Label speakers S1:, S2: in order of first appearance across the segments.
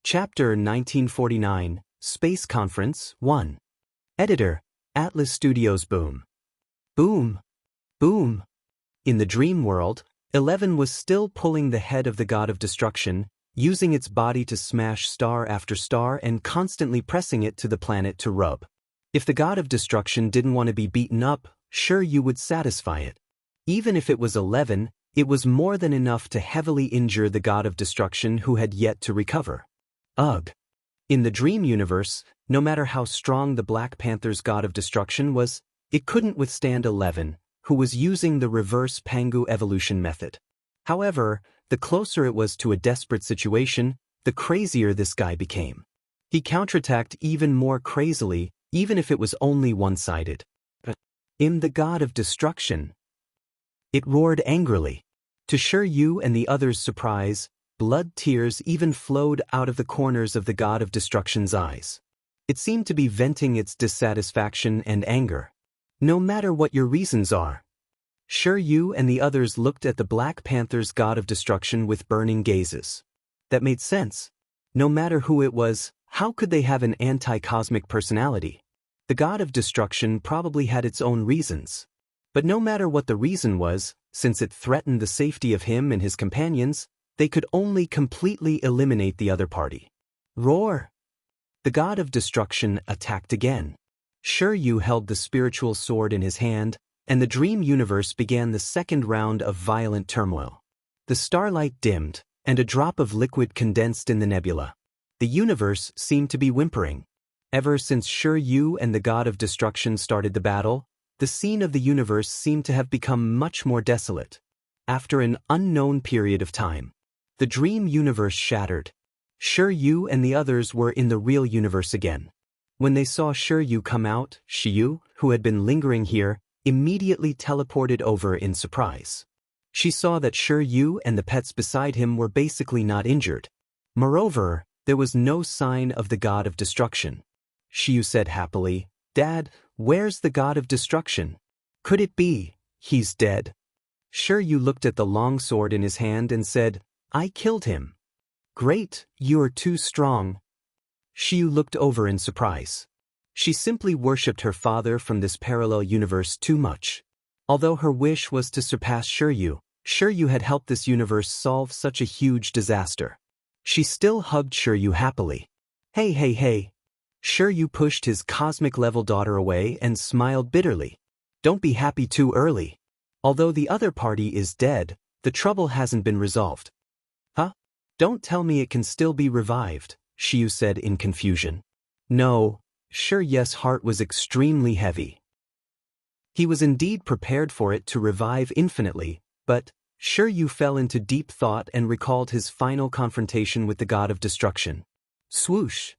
S1: Chapter 1949, Space Conference 1. Editor, Atlas Studios. Boom. Boom. Boom. In the dream world, 11 was still pulling the head of the god of destruction, using its body to smash star after star and constantly pressing it to the planet to rub. If the god of destruction didn't want to be beaten up, sure, you would satisfy it. Even if it was 11, it was more than enough to heavily injure the god of destruction who had yet to recover. Ugh. In the dream universe, no matter how strong the Black Panther's god of destruction was, it couldn't withstand 11, who was using the reverse Pangu evolution method. However, the closer it was to a desperate situation, the crazier this guy became. He counterattacked even more crazily, even if it was only one-sided. The god of destruction. It roared angrily. To Sure Yu and the others' surprise, blood tears even flowed out of the corners of the god of destruction's eyes. It seemed to be venting its dissatisfaction and anger. No matter what your reasons are. Sure Yu and the others looked at the Black Panther's god of destruction with burning gazes. That made sense. No matter who it was, how could they have an anti-cosmic personality? The god of destruction probably had its own reasons. But no matter what the reason was, since it threatened the safety of him and his companions, they could only completely eliminate the other party. Roar! The god of destruction attacked again. Sure Yu held the spiritual sword in his hand, and the dream universe began the second round of violent turmoil. The starlight dimmed, and a drop of liquid condensed in the nebula. The universe seemed to be whimpering. Ever since Sure Yu and the god of destruction started the battle, the scene of the universe seemed to have become much more desolate. After an unknown period of time, the dream universe shattered. Sure Yu and the others were in the real universe again. When they saw Sure Yu come out, Xiyu, who had been lingering here, immediately teleported over in surprise. She saw that Sure Yu and the pets beside him were basically not injured. Moreover, there was no sign of the god of destruction. Xiyu said happily, "Dad, where's the god of destruction? Could it be he's dead?" Sure Yu looked at the long sword in his hand and said, "I killed him." "Great, you're too strong." Xiyu looked over in surprise. She simply worshipped her father from this parallel universe too much. Although her wish was to surpass Sure Yu had helped this universe solve such a huge disaster. She still hugged Sure Yu happily. Hey. Sure Yu pushed his cosmic-level daughter away and smiled bitterly. "Don't be happy too early. Although the other party is dead, the trouble hasn't been resolved." "Huh? Don't tell me it can still be revived," Xiyu said in confusion. No, Sure Yu's heart was extremely heavy. He was indeed prepared for it to revive infinitely, but Sure Yu fell into deep thought and recalled his final confrontation with the god of destruction. Swoosh!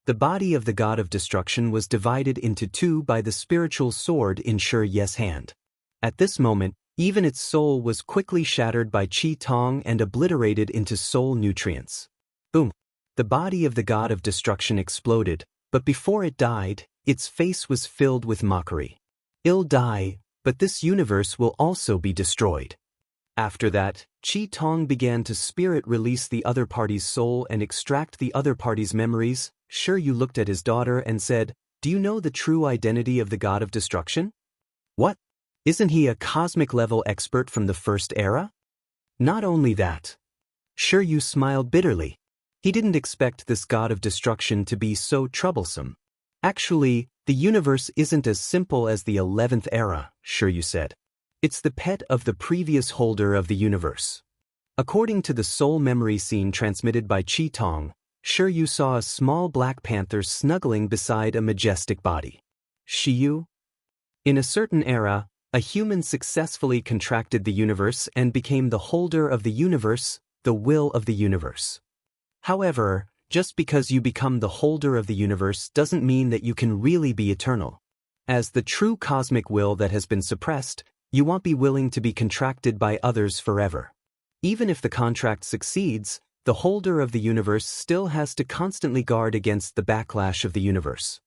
S1: The body of the god of destruction was divided into two by the spiritual sword in Sure Yu's hand. At this moment, even its soul was quickly shattered by Qi Tong and obliterated into soul nutrients. Boom! The body of the god of destruction exploded, but before it died, its face was filled with mockery. "I'll die, but this universe will also be destroyed." After that, Qi Tong began to spirit release the other party's soul and extract the other party's memories. Sure Yu looked at his daughter and said, "Do you know the true identity of the god of destruction?" "What? Isn't he a cosmic-level expert from the first era?" "Not only that." Sure Yu smiled bitterly. He didn't expect this god of destruction to be so troublesome. "Actually, the universe isn't as simple as the 11th era," Sure Yu said. "It's the pet of the previous holder of the universe." According to the soul memory scene transmitted by Qi Tong, Sure Yu saw a small Black Panther snuggling beside a majestic body. Xiyu? In a certain era, a human successfully contracted the universe and became the holder of the universe, the will of the universe. However, just because you become the holder of the universe doesn't mean that you can really be eternal. As the true cosmic will that has been suppressed, you won't be willing to be contracted by others forever. Even if the contract succeeds, the holder of the universe still has to constantly guard against the backlash of the universe.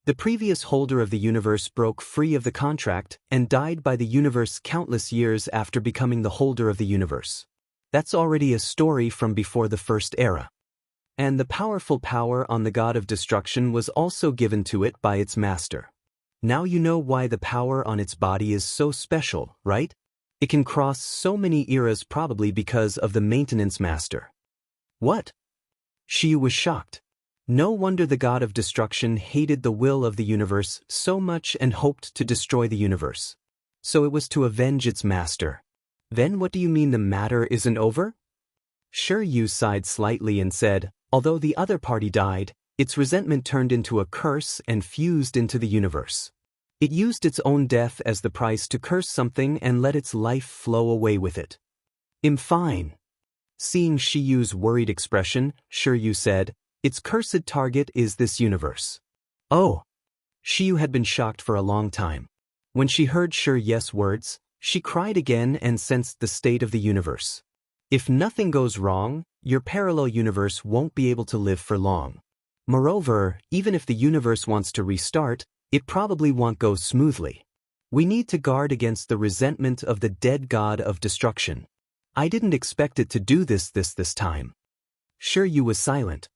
S1: The previous holder of the universe broke free of the contract and died by the universe countless years after becoming the holder of the universe. That's already a story from before the first era. And the powerful power on the god of destruction was also given to it by its master. Now you know why the power on its body is so special, right? It can cross so many eras probably because of the maintenance master. What? Xiu was shocked. No wonder the god of destruction hated the will of the universe so much and hoped to destroy the universe. So it was to avenge its master. Then what do you mean the matter isn't over? Shi Yu sighed slightly and said, although the other party died, its resentment turned into a curse and fused into the universe. It used its own death as the price to curse something and let its life flow away with it. Fine. Seeing Shi Yu's worried expression, Shi Yu said, its cursed target is this universe. Oh. Shi Yu had been shocked for a long time. When she heard Shi Yu's words, she cried again and sensed the state of the universe. If nothing goes wrong, your parallel universe won't be able to live for long. Moreover, even if the universe wants to restart, it probably won't go smoothly. We need to guard against the resentment of the dead god of destruction. I didn't expect it to do this time. Shi Yu was silent.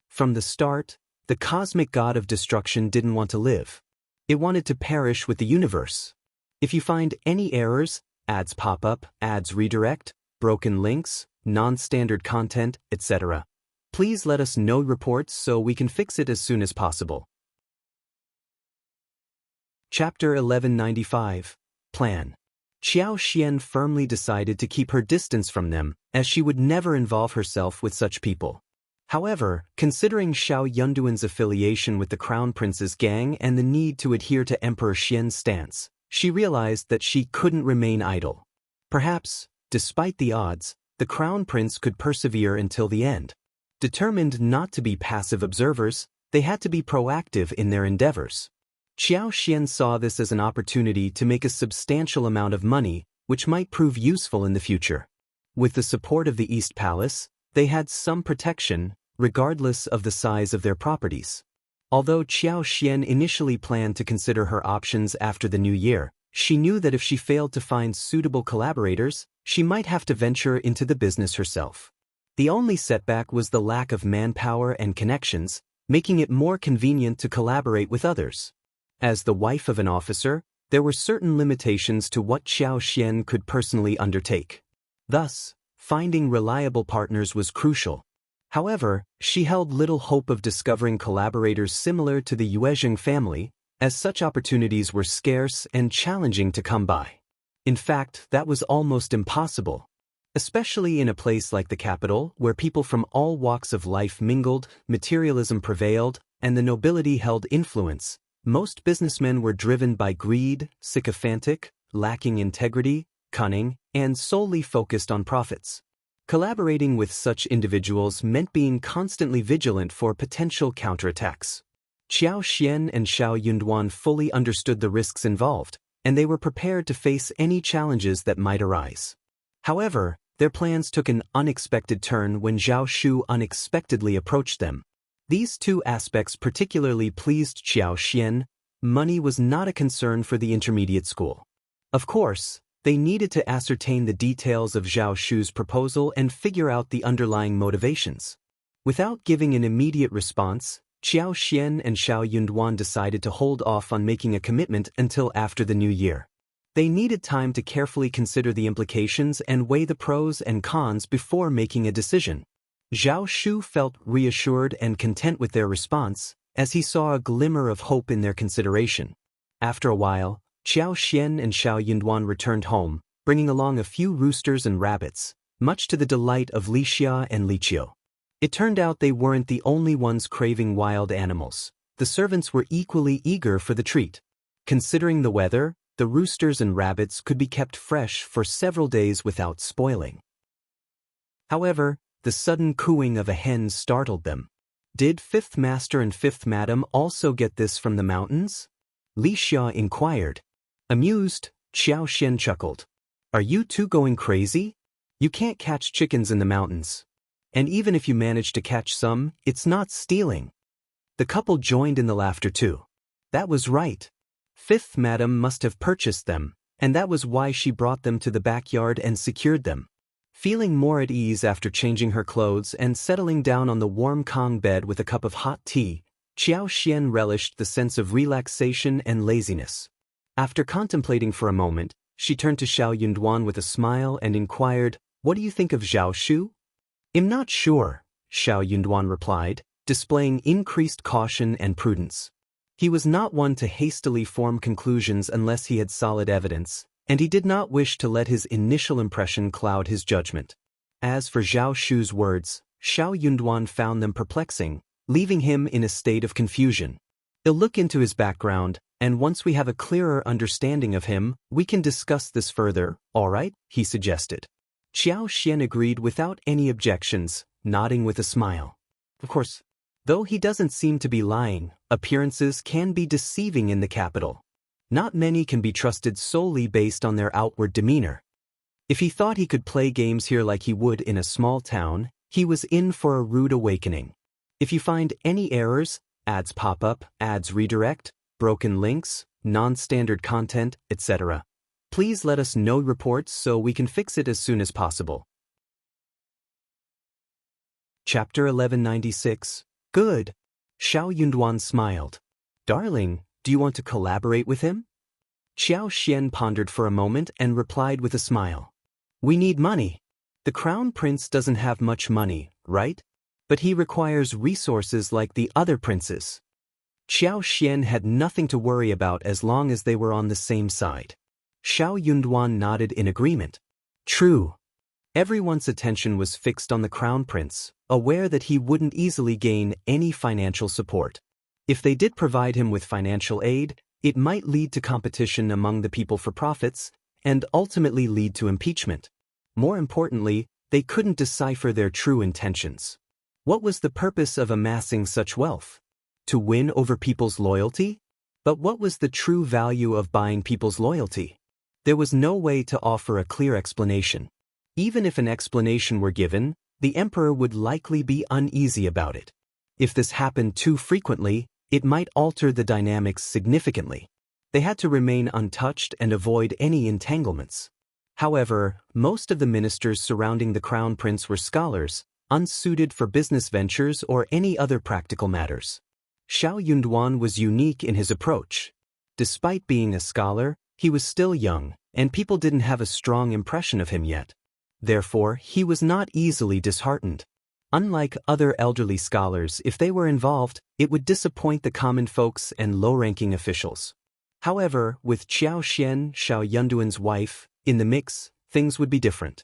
S1: From the start, the cosmic god of destruction didn't want to live. It wanted to perish with the universe. If you find any errors, ads pop up, ads redirect, broken links, non-standard content, etc., please let us know reports so we can fix it as soon as possible. Chapter 1195. Plan. Xiao Xian firmly decided to keep her distance from them, as she would never involve herself with such people. However, considering Xiao Yunduan's affiliation with the Crown Prince's gang and the need to adhere to Emperor Xian's stance, she realized that she couldn't remain idle. Perhaps, despite the odds, the Crown Prince could persevere until the end. Determined not to be passive observers, they had to be proactive in their endeavors. Xiao Xian saw this as an opportunity to make a substantial amount of money, which might prove useful in the future. With the support of the East Palace, they had some protection, regardless of the size of their properties. Although Xiao Xian initially planned to consider her options after the new year, she knew that if she failed to find suitable collaborators, she might have to venture into the business herself. The only setback was the lack of manpower and connections, making it more convenient to collaborate with others. As the wife of an officer, there were certain limitations to what Xiao Xian could personally undertake. Thus, finding reliable partners was crucial. However, she held little hope of discovering collaborators similar to the Yuezheng family, as such opportunities were scarce and challenging to come by. In fact, that was almost impossible. Especially in a place like the capital, where people from all walks of life mingled, materialism prevailed, and the nobility held influence. Most businessmen were driven by greed, sycophantic, lacking integrity, cunning, and solely focused on profits. Collaborating with such individuals meant being constantly vigilant for potential counterattacks. Xiao Xian and Xiao Yunduan fully understood the risks involved, and they were prepared to face any challenges that might arise. However, their plans took an unexpected turn when Zhao Shu unexpectedly approached them. These two aspects particularly pleased Xiao Xian. Money was not a concern for the intermediate school. Of course, they needed to ascertain the details of Zhao Shu's proposal and figure out the underlying motivations. Without giving an immediate response, Xiao Xian and Xiao Yunduan decided to hold off on making a commitment until after the new year. They needed time to carefully consider the implications and weigh the pros and cons before making a decision. Zhao Shu felt reassured and content with their response, as he saw a glimmer of hope in their consideration. After a while, Xiao Xian and Xiao Yunduan returned home, bringing along a few roosters and rabbits, much to the delight of Wuxia and Liqiu. It turned out they weren't the only ones craving wild animals. The servants were equally eager for the treat. Considering the weather, the roosters and rabbits could be kept fresh for several days without spoiling. However, the sudden cooing of a hen startled them. Did Fifth Master and Fifth Madam also get this from the mountains? Liqiu inquired. Amused, Xiao Xian chuckled. Are you two going crazy? You can't catch chickens in the mountains. And even if you manage to catch some, it's not stealing. The couple joined in the laughter too. That was right. Fifth Madam must have purchased them, and that was why she brought them to the backyard and secured them. Feeling more at ease after changing her clothes and settling down on the warm Kong bed with a cup of hot tea, Xianxia relished the sense of relaxation and laziness. After contemplating for a moment, she turned to Xiao Yunduan with a smile and inquired, "What do you think of Zhao Shu?" "I'm not sure," Xiao Yunduan replied, displaying increased caution and prudence. He was not one to hastily form conclusions unless he had solid evidence, and he did not wish to let his initial impression cloud his judgment. As for Zhao Shu's words, Xiao Yunduan found them perplexing, leaving him in a state of confusion. "He'll look into his background, and once we have a clearer understanding of him, we can discuss this further, all right?" he suggested. Xianxia agreed without any objections, nodding with a smile. Of course, though he doesn't seem to be lying, appearances can be deceiving in the capital. Not many can be trusted solely based on their outward demeanor. If he thought he could play games here like he would in a small town, he was in for a rude awakening. If you find any errors, ads pop up, ads redirect, broken links, non-standard content, etc., please let us know reports so we can fix it as soon as possible. Chapter 1196. Good. Xiao Yunduan smiled. "Darling, do you want to collaborate with him?" Xianxia pondered for a moment and replied with a smile. "We need money. The crown prince doesn't have much money, right? But he requires resources like the other princes." Xianxia had nothing to worry about as long as they were on the same side. Xiao Yunduan nodded in agreement. True. Everyone's attention was fixed on the crown prince, aware that he wouldn't easily gain any financial support. If they did provide him with financial aid, it might lead to competition among the people for profits, and ultimately lead to impeachment. More importantly, they couldn't decipher their true intentions. What was the purpose of amassing such wealth? To win over people's loyalty? But what was the true value of buying people's loyalty? There was no way to offer a clear explanation. Even if an explanation were given, the emperor would likely be uneasy about it. If this happened too frequently, it might alter the dynamics significantly. They had to remain untouched and avoid any entanglements. However, most of the ministers surrounding the crown prince were scholars, unsuited for business ventures or any other practical matters. Xiao Yunduan was unique in his approach. Despite being a scholar, he was still young, and people didn't have a strong impression of him yet. Therefore, he was not easily disheartened. Unlike other elderly scholars, if they were involved, it would disappoint the common folks and low-ranking officials. However, with Xiao Yunduan's wife, in the mix, things would be different.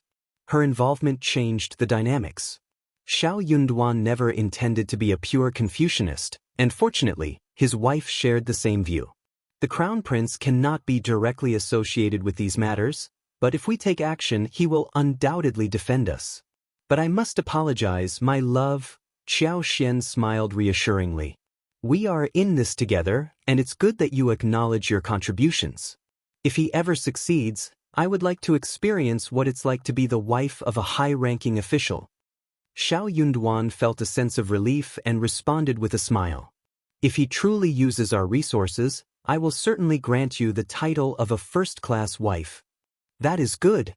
S1: Her involvement changed the dynamics. Xiao Yunduan never intended to be a pure Confucianist, and fortunately, his wife shared the same view. The crown prince cannot be directly associated with these matters, but if we take action, he will undoubtedly defend us. But I must apologize, my love. Xiao smiled reassuringly. We are in this together, and it's good that you acknowledge your contributions. If he ever succeeds, I would like to experience what it's like to be the wife of a high-ranking official. Xiao Yunduan felt a sense of relief and responded with a smile. If he truly uses our resources, I will certainly grant you the title of a first-class wife. That is good.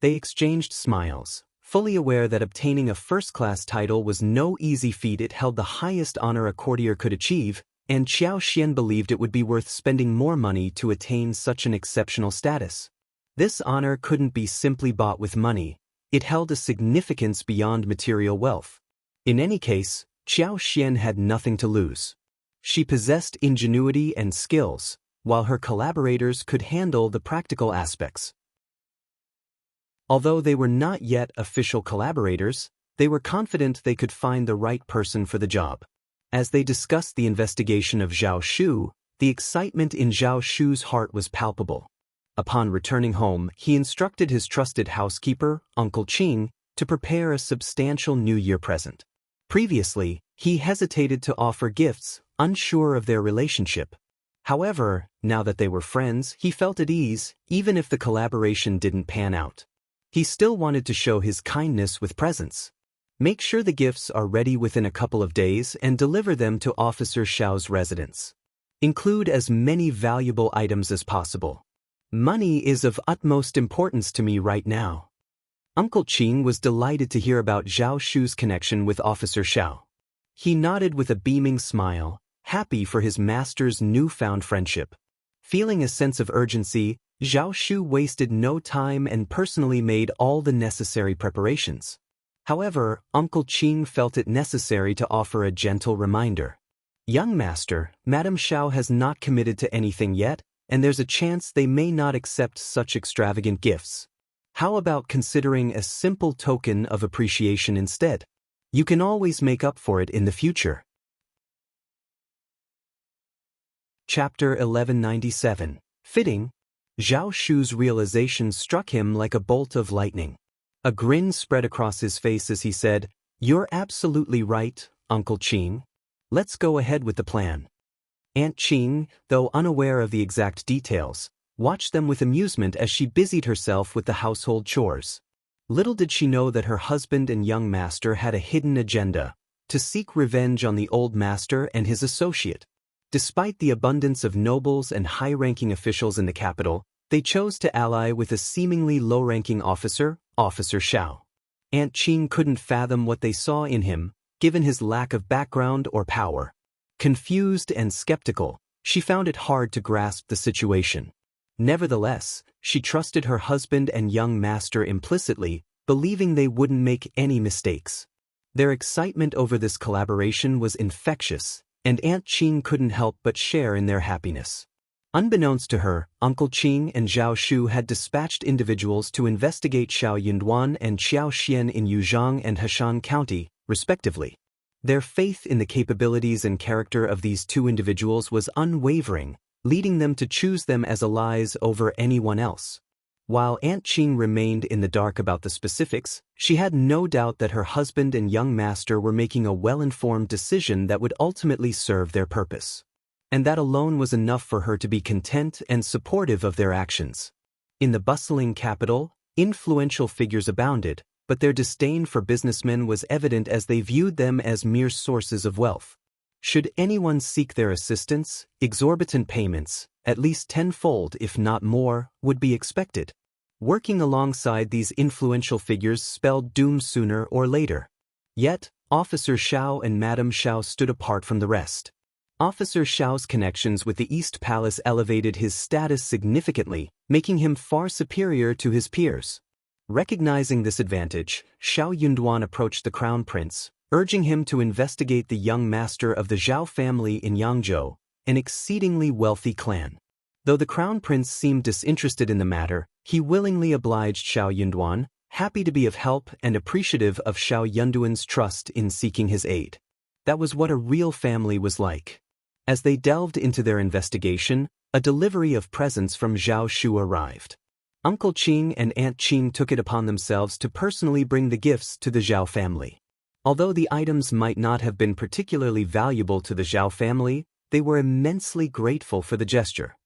S1: They exchanged smiles, fully aware that obtaining a first-class title was no easy feat. It held the highest honor a courtier could achieve, and Xiao believed it would be worth spending more money to attain such an exceptional status. This honor couldn't be simply bought with money. It held a significance beyond material wealth. In any case, Xiao had nothing to lose. She possessed ingenuity and skills, while her collaborators could handle the practical aspects. Although they were not yet official collaborators, they were confident they could find the right person for the job. As they discussed the investigation of Zhao Shu, the excitement in Zhao Shu's heart was palpable. Upon returning home, he instructed his trusted housekeeper, Uncle Qing, to prepare a substantial New Year present. Previously, he hesitated to offer gifts, unsure of their relationship. However, now that they were friends, he felt at ease, even if the collaboration didn't pan out. He still wanted to show his kindness with presents. Make sure the gifts are ready within a couple of days and deliver them to Officer Xiao's residence. Include as many valuable items as possible. Money is of utmost importance to me right now. Uncle Qing was delighted to hear about Zhao Shu's connection with Officer Xiao. He nodded with a beaming smile, happy for his master's newfound friendship. Feeling a sense of urgency, Zhao Shu wasted no time and personally made all the necessary preparations. However, Uncle Qing felt it necessary to offer a gentle reminder. Young master, Madame Xiao has not committed to anything yet, and there's a chance they may not accept such extravagant gifts. How about considering a simple token of appreciation instead? You can always make up for it in the future. Chapter 1197. Fitting. Zhao Shu's realization struck him like a bolt of lightning. A grin spread across his face as he said, "You're absolutely right, Uncle Qing. Let's go ahead with the plan." Aunt Qing, though unaware of the exact details, watched them with amusement as she busied herself with the household chores. Little did she know that her husband and young master had a hidden agenda, to seek revenge on the old master and his associate. Despite the abundance of nobles and high-ranking officials in the capital, they chose to ally with a seemingly low-ranking officer, Officer Xiao. Aunt Qing couldn't fathom what they saw in him, given his lack of background or power. Confused and skeptical, she found it hard to grasp the situation. Nevertheless, she trusted her husband and young master implicitly, believing they wouldn't make any mistakes. Their excitement over this collaboration was infectious, and Aunt Qing couldn't help but share in their happiness. Unbeknownst to her, Uncle Qing and Zhao Shu had dispatched individuals to investigate Xiao Yunduan and Xiao Xian in Yuzhang and Heshan County, respectively. Their faith in the capabilities and character of these two individuals was unwavering, leading them to choose them as allies over anyone else. While Aunt Qing remained in the dark about the specifics, she had no doubt that her husband and young master were making a well-informed decision that would ultimately serve their purpose. And that alone was enough for her to be content and supportive of their actions. In the bustling capital, influential figures abounded, but their disdain for businessmen was evident as they viewed them as mere sources of wealth. Should anyone seek their assistance, exorbitant payments, at least tenfold if not more, would be expected. Working alongside these influential figures spelled doom sooner or later. Yet, Officer Xiao and Madame Xiao stood apart from the rest. Officer Xiao's connections with the East Palace elevated his status significantly, making him far superior to his peers. Recognizing this advantage, Xiao Yunduan approached the Crown Prince, urging him to investigate the young master of the Zhao family in Yangzhou, an exceedingly wealthy clan. Though the Crown Prince seemed disinterested in the matter, he willingly obliged Xiao Yunduan, happy to be of help and appreciative of Xiao Yunduan's trust in seeking his aid. That was what a real family was like. As they delved into their investigation, a delivery of presents from Zhao Shu arrived. Uncle Qing and Aunt Qing took it upon themselves to personally bring the gifts to the Zhao family. Although the items might not have been particularly valuable to the Zhao family, they were immensely grateful for the gesture.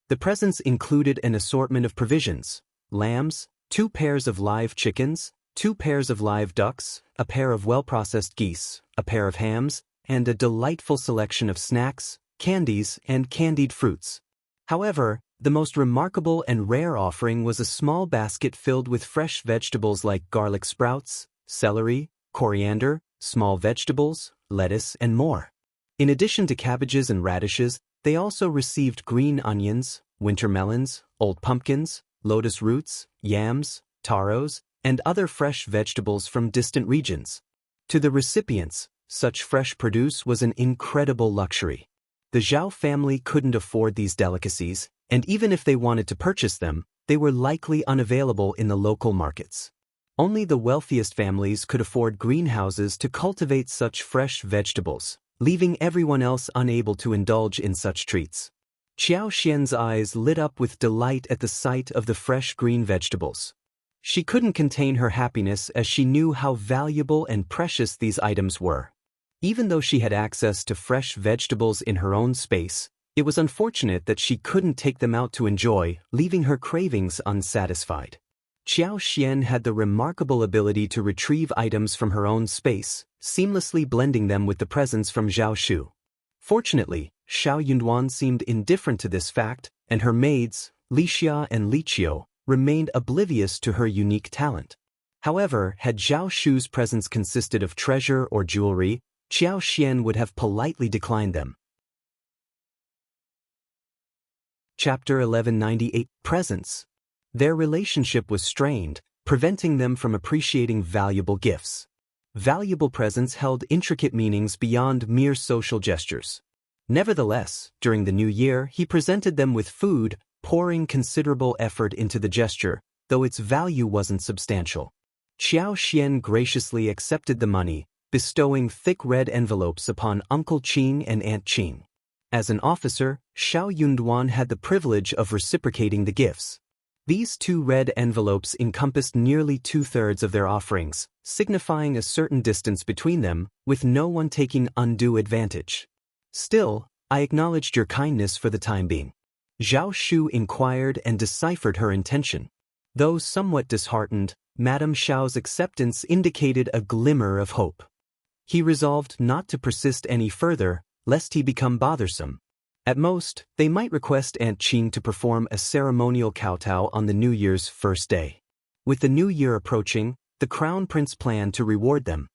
S1: The presents included an assortment of provisions: lambs, 2 pairs of live chickens, 2 pairs of live ducks, a pair of well-processed geese, a pair of hams, and a delightful selection of snacks, candies, and candied fruits. However, the most remarkable and rare offering was a small basket filled with fresh vegetables like garlic sprouts, celery, coriander, small vegetables, lettuce, and more. In addition to cabbages and radishes, they also received green onions, winter melons, old pumpkins, lotus roots, yams, taros, and other fresh vegetables from distant regions. To the recipients, such fresh produce was an incredible luxury. The Zhao family couldn't afford these delicacies, and even if they wanted to purchase them, they were likely unavailable in the local markets. Only the wealthiest families could afford greenhouses to cultivate such fresh vegetables, leaving everyone else unable to indulge in such treats. Xiao Xian's eyes lit up with delight at the sight of the fresh green vegetables. She couldn't contain her happiness as she knew how valuable and precious these items were. Even though she had access to fresh vegetables in her own space, it was unfortunate that she couldn't take them out to enjoy, leaving her cravings unsatisfied. Xiao Xian had the remarkable ability to retrieve items from her own space, seamlessly blending them with the presents from Zhao Shu. Fortunately, Xiao Yunduan seemed indifferent to this fact, and her maids, Li Xia and Li Qiu, remained oblivious to her unique talent. However, had Zhao Shu's presents consisted of treasure or jewelry, Xiao Xian would have politely declined them. Chapter 1198 Presents. Their relationship was strained, preventing them from appreciating valuable gifts. Valuable presents held intricate meanings beyond mere social gestures. Nevertheless, during the new year, he presented them with food, pouring considerable effort into the gesture, though its value wasn't substantial. Xiao Xian graciously accepted the money, bestowing thick red envelopes upon Uncle Qing and Aunt Qing. As an officer, Xiao Yunduan had the privilege of reciprocating the gifts. These 2 red envelopes encompassed nearly 2/3 of their offerings, signifying a certain distance between them, with no one taking undue advantage. Still, I acknowledged your kindness for the time being. Zhao Shu inquired and deciphered her intention. Though somewhat disheartened, Madame Xiao's acceptance indicated a glimmer of hope. He resolved not to persist any further, lest he become bothersome. At most, they might request Aunt Qing to perform a ceremonial kowtow on the New Year's first day. With the new year approaching, the Crown Prince planned to reward them.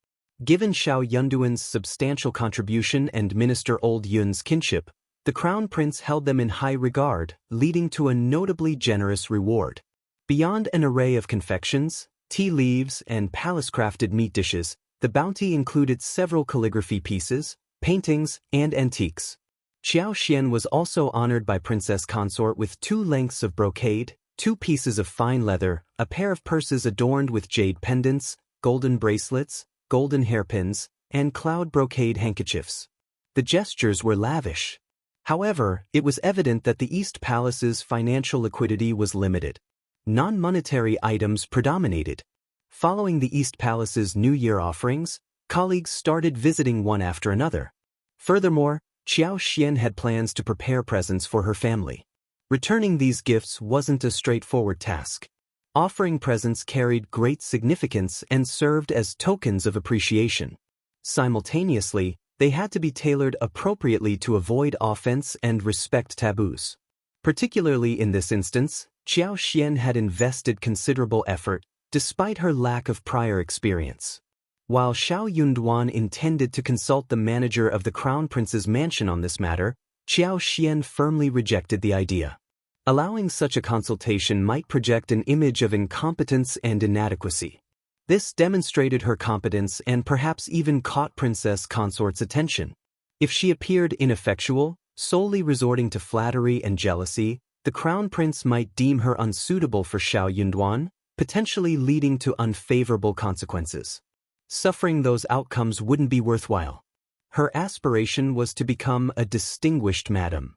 S1: Given Xiao Yunduan's substantial contribution and Minister Old Yun's kinship, the Crown Prince held them in high regard, leading to a notably generous reward. Beyond an array of confections, tea leaves, and palace-crafted meat dishes, the bounty included several calligraphy pieces, paintings, and antiques. Xiao Xian was also honored by Princess Consort with 2 lengths of brocade, 2 pieces of fine leather, a pair of purses adorned with jade pendants, golden bracelets, golden hairpins, and cloud brocade handkerchiefs. The gestures were lavish. However, it was evident that the East Palace's financial liquidity was limited. Non-monetary items predominated. Following the East Palace's New Year offerings, colleagues started visiting one after another. Furthermore, Xiao Xian had plans to prepare presents for her family. Returning these gifts wasn't a straightforward task. Offering presents carried great significance and served as tokens of appreciation. Simultaneously, they had to be tailored appropriately to avoid offense and respect taboos. Particularly in this instance, Xiao Xian had invested considerable effort, despite her lack of prior experience. While Xiao Yunduan intended to consult the manager of the Crown Prince's mansion on this matter, Xiao Xian firmly rejected the idea. Allowing such a consultation might project an image of incompetence and inadequacy. This demonstrated her competence and perhaps even caught Princess Consort's attention. If she appeared ineffectual, solely resorting to flattery and jealousy, the Crown Prince might deem her unsuitable for Xiao Yunduan, potentially leading to unfavorable consequences. Suffering those outcomes wouldn't be worthwhile. Her aspiration was to become a distinguished madam.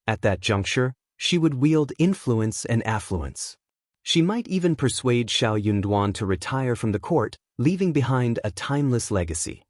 S1: At that juncture, she would wield influence and affluence. She might even persuade Xiao Yunduan to retire from the court, leaving behind a timeless legacy.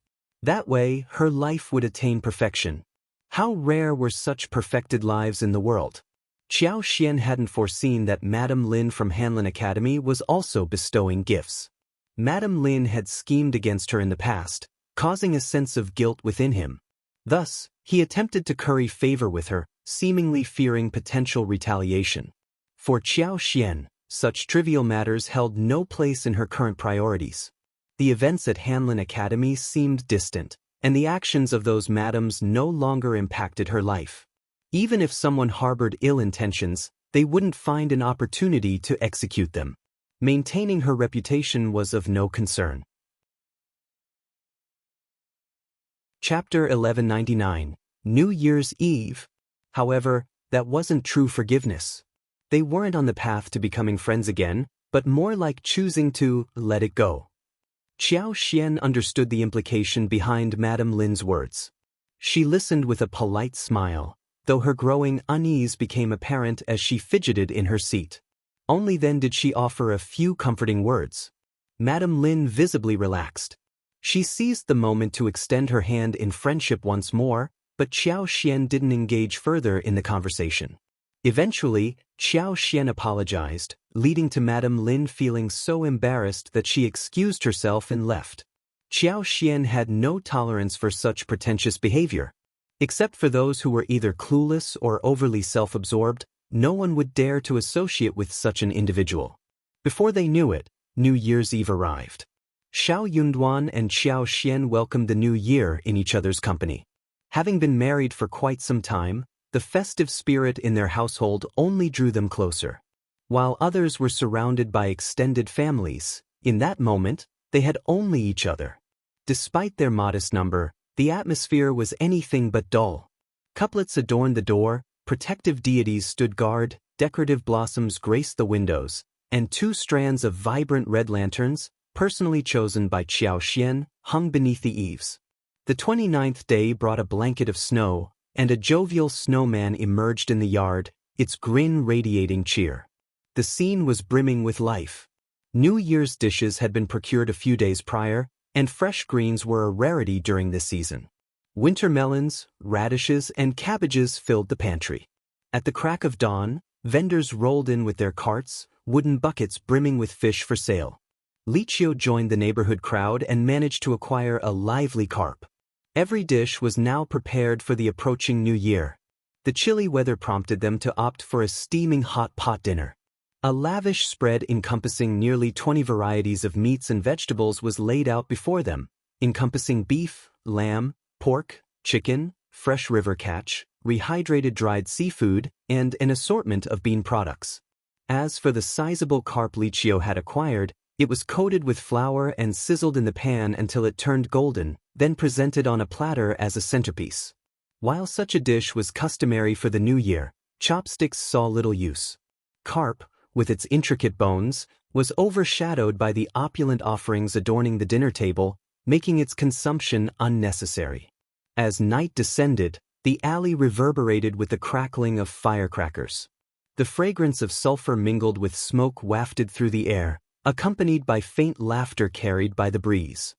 S1: That way, her life would attain perfection. How rare were such perfected lives in the world? Xiao Xian hadn't foreseen that Madame Lin from Hanlin Academy was also bestowing gifts. Madame Lin had schemed against her in the past, causing a sense of guilt within him. Thus, he attempted to curry favor with her, seemingly fearing potential retaliation. For Xiao Xian, such trivial matters held no place in her current priorities. The events at Hanlin Academy seemed distant, and the actions of those madams no longer impacted her life. Even if someone harbored ill intentions, they wouldn't find an opportunity to execute them. Maintaining her reputation was of no concern. Chapter 1199, New Year's Eve. However, that wasn't true forgiveness. They weren't on the path to becoming friends again, but more like choosing to let it go. Xiao Xian understood the implication behind Madame Lin's words. She listened with a polite smile, though her growing unease became apparent as she fidgeted in her seat. Only then did she offer a few comforting words. Madame Lin visibly relaxed. She seized the moment to extend her hand in friendship once more, but Xiao Xian didn't engage further in the conversation. Eventually, Xiao Xian apologized, leading to Madame Lin feeling so embarrassed that she excused herself and left. Xiao Xian had no tolerance for such pretentious behavior. Except for those who were either clueless or overly self-absorbed, no one would dare to associate with such an individual. Before they knew it, New Year's Eve arrived. Xiao Yunduan and Xiao Xian welcomed the new year in each other's company. Having been married for quite some time, the festive spirit in their household only drew them closer. While others were surrounded by extended families, in that moment, they had only each other. Despite their modest number, the atmosphere was anything but dull. Couplets adorned the door, protective deities stood guard, decorative blossoms graced the windows, and 2 strands of vibrant red lanterns, personally chosen by Xiao Xian, hung beneath the eaves. The 29th day brought a blanket of snow, and a jovial snowman emerged in the yard, its grin radiating cheer. The scene was brimming with life. New Year's dishes had been procured a few days prior, and fresh greens were a rarity during this season. Winter melons, radishes, and cabbages filled the pantry. At the crack of dawn, vendors rolled in with their carts, wooden buckets brimming with fish for sale. Lichio joined the neighborhood crowd and managed to acquire a lively carp. Every dish was now prepared for the approaching new year. The chilly weather prompted them to opt for a steaming hot pot dinner. A lavish spread encompassing nearly 20 varieties of meats and vegetables was laid out before them, encompassing beef, lamb, pork, chicken, fresh river catch, rehydrated dried seafood, and an assortment of bean products. As for the sizable carp Lichio had acquired, it was coated with flour and sizzled in the pan until it turned golden, then presented on a platter as a centerpiece. While such a dish was customary for the new year, chopsticks saw little use. Carp, with its intricate bones, was overshadowed by the opulent offerings adorning the dinner table, making its consumption unnecessary. As night descended, the alley reverberated with the crackling of firecrackers. The fragrance of sulfur mingled with smoke wafted through the air, accompanied by faint laughter carried by the breeze.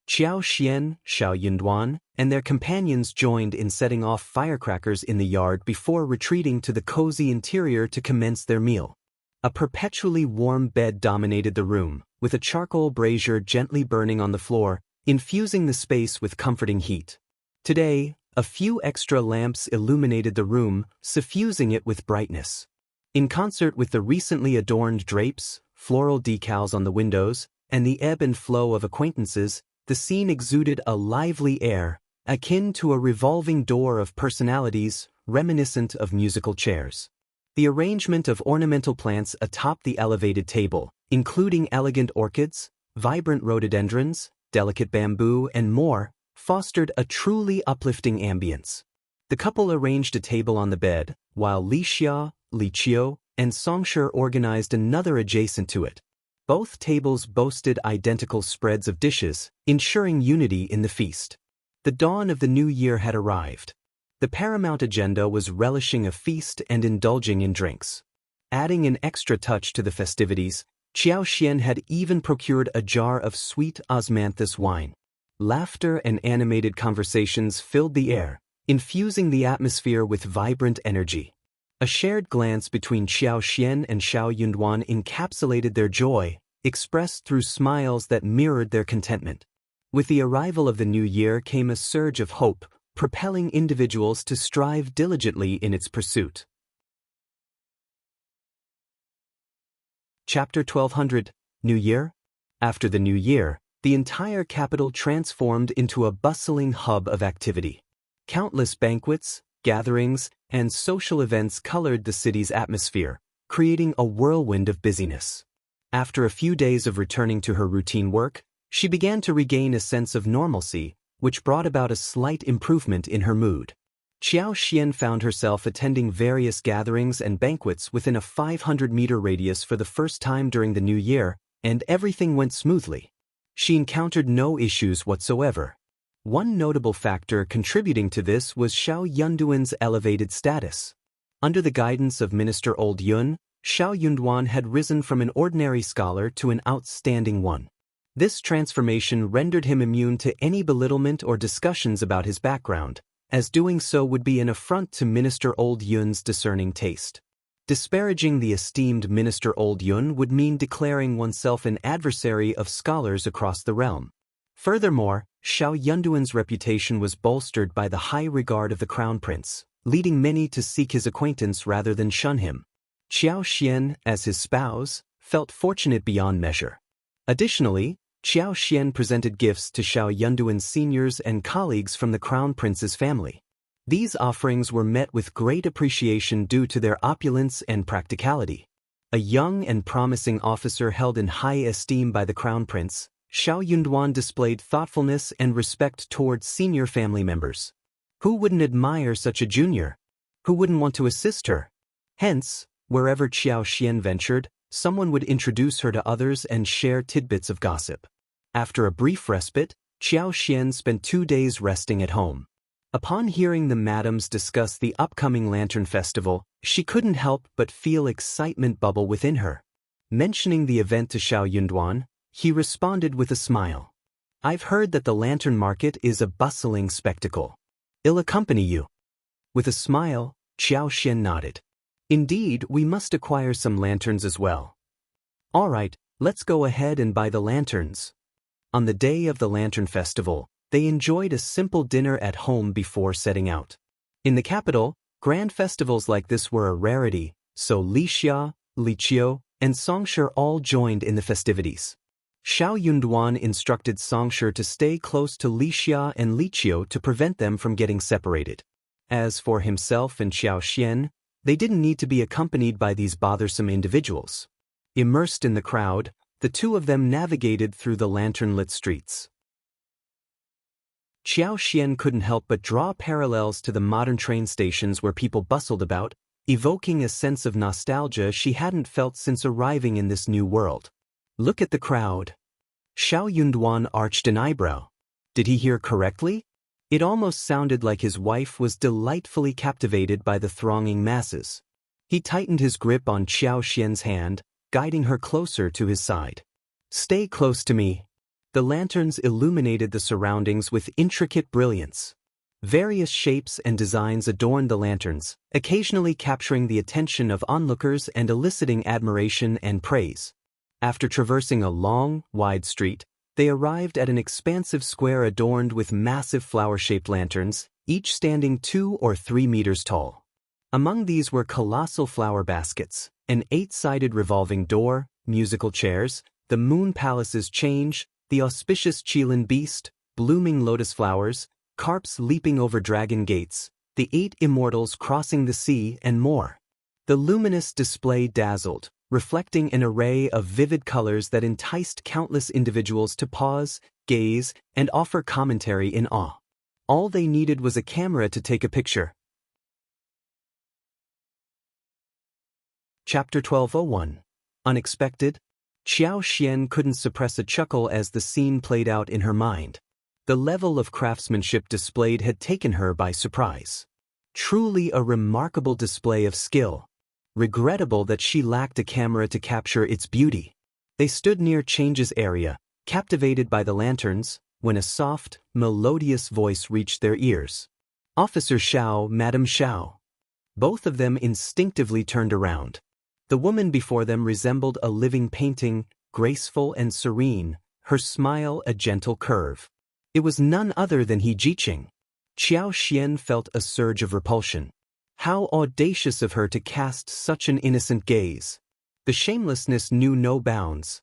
S1: Xiao Xian, Xiao Yunduan, and their companions joined in setting off firecrackers in the yard before retreating to the cozy interior to commence their meal. A perpetually warm bed dominated the room, with a charcoal brazier gently burning on the floor, infusing the space with comforting heat. Today, a few extra lamps illuminated the room, suffusing it with brightness. In concert with the recently adorned drapes, floral decals on the windows, and the ebb and flow of acquaintances, the scene exuded a lively air, akin to a revolving door of personalities, reminiscent of musical chairs. The arrangement of ornamental plants atop the elevated table, including elegant orchids, vibrant rhododendrons, delicate bamboo, and more, fostered a truly uplifting ambience. The couple arranged a table on the bed, while Lichio, and Xianxia organized another adjacent to it. Both tables boasted identical spreads of dishes, ensuring unity in the feast. The dawn of the new year had arrived. The paramount agenda was relishing a feast and indulging in drinks. Adding an extra touch to the festivities, Xiao Xian had even procured a jar of sweet osmanthus wine. Laughter and animated conversations filled the air, infusing the atmosphere with vibrant energy. A shared glance between Xiao Xian and Xiao Yunduan encapsulated their joy, expressed through smiles that mirrored their contentment. With the arrival of the new year came a surge of hope, propelling individuals to strive diligently in its pursuit. Chapter 1200, New Year? After the new year, the entire capital transformed into a bustling hub of activity. Countless banquets, gatherings, and social events colored the city's atmosphere, creating a whirlwind of busyness. After a few days of returning to her routine work, she began to regain a sense of normalcy, which brought about a slight improvement in her mood. Xiao Xian found herself attending various gatherings and banquets within a 500-meter radius for the first time during the new year, and everything went smoothly. She encountered no issues whatsoever. One notable factor contributing to this was Xiao Yunduan's elevated status. Under the guidance of Minister Old Yun, Xiao Yunduan had risen from an ordinary scholar to an outstanding one. This transformation rendered him immune to any belittlement or discussions about his background, as doing so would be an affront to Minister Old Yun's discerning taste. Disparaging the esteemed Minister Old Yun would mean declaring oneself an adversary of scholars across the realm. Furthermore, Xiao Yunduan's reputation was bolstered by the high regard of the crown prince, leading many to seek his acquaintance rather than shun him. Xiao Xian, as his spouse, felt fortunate beyond measure. Additionally, Xiao Xian presented gifts to Xiao Yunduan's seniors and colleagues from the Crown Prince's family. These offerings were met with great appreciation due to their opulence and practicality. A young and promising officer held in high esteem by the Crown Prince, Xiao Yunduan displayed thoughtfulness and respect towards senior family members. Who wouldn't admire such a junior? Who wouldn't want to assist her? Hence, wherever Xiao Xian ventured, someone would introduce her to others and share tidbits of gossip. After a brief respite, Xiao Xian spent 2 days resting at home. Upon hearing the madams discuss the upcoming Lantern Festival, she couldn't help but feel excitement bubble within her. Mentioning the event to Xiao Yunduan, he responded with a smile. "I've heard that the lantern market is a bustling spectacle. I'll accompany you." With a smile, Xiao Xian nodded. "Indeed, we must acquire some lanterns as well." "All right, let's go ahead and buy the lanterns." On the day of the Lantern Festival, they enjoyed a simple dinner at home before setting out. In the capital, grand festivals like this were a rarity, so Lixia, Liqiu, and Songshi all joined in the festivities. Xiao Yunduan instructed Songshi to stay close to Lixia and Liqiu to prevent them from getting separated. As for himself and Xiao Xian, they didn't need to be accompanied by these bothersome individuals. Immersed in the crowd, the two of them navigated through the lantern-lit streets. Xiao Xian couldn't help but draw parallels to the modern train stations where people bustled about, evoking a sense of nostalgia she hadn't felt since arriving in this new world. "Look at the crowd." Xiao Yunduan arched an eyebrow. Did he hear correctly? It almost sounded like his wife was delightfully captivated by the thronging masses. He tightened his grip on Xiao Xian's hand, guiding her closer to his side. "Stay close to me." The lanterns illuminated the surroundings with intricate brilliance. Various shapes and designs adorned the lanterns, occasionally capturing the attention of onlookers and eliciting admiration and praise. After traversing a long, wide street, they arrived at an expansive square adorned with massive flower-shaped lanterns, each standing 2 or 3 meters tall. Among these were colossal flower baskets, an 8-sided revolving door, musical chairs, the moon palace's change, the auspicious Qilin beast, blooming lotus flowers, carps leaping over dragon gates, the 8 immortals crossing the sea, and more. The luminous display dazzled, reflecting an array of vivid colors that enticed countless individuals to pause, gaze, and offer commentary in awe. All they needed was a camera to take a picture. Chapter 12:01. Unexpected. Xiao Xian couldn't suppress a chuckle as the scene played out in her mind. The level of craftsmanship displayed had taken her by surprise. Truly a remarkable display of skill. Regrettable that she lacked a camera to capture its beauty. They stood near Change's area, captivated by the lanterns, when a soft, melodious voice reached their ears. "Officer Xiao, Madam Xiao." Both of them instinctively turned around. The woman before them resembled a living painting, graceful and serene, her smile a gentle curve. It was none other than He Jiqing. Xiao Xian felt a surge of repulsion. How audacious of her to cast such an innocent gaze. The shamelessness knew no bounds.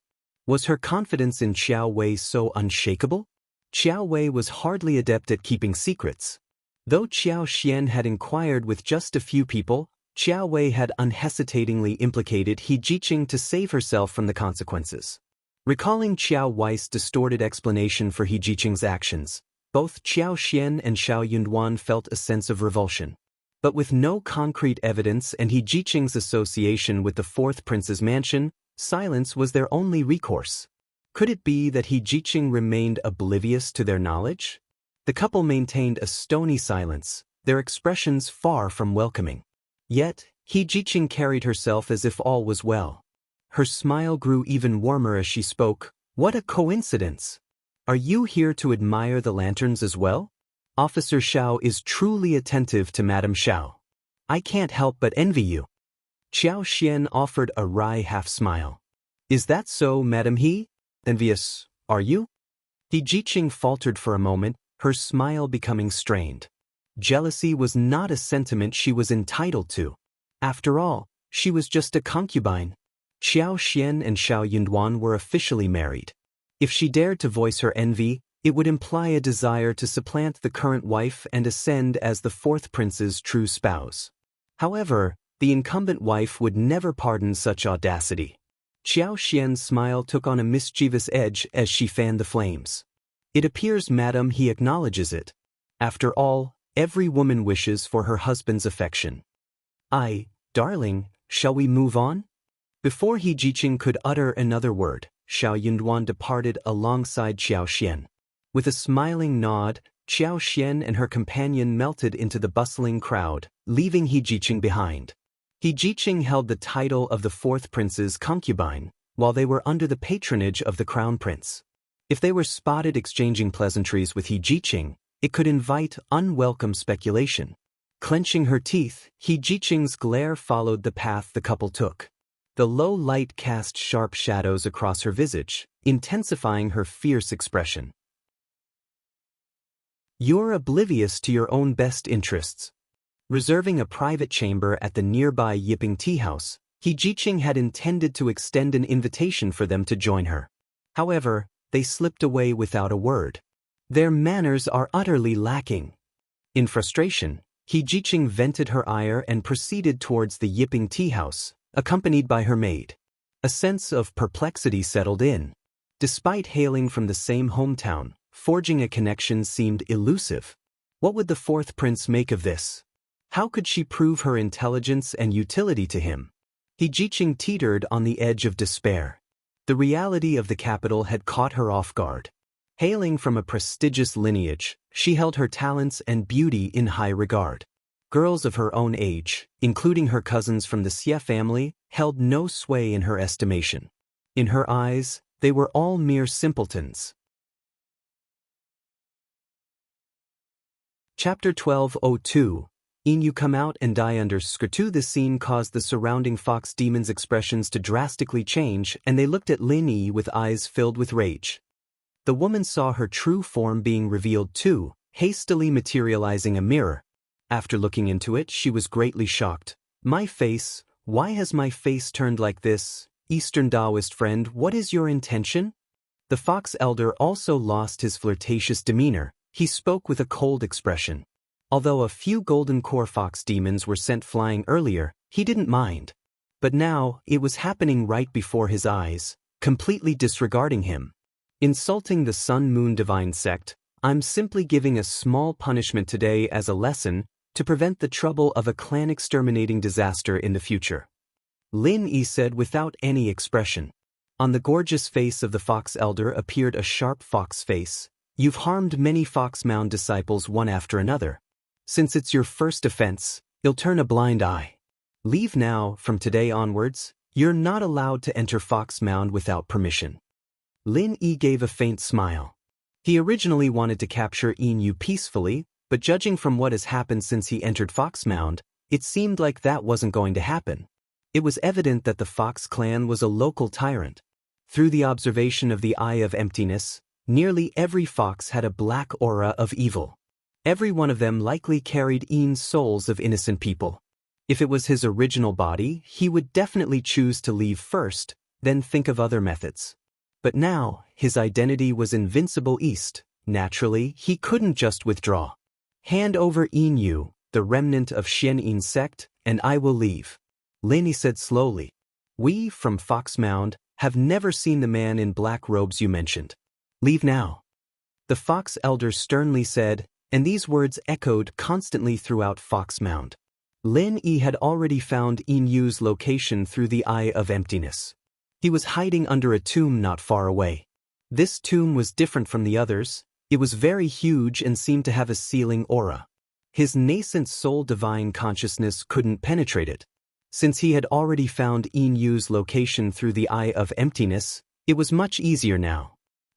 S1: Was her confidence in Xiao Wei so unshakable? Xiao Wei was hardly adept at keeping secrets. Though Xiao Xian had inquired with just a few people, Xiao Wei had unhesitatingly implicated He Jiqing to save herself from the consequences. Recalling Xiao Wei's distorted explanation for He Jiqing's actions, both Xiao Xian and Xiao Yunduan felt a sense of revulsion. But with no concrete evidence and He Jiqing's association with the 4th prince's mansion, silence was their only recourse. Could it be that He Jiqing remained oblivious to their knowledge? The couple maintained a stony silence, their expressions far from welcoming. Yet, He Jiqing carried herself as if all was well. Her smile grew even warmer as she spoke. "What a coincidence! Are you here to admire the lanterns as well? Officer Xiao is truly attentive to Madam Xiao. I can't help but envy you." Xiao Xian offered a wry half-smile. "Is that so, Madam He? Envious, are you?" He Jiqing faltered for a moment, her smile becoming strained. Jealousy was not a sentiment she was entitled to. After all, she was just a concubine. Xiao Xian and Xiao Yunduan were officially married. If she dared to voice her envy, it would imply a desire to supplant the current wife and ascend as the fourth prince's true spouse. However, the incumbent wife would never pardon such audacity. Xiao Xian's smile took on a mischievous edge as she fanned the flames. It appears, madam, he acknowledges it. After all, every woman wishes for her husband's affection. Darling, shall we move on? Before He Jiqing could utter another word, Xiao Yunduan departed alongside Xiao Xian. With a smiling nod, Xiao Xian and her companion melted into the bustling crowd, leaving He Jiqing behind. He Jiqing held the title of the fourth prince's concubine, while they were under the patronage of the crown prince. If they were spotted exchanging pleasantries with He Jiqing, it could invite unwelcome speculation. Clenching her teeth, He Jiqing's glare followed the path the couple took. The low light cast sharp shadows across her visage, intensifying her fierce expression. You're oblivious to your own best interests. Reserving a private chamber at the nearby Yiping tea house, He Jiqing had intended to extend an invitation for them to join her. However, they slipped away without a word. Their manners are utterly lacking. In frustration, He Jiqing vented her ire and proceeded towards the Yiping tea house, accompanied by her maid. A sense of perplexity settled in. Despite hailing from the same hometown, forging a connection seemed elusive. What would the fourth prince make of this? How could she prove her intelligence and utility to him? He Jiqing teetered on the edge of despair. The reality of the capital had caught her off guard. Hailing from a prestigious lineage, she held her talents and beauty in high regard. Girls of her own age, including her cousins from the Xie family, held no sway in her estimation. In her eyes, they were all mere simpletons. Chapter 1202. You come out and die under Skirtu. This scene caused the surrounding fox demons' expressions to drastically change, and they looked at Lin Yi with eyes filled with rage. The woman saw her true form being revealed too, hastily materializing a mirror. After looking into it, she was greatly shocked. My face, why has my face turned like this? Eastern Daoist friend, what is your intention? The fox elder also lost his flirtatious demeanor. He spoke with a cold expression. Although a few golden core fox demons were sent flying earlier, he didn't mind. But now, it was happening right before his eyes, completely disregarding him. Insulting the Sun-Moon Divine Sect, I'm simply giving a small punishment today as a lesson to prevent the trouble of a clan-exterminating disaster in the future. Lin Yi said without any expression. On the gorgeous face of the fox elder appeared a sharp fox face. You've harmed many Fox Mound disciples one after another. Since it's your first offense, you'll turn a blind eye. Leave now. From today onwards, you're not allowed to enter Fox Mound without permission. Lin Yi gave a faint smile. He originally wanted to capture Yin peacefully, but judging from what has happened since he entered Fox Mound, it seemed like that wasn't going to happen. It was evident that the Fox clan was a local tyrant. Through the observation of the Eye of Emptiness, nearly every fox had a black aura of evil. Every one of them likely carried Yin's souls of innocent people. If it was his original body, he would definitely choose to leave first, then think of other methods. But now, his identity was Invincible East. Naturally, he couldn't just withdraw. Hand over Yin, the remnant of Xianyin sect, and I will leave. Lin Yi said slowly. We, from Fox Mound, have never seen the man in black robes you mentioned. Leave now. The fox elder sternly said, and these words echoed constantly throughout Fox Mound. Lin Yi had already found Yinyu's location through the Eye of Emptiness. He was hiding under a tomb not far away. This tomb was different from the others. It was very huge and seemed to have a sealing aura. His nascent soul divine consciousness couldn't penetrate it. Since he had already found Yinyu's location through the Eye of Emptiness, it was much easier now.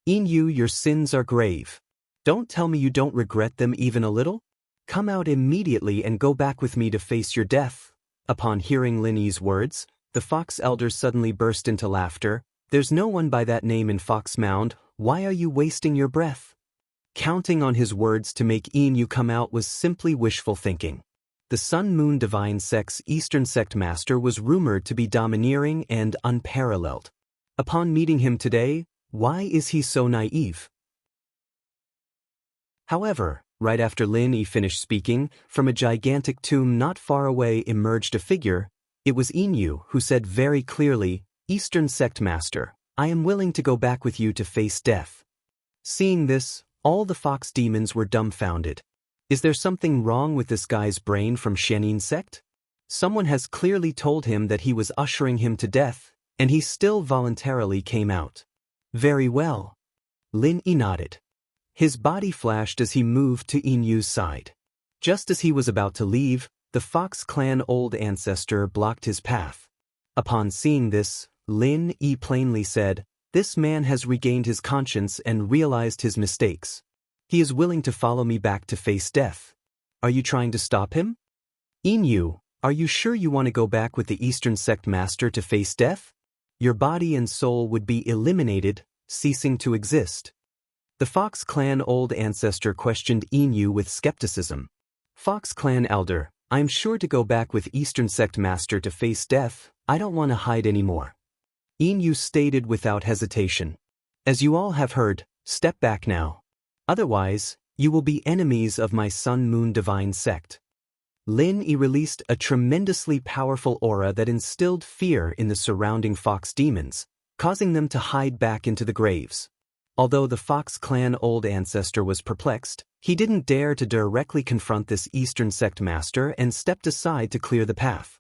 S1: Yinyu, your sins are grave. Don't tell me you don't regret them even a little? Come out immediately and go back with me to face your death. Upon hearing Lin Yi's words, the fox elder suddenly burst into laughter. There's no one by that name in Fox Mound. Why are you wasting your breath? Counting on his words to make Yin come out was simply wishful thinking. The Sun-Moon Divine Sect's Eastern Sect Master was rumored to be domineering and unparalleled. Upon meeting him today, why is he so naive? However, right after Lin Yi finished speaking, from a gigantic tomb not far away emerged a figure. It was Yin who said very clearly, "Eastern Sect Master, I am willing to go back with you to face death." Seeing this, all the fox demons were dumbfounded. Is there something wrong with this guy's brain from Xianxia sect? Someone has clearly told him that he was ushering him to death, and he still voluntarily came out. Very well. Lin Yi nodded. His body flashed as he moved to Yinyu's side. Just as he was about to leave, the Fox clan old ancestor blocked his path. Upon seeing this, Lin Yi plainly said, "This man has regained his conscience and realized his mistakes. He is willing to follow me back to face death. Are you trying to stop him? Yinyu, are you sure you want to go back with the Eastern Sect Master to face death? Your body and soul would be eliminated, ceasing to exist." The Fox clan old ancestor questioned Yinyu with skepticism. "Fox clan elder, I'm sure to go back with Eastern Sect Master to face death. I don't want to hide anymore." Yinyu stated without hesitation. "As you all have heard, step back now. Otherwise, you will be enemies of my Sun-Moon Divine Sect." Lin Yi released a tremendously powerful aura that instilled fear in the surrounding fox demons, causing them to hide back into the graves. Although the Fox clan old ancestor was perplexed, he didn't dare to directly confront this Eastern Sect Master and stepped aside to clear the path.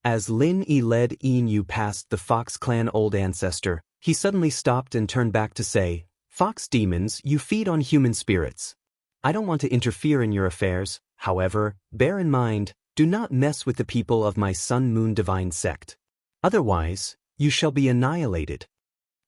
S1: As Lin Yi led Yin past the Fox clan old ancestor, he suddenly stopped and turned back to say, "Fox demons, you feed on human spirits. I don't want to interfere in your affairs, however, bear in mind, do not mess with the people of my Sun-Moon Divine Sect. Otherwise, you shall be annihilated."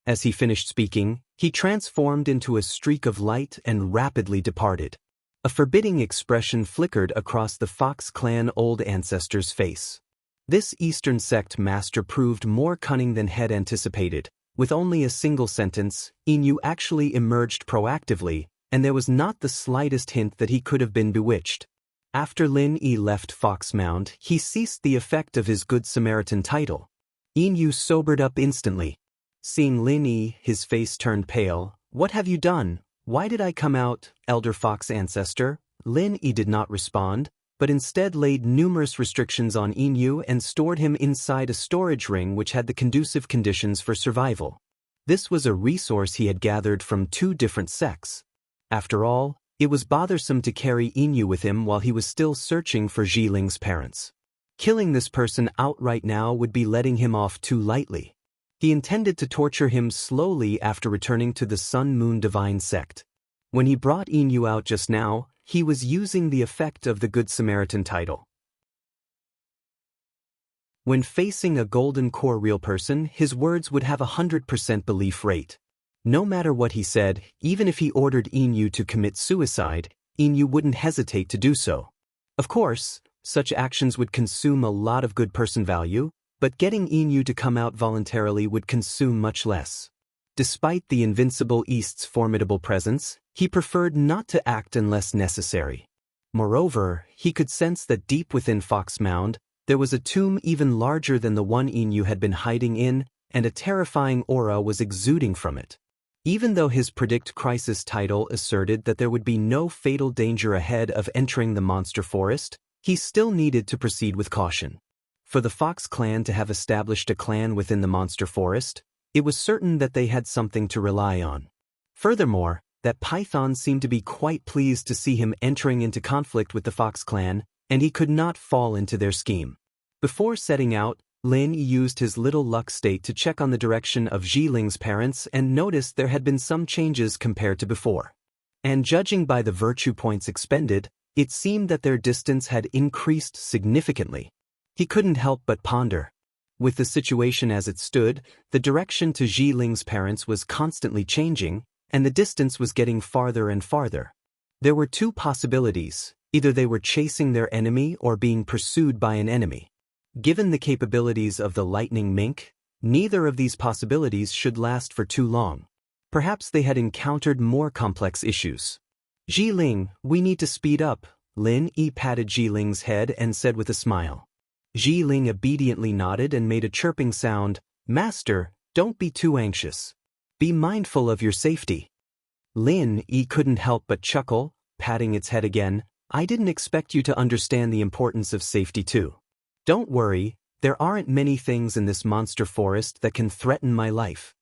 S1: As he finished speaking, he transformed into a streak of light and rapidly departed. A forbidding expression flickered across the Fox clan old ancestor's face. This Eastern Sect Master proved more cunning than had anticipated. With only a single sentence, Yin actually emerged proactively, and there was not the slightest hint that he could have been bewitched. After Lin Yi left Fox Mound, he ceased the effect of his Good Samaritan title. Yin sobered up instantly. Seeing Lin Yi, his face turned pale. "What have you done? Why did I come out, Elder Fox Ancestor?" Lin Yi did not respond, but instead laid numerous restrictions on Yin and stored him inside a storage ring which had the conducive conditions for survival. This was a resource he had gathered from 2 different sects. After all, it was bothersome to carry Yin with him while he was still searching for Zhiling's parents. Killing this person outright now would be letting him off too lightly. He intended to torture him slowly after returning to the Sun-Moon Divine Sect. When he brought Yin out just now, he was using the effect of the Good Samaritan title. When facing a golden core real person, his words would have 100% belief rate. No matter what he said, even if he ordered Yin to commit suicide, Yin wouldn't hesitate to do so. Of course, such actions would consume a lot of good person value, but getting Yin to come out voluntarily would consume much less. Despite the invincible East's formidable presence, he preferred not to act unless necessary. Moreover, he could sense that deep within Fox Mound, there was a tomb even larger than the one Yin had been hiding in, and a terrifying aura was exuding from it. Even though his Predict Crisis title asserted that there would be no fatal danger ahead of entering the monster forest, he still needed to proceed with caution. For the Fox clan to have established a clan within the monster forest, it was certain that they had something to rely on. Furthermore, that Python seemed to be quite pleased to see him entering into conflict with the Fox clan, and he could not fall into their scheme. Before setting out, Lin used his little luck state to check on the direction of Zhiling's parents and noticed there had been some changes compared to before. And judging by the virtue points expended, it seemed that their distance had increased significantly. He couldn't help but ponder. With the situation as it stood, the direction to Zhiling's parents was constantly changing, and the distance was getting farther and farther. There were 2 possibilities: either they were chasing their enemy or being pursued by an enemy. Given the capabilities of the lightning mink, neither of these possibilities should last for too long. Perhaps they had encountered more complex issues. Ling, we need to speed up. Lin Yi patted Ling's head and said with a smile. Ling obediently nodded and made a chirping sound. Master, don't be too anxious. Be mindful of your safety. Lin Yi couldn't help but chuckle, patting its head again. I didn't expect you to understand the importance of safety too. Don't worry, there aren't many things in this monster forest that can threaten my life.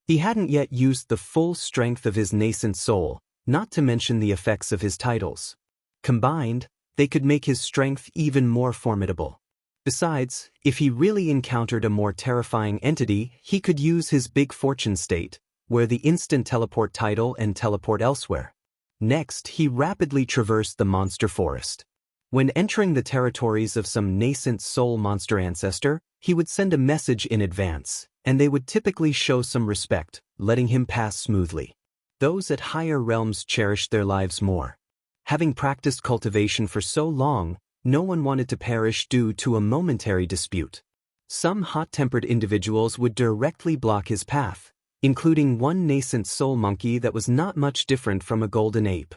S1: He hadn't yet used the full strength of his nascent soul, not to mention the effects of his titles. Combined, they could make his strength even more formidable. Besides, if he really encountered a more terrifying entity, he could use his big fortune state, where the instant teleport title and teleport elsewhere. Next, he rapidly traversed the monster forest. When entering the territories of some nascent soul monster ancestor, he would send a message in advance, and they would typically show some respect, letting him pass smoothly. Those at higher realms cherished their lives more. Having practiced cultivation for so long, no one wanted to perish due to a momentary dispute. Some hot-tempered individuals would directly block his path, including one nascent soul monkey that was not much different from a golden ape.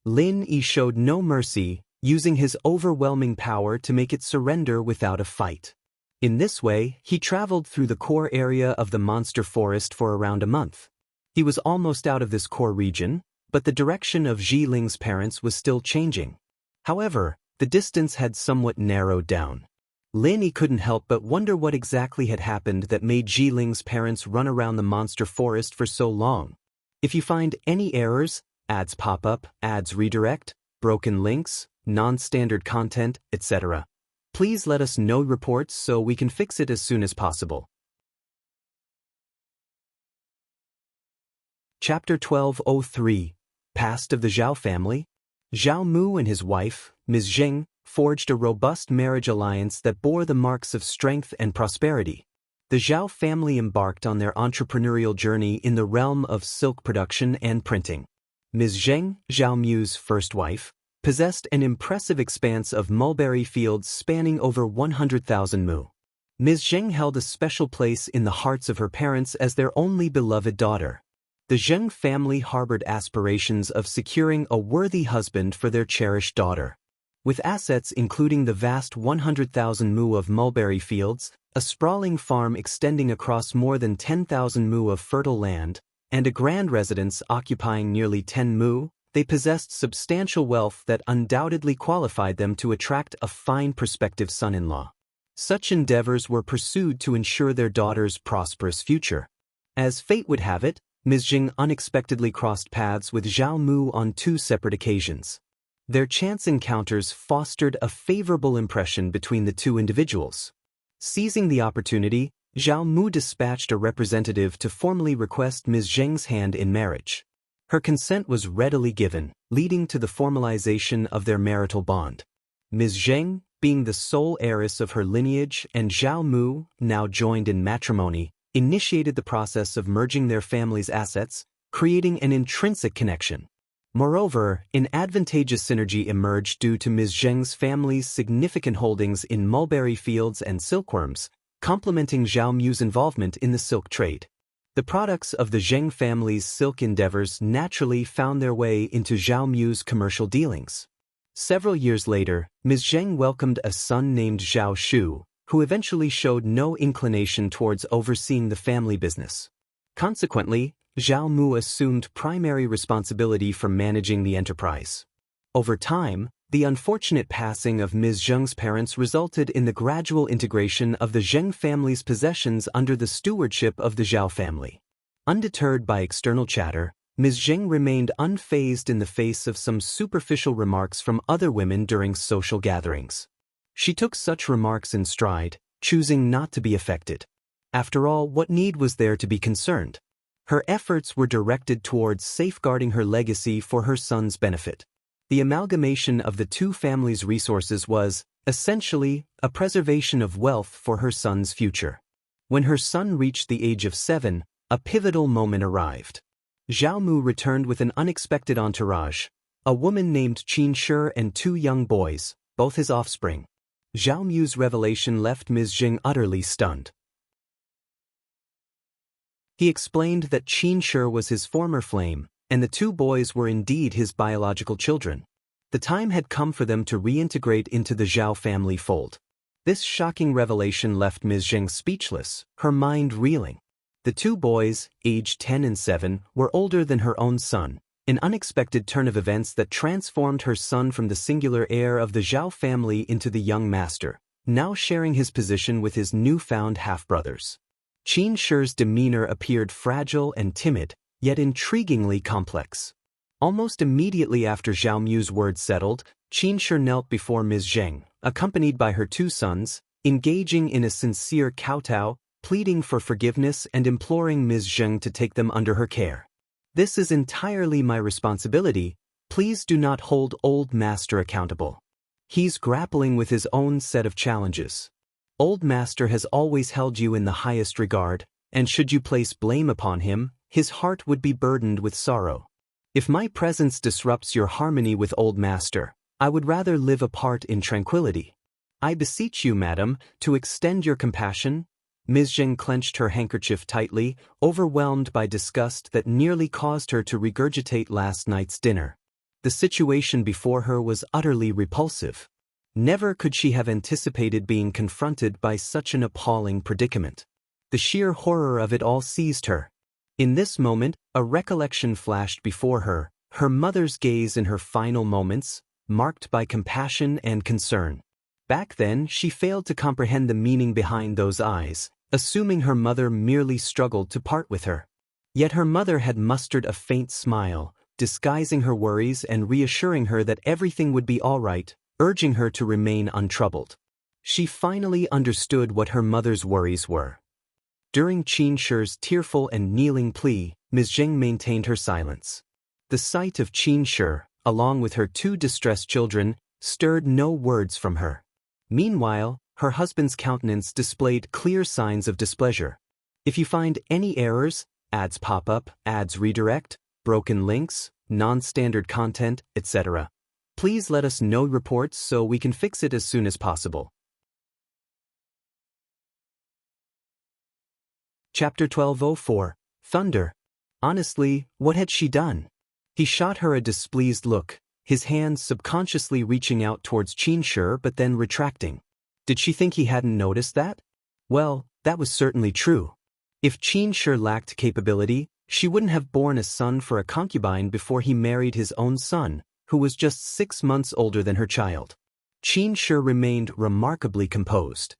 S1: Lin Yi showed no mercy, using his overwhelming power to make it surrender without a fight. In this way, he traveled through the core area of the monster forest for around a month. He was almost out of this core region, but the direction of Ling's parents was still changing. However, the distance had somewhat narrowed down. Lin Yi couldn't help but wonder what exactly had happened that made Ling's parents run around the monster forest for so long. If you find any errors, ads pop up, ads redirect, broken links, non-standard content, etc., please let us know reports so we can fix it as soon as possible. Chapter 1203, Past of the Zhao Family. Zhao Mu and his wife, Ms. Zheng, forged a robust marriage alliance that bore the marks of strength and prosperity. The Zhao family embarked on their entrepreneurial journey in the realm of silk production and printing. Ms. Zheng, Zhao Mu's first wife, possessed an impressive expanse of mulberry fields spanning over 100,000 mu. Ms. Zheng held a special place in the hearts of her parents as their only beloved daughter. The Zheng family harbored aspirations of securing a worthy husband for their cherished daughter. With assets including the vast 100,000 mu of mulberry fields, a sprawling farm extending across more than 10,000 mu of fertile land, and a grand residence occupying nearly 10 mu, they possessed substantial wealth that undoubtedly qualified them to attract a fine prospective son-in-law. Such endeavors were pursued to ensure their daughter's prosperous future. As fate would have it, Ms. Zheng unexpectedly crossed paths with Zhao Mu on 2 separate occasions. Their chance encounters fostered a favorable impression between the 2 individuals. Seizing the opportunity, Zhao Mu dispatched a representative to formally request Ms. Zheng's hand in marriage. Her consent was readily given, leading to the formalization of their marital bond. Ms. Zheng, being the sole heiress of her lineage, and Zhao Mu, now joined in matrimony, initiated the process of merging their families' assets, creating an intrinsic connection. Moreover, an advantageous synergy emerged due to Ms. Zheng's family's significant holdings in mulberry fields and silkworms, complementing Zhao Mu's involvement in the silk trade. The products of the Zheng family's silk endeavors naturally found their way into Zhao Mu's commercial dealings. Several years later, Ms. Zheng welcomed a son named Zhao Shu, who eventually showed no inclination towards overseeing the family business. Consequently, Zhao Mu assumed primary responsibility for managing the enterprise. Over time, the unfortunate passing of Ms. Zheng's parents resulted in the gradual integration of the Zheng family's possessions under the stewardship of the Zhao family. Undeterred by external chatter, Ms. Zheng remained unfazed in the face of some superficial remarks from other women during social gatherings. She took such remarks in stride, choosing not to be affected. After all, what need was there to be concerned? Her efforts were directed towards safeguarding her legacy for her son's benefit. The amalgamation of the 2 families' resources was, essentially, a preservation of wealth for her son's future. When her son reached the age of 7, a pivotal moment arrived. Zhao Mu returned with an unexpected entourage, a woman named Xianxia and 2 young boys, both his offspring. Zhao Mu's revelation left Ms. Zheng utterly stunned. He explained that Xianxia was his former flame, and the two boys were indeed his biological children. The time had come for them to reintegrate into the Zhao family fold. This shocking revelation left Ms. Zheng speechless, her mind reeling. The two boys, aged 10 and 7, were older than her own son, an unexpected turn of events that transformed her son from the singular heir of the Zhao family into the young master, now sharing his position with his newfound half-brothers. Xianxia's demeanor appeared fragile and timid, yet intriguingly complex. Almost immediately after Zhao Mu's words settled, Xianxia knelt before Ms. Zheng, accompanied by her two sons, engaging in a sincere kowtow, pleading for forgiveness and imploring Ms. Zheng to take them under her care. "This is entirely my responsibility. Please do not hold old master accountable. He's grappling with his own set of challenges. Old master has always held you in the highest regard, and should you place blame upon him, his heart would be burdened with sorrow. If my presence disrupts your harmony with old master, I would rather live apart in tranquility. I beseech you, madam, to extend your compassion." Ms. Zheng clenched her handkerchief tightly, overwhelmed by disgust that nearly caused her to regurgitate last night's dinner. The situation before her was utterly repulsive. Never could she have anticipated being confronted by such an appalling predicament. The sheer horror of it all seized her. In this moment, a recollection flashed before her, her mother's gaze in her final moments, marked by compassion and concern. Back then, she failed to comprehend the meaning behind those eyes, assuming her mother merely struggled to part with her. Yet her mother had mustered a faint smile, disguising her worries and reassuring her that everything would be all right, urging her to remain untroubled. She finally understood what her mother's worries were. During Xianxia's tearful and kneeling plea, Ms. Zheng maintained her silence. The sight of Xianxia, along with her two distressed children, stirred no words from her. Meanwhile, her husband's countenance displayed clear signs of displeasure. "If you find any errors, ads pop up, ads redirect, broken links, non-standard content, etc., please let us know reports so we can fix it as soon as possible." Chapter 1204, Thunder. Honestly, what had she done? He shot her a displeased look, his hands subconsciously reaching out towards Xianxia but then retracting. Did she think he hadn't noticed that? Well, that was certainly true. If Xianxia lacked capability, she wouldn't have borne a son for a concubine before he married his own son, who was just 6 months older than her child. Xianxia remained remarkably composed.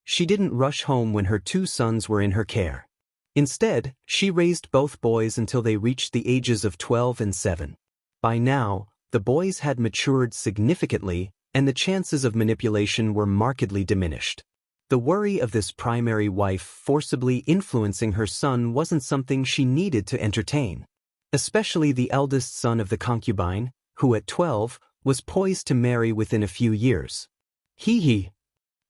S1: She didn't rush home when her two sons were in her care. Instead, she raised both boys until they reached the ages of 12 and 7. By now, the boys had matured significantly, and the chances of manipulation were markedly diminished. The worry of this primary wife forcibly influencing her son wasn't something she needed to entertain. Especially the eldest son of the concubine, who at 12, was poised to marry within a few years. Hee.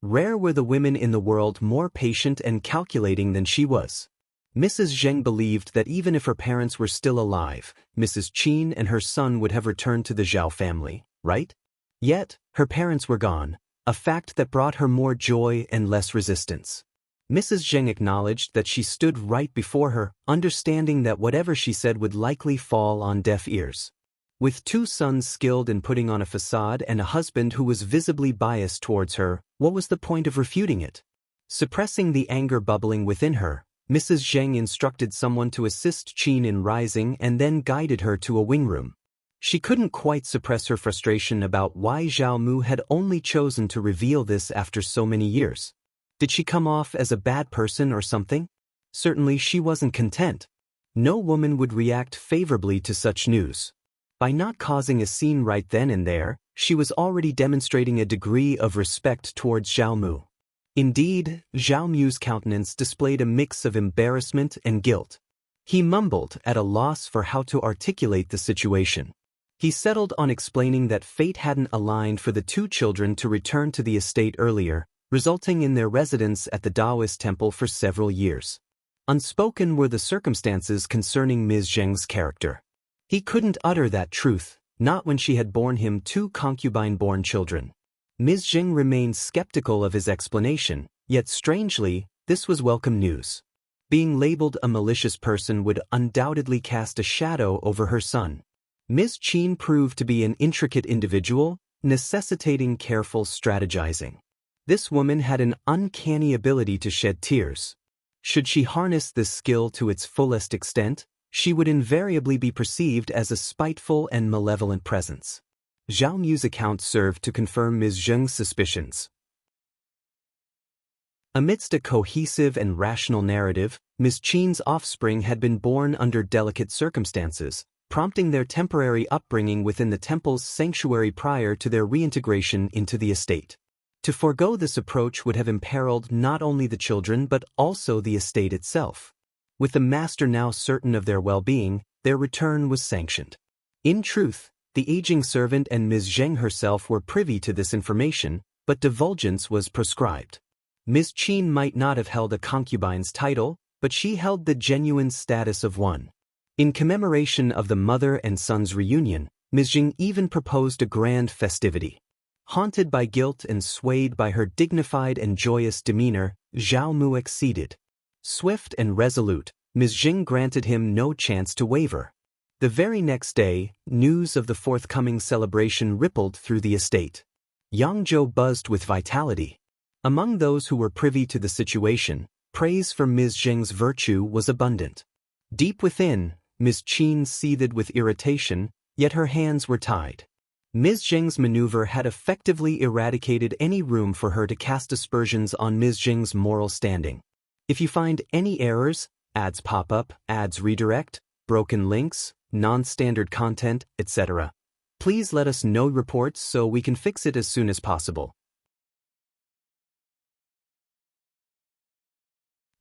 S1: Rare were the women in the world more patient and calculating than she was. Mrs. Zheng believed that even if her parents were still alive, Mrs. Qin and her son would have returned to the Zhao family, right? Yet, her parents were gone, a fact that brought her more joy and less resistance. Mrs. Zheng acknowledged that she stood right before her, understanding that whatever she said would likely fall on deaf ears. With two sons skilled in putting on a facade and a husband who was visibly biased towards her, what was the point of refuting it? Suppressing the anger bubbling within her, Mrs. Zheng instructed someone to assist Qin in rising and then guided her to a wing room. She couldn't quite suppress her frustration about why Zhao Mu had only chosen to reveal this after so many years. Did she come off as a bad person or something? Certainly she wasn't content. No woman would react favorably to such news. By not causing a scene right then and there, she was already demonstrating a degree of respect towards Zhao Mu. Indeed, Zhao Mu's countenance displayed a mix of embarrassment and guilt. He mumbled, at a loss for how to articulate the situation. He settled on explaining that fate hadn't aligned for the two children to return to the estate earlier, resulting in their residence at the Daoist temple for several years. Unspoken were the circumstances concerning Ms. Zheng's character. He couldn't utter that truth, not when she had borne him two concubine-born children. Ms. Zheng remained skeptical of his explanation, yet strangely, this was welcome news. Being labeled a malicious person would undoubtedly cast a shadow over her son. Ms. Qin proved to be an intricate individual, necessitating careful strategizing. This woman had an uncanny ability to shed tears. Should she harness this skill to its fullest extent, she would invariably be perceived as a spiteful and malevolent presence. Zhao Mu's account served to confirm Ms. Zheng's suspicions. Amidst a cohesive and rational narrative, Ms. Qin's offspring had been born under delicate circumstances, prompting their temporary upbringing within the temple's sanctuary prior to their reintegration into the estate. To forego this approach would have imperiled not only the children but also the estate itself. With the master now certain of their well-being, their return was sanctioned. In truth, the aging servant and Ms. Zheng herself were privy to this information, but divulgence was prescribed. Ms. Qin might not have held a concubine's title, but she held the genuine status of one. In commemoration of the mother and son's reunion, Ms. Zheng even proposed a grand festivity. Haunted by guilt and swayed by her dignified and joyous demeanor, Zhao Mu acceded. Swift and resolute, Ms. Zheng granted him no chance to waver. The very next day, news of the forthcoming celebration rippled through the estate. Yangzhou buzzed with vitality. Among those who were privy to the situation, praise for Ms. Zheng's virtue was abundant. Deep within, Ms. Qin seethed with irritation, yet her hands were tied. Ms. Zheng's maneuver had effectively eradicated any room for her to cast aspersions on Ms. Zheng's moral standing. If you find any errors, ads pop up, ads redirect, broken links, non-standard content, etc., please let us know reports so we can fix it as soon as possible.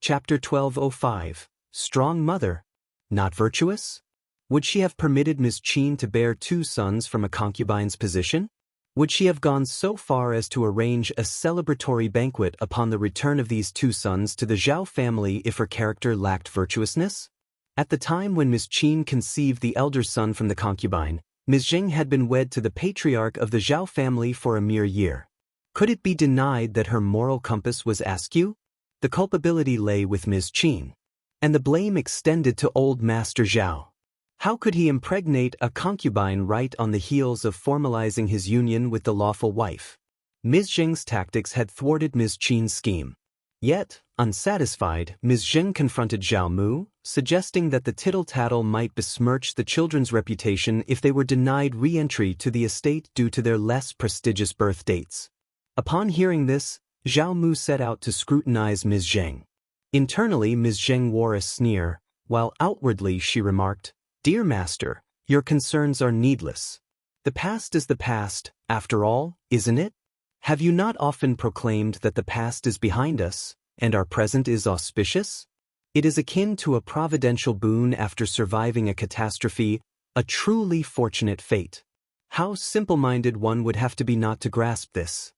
S1: Chapter 1205. Strong Mother. Not virtuous? Would she have permitted Ms. Qin to bear 2 sons from a concubine's position? Would she have gone so far as to arrange a celebratory banquet upon the return of these 2 sons to the Zhao family if her character lacked virtuousness? At the time when Ms. Qin conceived the elder son from the concubine, Ms. Zheng had been wed to the patriarch of the Zhao family for a mere year. Could it be denied that her moral compass was askew? The culpability lay with Ms. Qin, and the blame extended to old Master Zhao. How could he impregnate a concubine right on the heels of formalizing his union with the lawful wife? Ms. Zheng's tactics had thwarted Ms. Qin's scheme. Yet, unsatisfied, Ms. Zheng confronted Zhao Mu, suggesting that the tittle-tattle might besmirch the children's reputation if they were denied re-entry to the estate due to their less prestigious birth dates. Upon hearing this, Zhao Mu set out to scrutinize Ms. Zheng. Internally, Ms. Zheng wore a sneer, while outwardly she remarked, "Dear Master, your concerns are needless. The past is the past, after all, isn't it? Have you not often proclaimed that the past is behind us, and our present is auspicious? It is akin to a providential boon after surviving a catastrophe, a truly fortunate fate. How simple-minded one would have to be not to grasp this."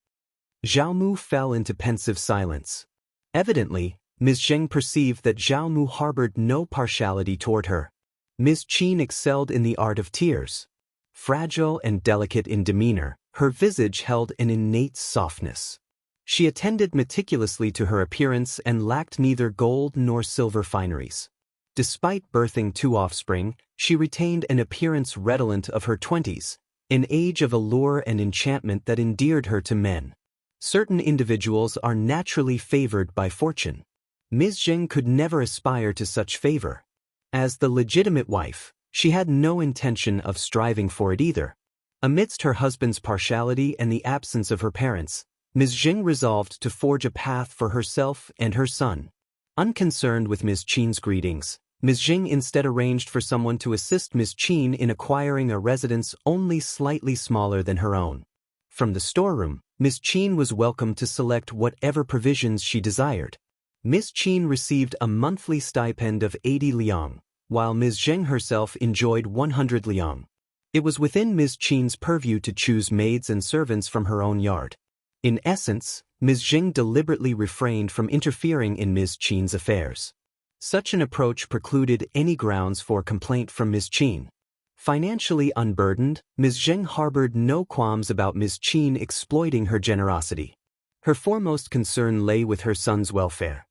S1: Zhao Mu fell into pensive silence. Evidently, Ms. Zheng perceived that Zhao Mu harbored no partiality toward her. Ms. Qin excelled in the art of tears. Fragile and delicate in demeanor, her visage held an innate softness. She attended meticulously to her appearance and lacked neither gold nor silver fineries. Despite birthing 2 offspring, she retained an appearance redolent of her 20s, an age of allure and enchantment that endeared her to men. Certain individuals are naturally favored by fortune. Ms. Zheng could never aspire to such favor. As the legitimate wife, she had no intention of striving for it either. Amidst her husband's partiality and the absence of her parents, Ms. Zheng resolved to forge a path for herself and her son. Unconcerned with Ms. Qin's greetings, Ms. Zheng instead arranged for someone to assist Ms. Qin in acquiring a residence only slightly smaller than her own. From the storeroom, Ms. Qin was welcome to select whatever provisions she desired. Ms. Qin received a monthly stipend of 80 liang, while Ms. Zheng herself enjoyed 100 liang. It was within Ms. Qin's purview to choose maids and servants from her own yard. In essence, Ms. Zheng deliberately refrained from interfering in Ms. Qin's affairs. Such an approach precluded any grounds for complaint from Ms. Qin. Financially unburdened, Ms. Zheng harbored no qualms about Ms. Qin exploiting her generosity. Her foremost concern lay with her son's welfare.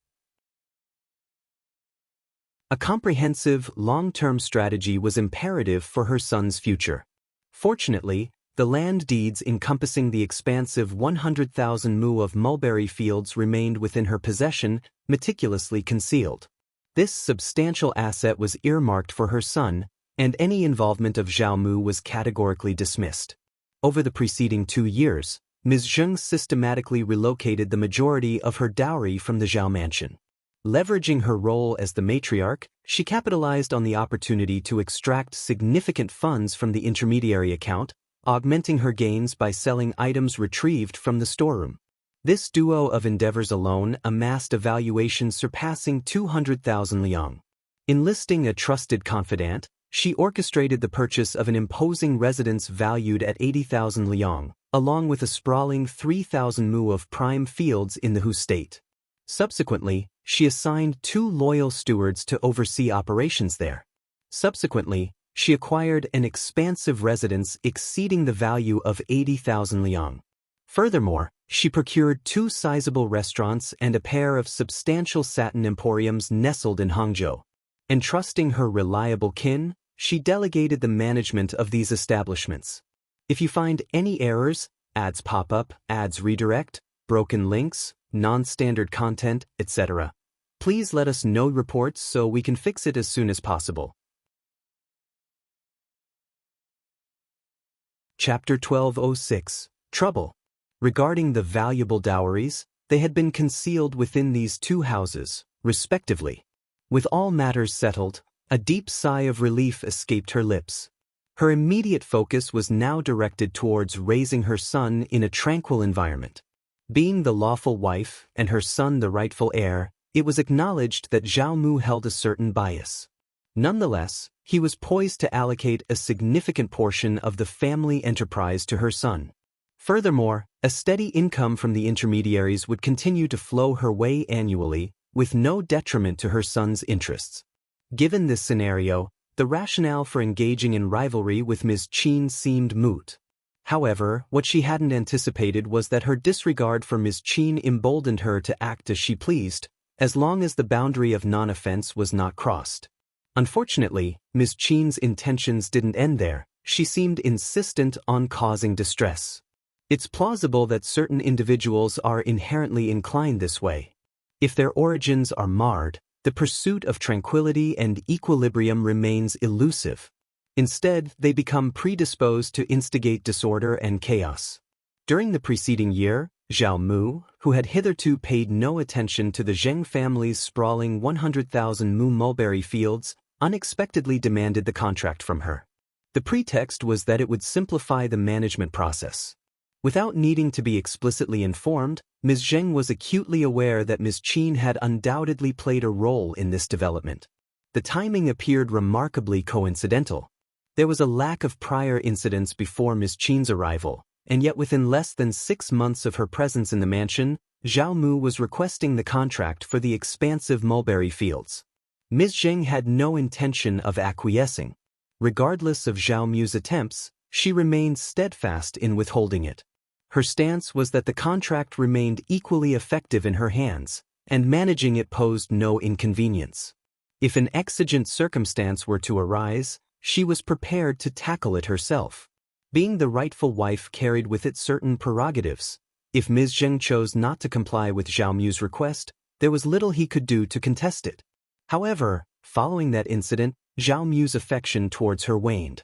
S1: A comprehensive, long-term strategy was imperative for her son's future. Fortunately, the land deeds encompassing the expansive 100,000 mu of mulberry fields remained within her possession, meticulously concealed. This substantial asset was earmarked for her son, and any involvement of Zhao Mu was categorically dismissed. Over the preceding 2 years, Ms. Zheng systematically relocated the majority of her dowry from the Zhao mansion. Leveraging her role as the matriarch, she capitalized on the opportunity to extract significant funds from the intermediary account, augmenting her gains by selling items retrieved from the storeroom. This duo of endeavors alone amassed a valuation surpassing 200,000 liang. Enlisting a trusted confidant, she orchestrated the purchase of an imposing residence valued at 80,000 liang, along with a sprawling 3,000 mu of prime fields in the Hu state. Subsequently, she assigned 2 loyal stewards to oversee operations there. Subsequently, she acquired an expansive residence exceeding the value of 80,000 liang. Furthermore, she procured 2 sizable restaurants and a pair of substantial satin emporiums nestled in Hangzhou. Entrusting her reliable kin, she delegated the management of these establishments. If you find any errors, ads pop up, ads redirect, broken links, non-standard content, etc., please let us know reports so we can fix it as soon as possible. Chapter 1206. Trouble. Regarding the valuable dowries, they had been concealed within these 2 houses, respectively. With all matters settled, a deep sigh of relief escaped her lips. Her immediate focus was now directed towards raising her son in a tranquil environment. Being the lawful wife and her son the rightful heir, it was acknowledged that Zhao Mu held a certain bias. Nonetheless, he was poised to allocate a significant portion of the family enterprise to her son. Furthermore, a steady income from the intermediaries would continue to flow her way annually, with no detriment to her son's interests. Given this scenario, the rationale for engaging in rivalry with Ms. Qin seemed moot. However, what she hadn't anticipated was that her disregard for Ms. Qin emboldened her to act as she pleased, as long as the boundary of non-offense was not crossed. Unfortunately, Ms. Qin's intentions didn't end there. She seemed insistent on causing distress. It's plausible that certain individuals are inherently inclined this way. If their origins are marred, the pursuit of tranquility and equilibrium remains elusive. Instead, they become predisposed to instigate disorder and chaos. During the preceding year, Zhao Mu, who had hitherto paid no attention to the Zheng family's sprawling 100,000 mu mulberry fields, unexpectedly demanded the contract from her. The pretext was that it would simplify the management process. Without needing to be explicitly informed, Ms. Zheng was acutely aware that Ms. Qin had undoubtedly played a role in this development. The timing appeared remarkably coincidental. There was a lack of prior incidents before Ms. Qin's arrival, and yet within less than 6 months of her presence in the mansion, Zhao Mu was requesting the contract for the expansive mulberry fields. Ms. Zheng had no intention of acquiescing. Regardless of Zhao Mu's attempts, she remained steadfast in withholding it. Her stance was that the contract remained equally effective in her hands, and managing it posed no inconvenience. If an exigent circumstance were to arise, she was prepared to tackle it herself. Being the rightful wife carried with it certain prerogatives. If Ms. Zheng chose not to comply with Zhao Mu's request, there was little he could do to contest it. However, following that incident, Zhao Mu's affection towards her waned.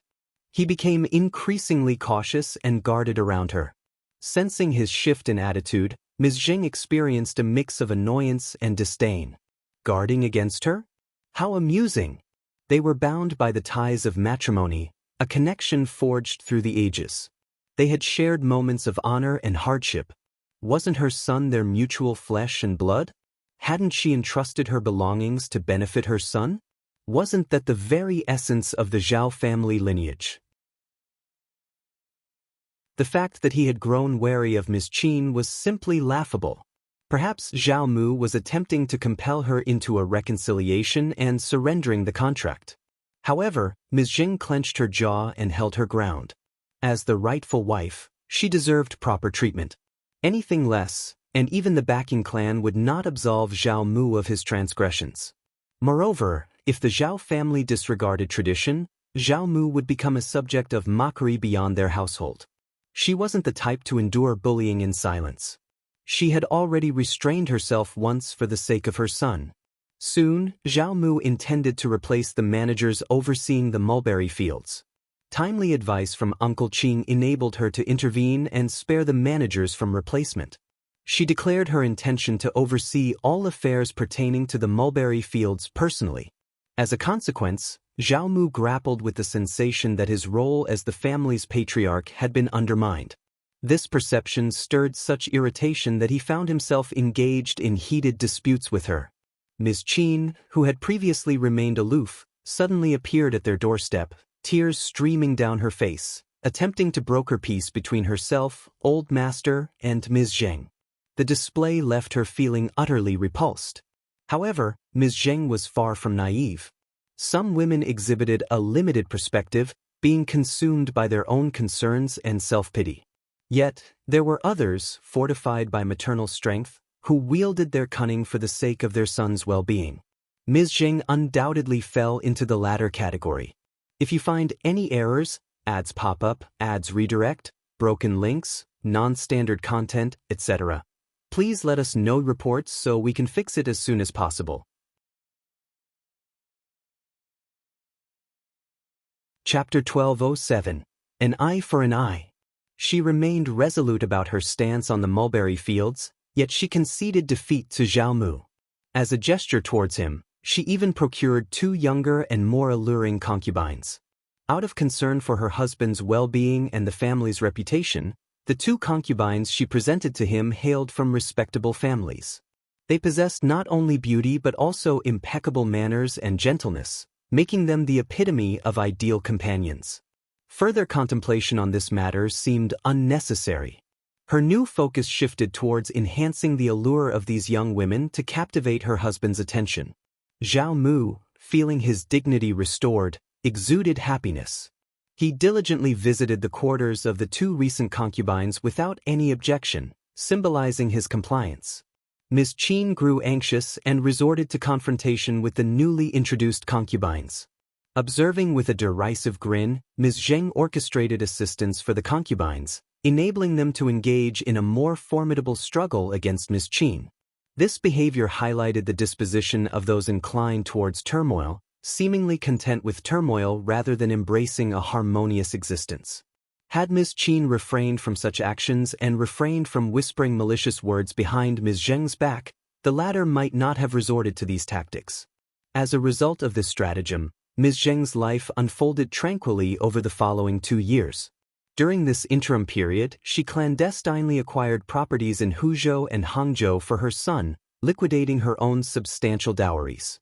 S1: He became increasingly cautious and guarded around her. Sensing his shift in attitude, Ms. Zheng experienced a mix of annoyance and disdain. Guarding against her? How amusing! They were bound by the ties of matrimony, a connection forged through the ages. They had shared moments of honor and hardship. Wasn't her son their mutual flesh and blood? Hadn't she entrusted her belongings to benefit her son? Wasn't that the very essence of the Zhao family lineage? The fact that he had grown wary of Ms. Qin was simply laughable. Perhaps Zhao Mu was attempting to compel her into a reconciliation and surrendering the contract. However, Ms. Zheng clenched her jaw and held her ground. As the rightful wife, she deserved proper treatment. Anything less, and even the backing clan would not absolve Zhao Mu of his transgressions. Moreover, if the Zhao family disregarded tradition, Zhao Mu would become a subject of mockery beyond their household. She wasn't the type to endure bullying in silence. She had already restrained herself once for the sake of her son. Soon, Zhao Mu intended to replace the managers overseeing the mulberry fields. Timely advice from Uncle Qing enabled her to intervene and spare the managers from replacement. She declared her intention to oversee all affairs pertaining to the mulberry fields personally. As a consequence, Zhao Mu grappled with the sensation that his role as the family's patriarch had been undermined. This perception stirred such irritation that he found himself engaged in heated disputes with her. Ms. Qin, who had previously remained aloof, suddenly appeared at their doorstep, tears streaming down her face, attempting to broker peace between herself, Old Master, and Ms. Zheng. The display left her feeling utterly repulsed. However, Ms. Zheng was far from naive. Some women exhibited a limited perspective, being consumed by their own concerns and self-pity. Yet, there were others, fortified by maternal strength, who wielded their cunning for the sake of their son's well-being. Ms. Zheng undoubtedly fell into the latter category. If you find any errors, ads pop up, ads redirect, broken links, non-standard content, etc., please let us know reports so we can fix it as soon as possible. Chapter 1207. An Eye for an Eye. She remained resolute about her stance on the mulberry fields, yet she conceded defeat to Zhao Mu. As a gesture towards him, she even procured 2 younger and more alluring concubines. Out of concern for her husband's well-being and the family's reputation, the 2 concubines she presented to him hailed from respectable families. They possessed not only beauty but also impeccable manners and gentleness, making them the epitome of ideal companions. Further contemplation on this matter seemed unnecessary. Her new focus shifted towards enhancing the allure of these young women to captivate her husband's attention. Zhao Mu, feeling his dignity restored, exuded happiness. He diligently visited the quarters of the 2 recent concubines without any objection, symbolizing his compliance. Ms. Qin grew anxious and resorted to confrontation with the newly introduced concubines. Observing with a derisive grin, Ms. Zheng orchestrated assistance for the concubines, enabling them to engage in a more formidable struggle against Ms. Qin. This behavior highlighted the disposition of those inclined towards turmoil, seemingly content with turmoil rather than embracing a harmonious existence. Had Ms. Qin refrained from such actions and refrained from whispering malicious words behind Ms. Zheng's back, the latter might not have resorted to these tactics. As a result of this stratagem, Ms. Zheng's life unfolded tranquilly over the following 2 years. During this interim period, she clandestinely acquired properties in Huzhou and Hangzhou for her son, liquidating her own substantial dowries.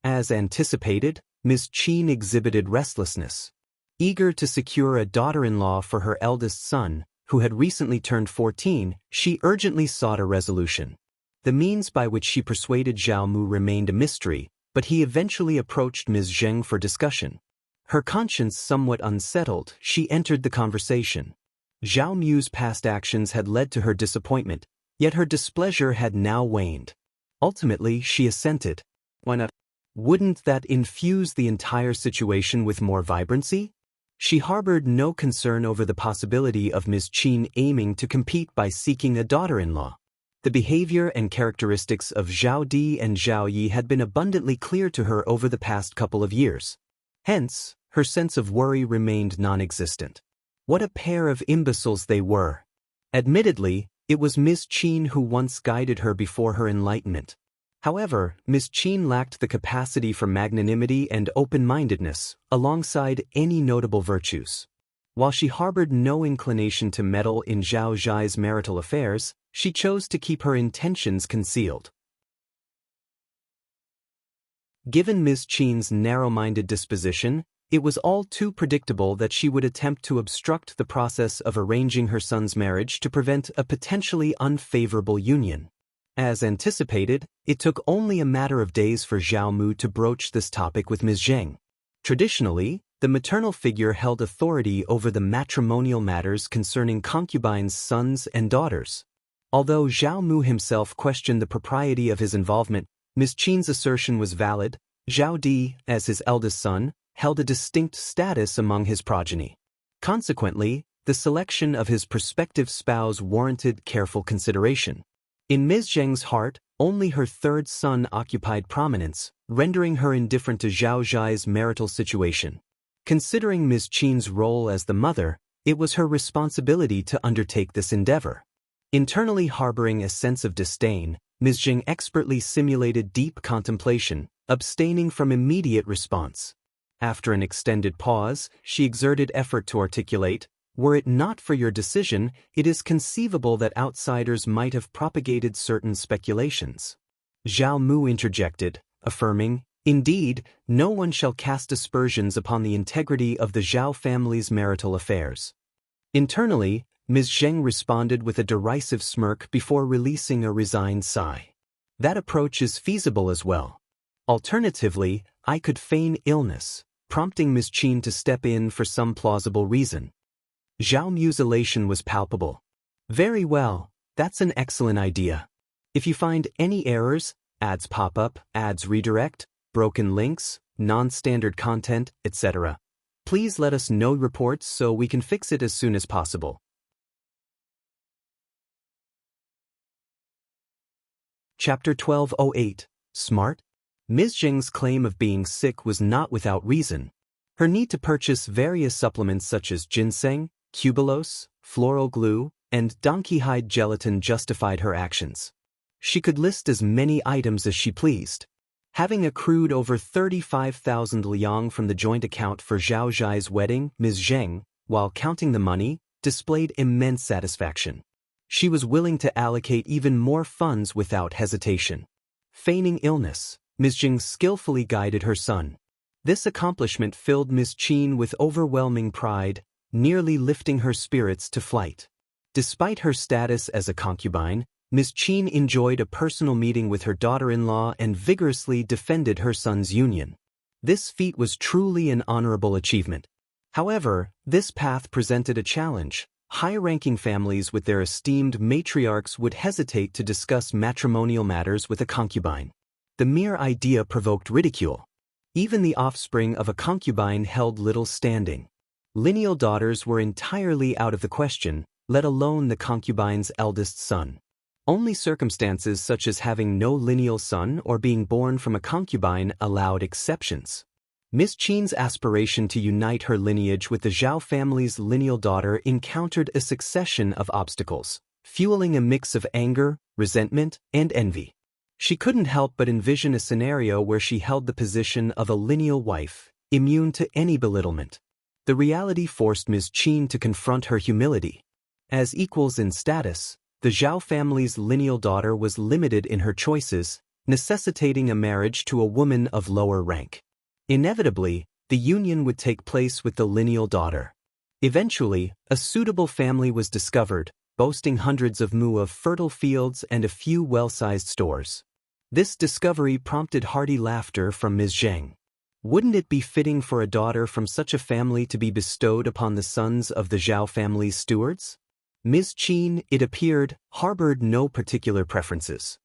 S1: As anticipated, Ms. Qin exhibited restlessness. Eager to secure a daughter-in-law for her eldest son, who had recently turned 14, she urgently sought a resolution. The means by which she persuaded Zhao Mu remained a mystery, but he eventually approached Ms. Zheng for discussion. Her conscience somewhat unsettled, she entered the conversation. Zhao Mu's past actions had led to her disappointment, yet her displeasure had now waned. Ultimately, she assented. Why not? Wouldn't that infuse the entire situation with more vibrancy? She harbored no concern over the possibility of Ms. Qin aiming to compete by seeking a daughter-in-law. The behavior and characteristics of Zhao Di and Zhao Yi had been abundantly clear to her over the past couple of years. Hence, her sense of worry remained non-existent. What a pair of imbeciles they were! Admittedly, it was Ms. Qin who once guided her before her enlightenment. However, Ms. Qin lacked the capacity for magnanimity and open-mindedness, alongside any notable virtues. While she harbored no inclination to meddle in Zhao Zhai's marital affairs, she chose to keep her intentions concealed. Given Ms. Qin's narrow-minded disposition, it was all too predictable that she would attempt to obstruct the process of arranging her son's marriage to prevent a potentially unfavorable union. As anticipated, it took only a matter of days for Zhao Mu to broach this topic with Ms. Zheng. Traditionally, the maternal figure held authority over the matrimonial matters concerning concubines' sons and daughters. Although Zhao Mu himself questioned the propriety of his involvement, Ms. Qin's assertion was valid, Zhao Di, as his eldest son, held a distinct status among his progeny. Consequently, the selection of his prospective spouse warranted careful consideration. In Ms. Zheng's heart, only her third son occupied prominence, rendering her indifferent to Zhao Zhai's marital situation. Considering Ms. Qin's role as the mother, it was her responsibility to undertake this endeavor. Internally harboring a sense of disdain, Ms. Zheng expertly simulated deep contemplation, abstaining from immediate response. After an extended pause, she exerted effort to articulate, "Were it not for your decision, it is conceivable that outsiders might have propagated certain speculations." Zhao Mu interjected, affirming, "Indeed, no one shall cast aspersions upon the integrity of the Zhao family's marital affairs." Internally, Ms. Zheng responded with a derisive smirk before releasing a resigned sigh. "That approach is feasible as well. Alternatively, I could feign illness," prompting Ms. Qin to step in for some plausible reason. Zhao Mu's elation was palpable. "Very well, that's an excellent idea. If you find any errors, ads pop up, ads redirect, broken links, non-standard content, etc., please let us know reports so we can fix it as soon as possible." Chapter 1208. Smart? Ms. Zheng's claim of being sick was not without reason. Her need to purchase various supplements such as ginseng, cubulose, floral glue, and donkey hide gelatin justified her actions. She could list as many items as she pleased. Having accrued over 35,000 liang from the joint account for Zhao Zhai's wedding, Ms. Zheng, while counting the money, displayed immense satisfaction. She was willing to allocate even more funds without hesitation. Feigning illness, Ms. Zheng skillfully guided her son. This accomplishment filled Ms. Qin with overwhelming pride, nearly lifting her spirits to flight. Despite her status as a concubine, Ms. Qin enjoyed a personal meeting with her daughter-in-law and vigorously defended her son's union. This feat was truly an honorable achievement. However, this path presented a challenge. High-ranking families with their esteemed matriarchs would hesitate to discuss matrimonial matters with a concubine. The mere idea provoked ridicule. Even the offspring of a concubine held little standing. Lineal daughters were entirely out of the question, let alone the concubine's eldest son. Only circumstances such as having no lineal son or being born from a concubine allowed exceptions. Ms. Qin's aspiration to unite her lineage with the Zhao family's lineal daughter encountered a succession of obstacles, fueling a mix of anger, resentment, and envy. She couldn't help but envision a scenario where she held the position of a lineal wife, immune to any belittlement. The reality forced Ms. Qin to confront her humility. As equals in status, the Zhao family's lineal daughter was limited in her choices, necessitating a marriage to a woman of lower rank. Inevitably, the union would take place with the lineal daughter. Eventually, a suitable family was discovered, boasting hundreds of mu of fertile fields and a few well-sized stores. This discovery prompted hearty laughter from Ms. Zheng. Wouldn't it be fitting for a daughter from such a family to be bestowed upon the sons of the Zhao family's stewards? Ms. Qin, it appeared, harbored no particular preferences.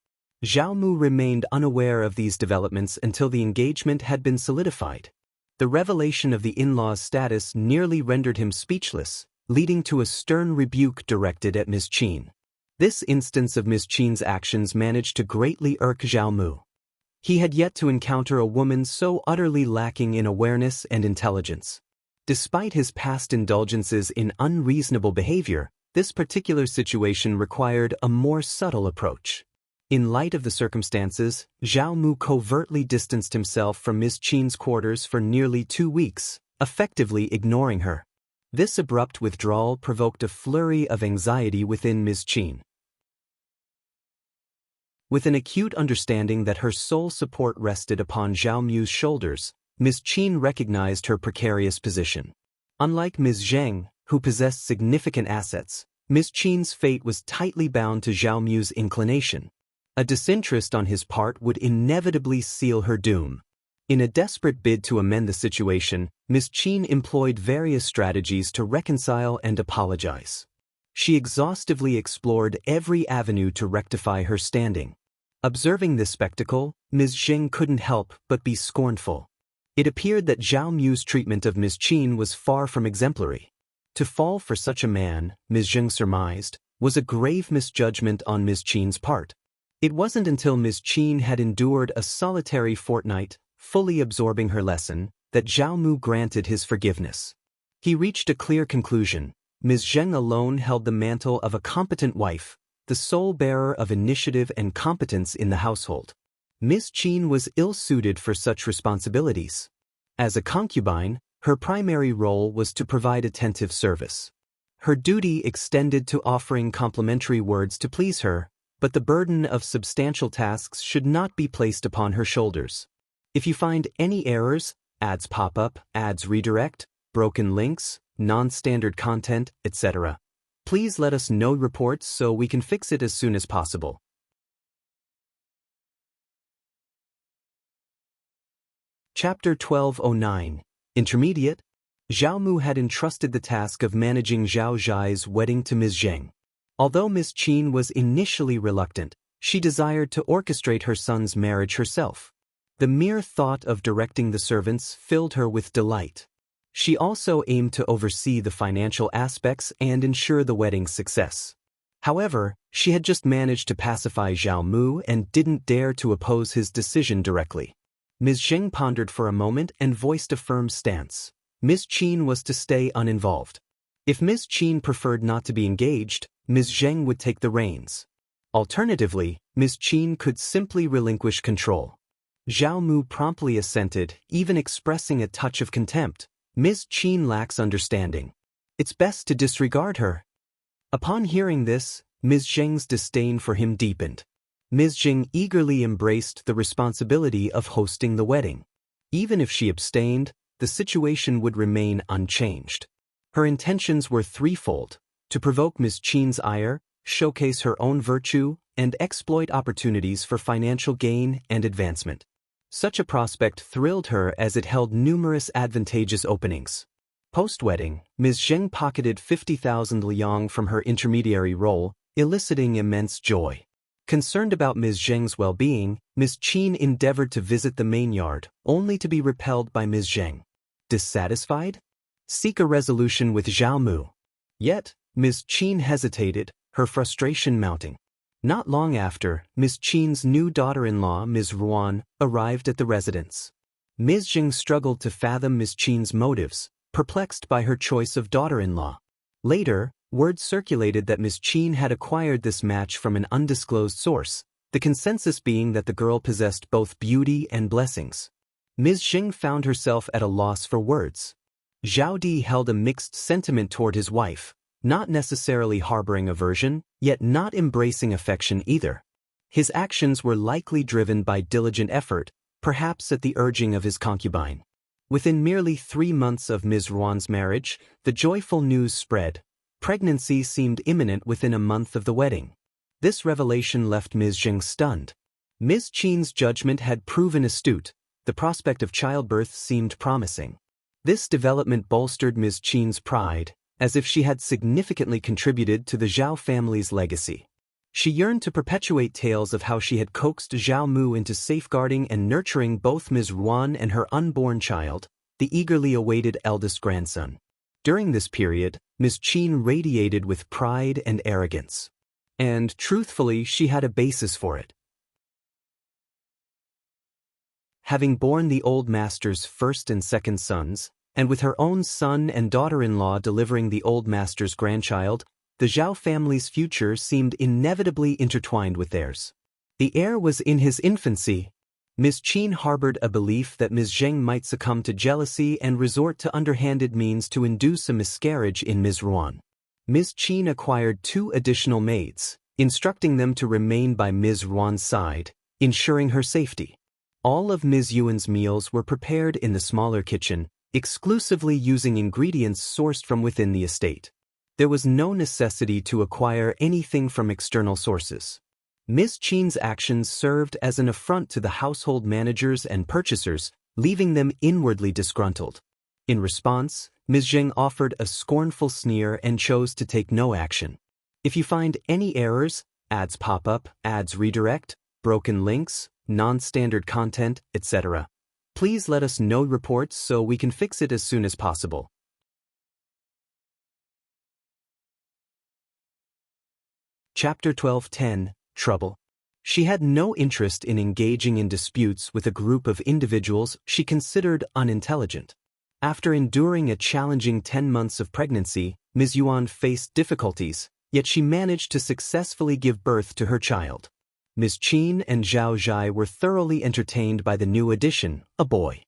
S1: Zhao Mu remained unaware of these developments until the engagement had been solidified. The revelation of the in-law's status nearly rendered him speechless, leading to a stern rebuke directed at Ms. Qin. This instance of Ms. Qin's actions managed to greatly irk Zhao Mu. He had yet to encounter a woman so utterly lacking in awareness and intelligence. Despite his past indulgences in unreasonable behavior, this particular situation required a more subtle approach. In light of the circumstances, Zhao Mu covertly distanced himself from Ms. Qin's quarters for nearly 2 weeks, effectively ignoring her. This abrupt withdrawal provoked a flurry of anxiety within Ms. Qin. With an acute understanding that her sole support rested upon Zhao Mu's shoulders, Ms. Qin recognized her precarious position. Unlike Ms. Zheng, who possessed significant assets, Ms. Qin's fate was tightly bound to Zhao Mu's inclination. A disinterest on his part would inevitably seal her doom. In a desperate bid to amend the situation, Ms. Qin employed various strategies to reconcile and apologize. She exhaustively explored every avenue to rectify her standing. Observing this spectacle, Ms. Zheng couldn't help but be scornful. It appeared that Zhao Mu's treatment of Ms. Qin was far from exemplary. To fall for such a man, Ms. Zheng surmised, was a grave misjudgment on Ms. Qin's part. It wasn't until Ms. Qin had endured a solitary fortnight, fully absorbing her lesson, that Zhao Mu granted his forgiveness. He reached a clear conclusion. Ms. Zheng alone held the mantle of a competent wife, the sole bearer of initiative and competence in the household. Ms. Qin was ill-suited for such responsibilities. As a concubine, her primary role was to provide attentive service. Her duty extended to offering complimentary words to please her, but the burden of substantial tasks should not be placed upon her shoulders. If you find any errors, ads pop up, ads redirect, broken links, non-standard content, etc., please let us know reports so we can fix it as soon as possible. Chapter 1209. Intermediate. Zhao Mu had entrusted the task of managing Zhao Zhai's wedding to Ms. Zheng. Although Ms. Qin was initially reluctant, she desired to orchestrate her son's marriage herself. The mere thought of directing the servants filled her with delight. She also aimed to oversee the financial aspects and ensure the wedding's success. However, she had just managed to pacify Zhao Mu and didn't dare to oppose his decision directly. Ms. Zheng pondered for a moment and voiced a firm stance. Ms. Qin was to stay uninvolved. If Ms. Qin preferred not to be engaged, Ms. Zheng would take the reins. Alternatively, Ms. Qin could simply relinquish control. Zhao Mu promptly assented, even expressing a touch of contempt. Ms. Qin lacks understanding. It's best to disregard her. Upon hearing this, Ms. Zheng's disdain for him deepened. Ms. Zheng eagerly embraced the responsibility of hosting the wedding. Even if she abstained, the situation would remain unchanged. Her intentions were threefold: to provoke Ms. Qin's ire, showcase her own virtue, and exploit opportunities for financial gain and advancement. Such a prospect thrilled her as it held numerous advantageous openings. Post-wedding, Ms. Zheng pocketed 50,000 liang from her intermediary role, eliciting immense joy. Concerned about Ms. Zheng's well-being, Ms. Qin endeavored to visit the main yard, only to be repelled by Ms. Zheng. Dissatisfied? Seek a resolution with Zhao Mu. Yet, Ms. Qin hesitated, her frustration mounting. Not long after, Ms. Qin's new daughter-in-law, Ms. Ruan, arrived at the residence. Ms. Zheng struggled to fathom Ms. Qin's motives, perplexed by her choice of daughter-in-law. Later, word circulated that Ms. Qin had acquired this match from an undisclosed source, the consensus being that the girl possessed both beauty and blessings. Ms. Zheng found herself at a loss for words. Zhao Di held a mixed sentiment toward his wife, not necessarily harboring aversion, yet not embracing affection either. His actions were likely driven by diligent effort, perhaps at the urging of his concubine. Within merely 3 months of Ms. Ruan's marriage, the joyful news spread. Pregnancy seemed imminent within a month of the wedding. This revelation left Ms. Zheng stunned. Ms. Qin's judgment had proven astute. The prospect of childbirth seemed promising. This development bolstered Ms. Qin's pride, as if she had significantly contributed to the Zhao family's legacy. She yearned to perpetuate tales of how she had coaxed Zhao Mu into safeguarding and nurturing both Ms. Ruan and her unborn child, the eagerly awaited eldest grandson. During this period, Ms. Qin radiated with pride and arrogance. And, truthfully, she had a basis for it. Having borne the old master's first and second sons, and with her own son and daughter-in-law delivering the old master's grandchild, the Zhao family's future seemed inevitably intertwined with theirs. The heir was in his infancy. Ms. Qin harbored a belief that Ms. Zheng might succumb to jealousy and resort to underhanded means to induce a miscarriage in Ms. Ruan. Ms. Qin acquired 2 additional maids, instructing them to remain by Ms. Ruan's side, ensuring her safety. All of Ms. Yuan's meals were prepared in the smaller kitchen, exclusively using ingredients sourced from within the estate. There was no necessity to acquire anything from external sources. Ms. Qin's actions served as an affront to the household managers and purchasers, leaving them inwardly disgruntled. In response, Ms. Zheng offered a scornful sneer and chose to take no action. If you find any errors, ads pop up, ads redirect, broken links, non-standard content, etc. Please let us know reports so we can fix it as soon as possible. Chapter 12:10 Trouble. She had no interest in engaging in disputes with a group of individuals she considered unintelligent. After enduring a challenging 10 months of pregnancy, Ms. Yuan faced difficulties, yet she managed to successfully give birth to her child. Ms. Qin and Zhao Zhai were thoroughly entertained by the new addition, a boy.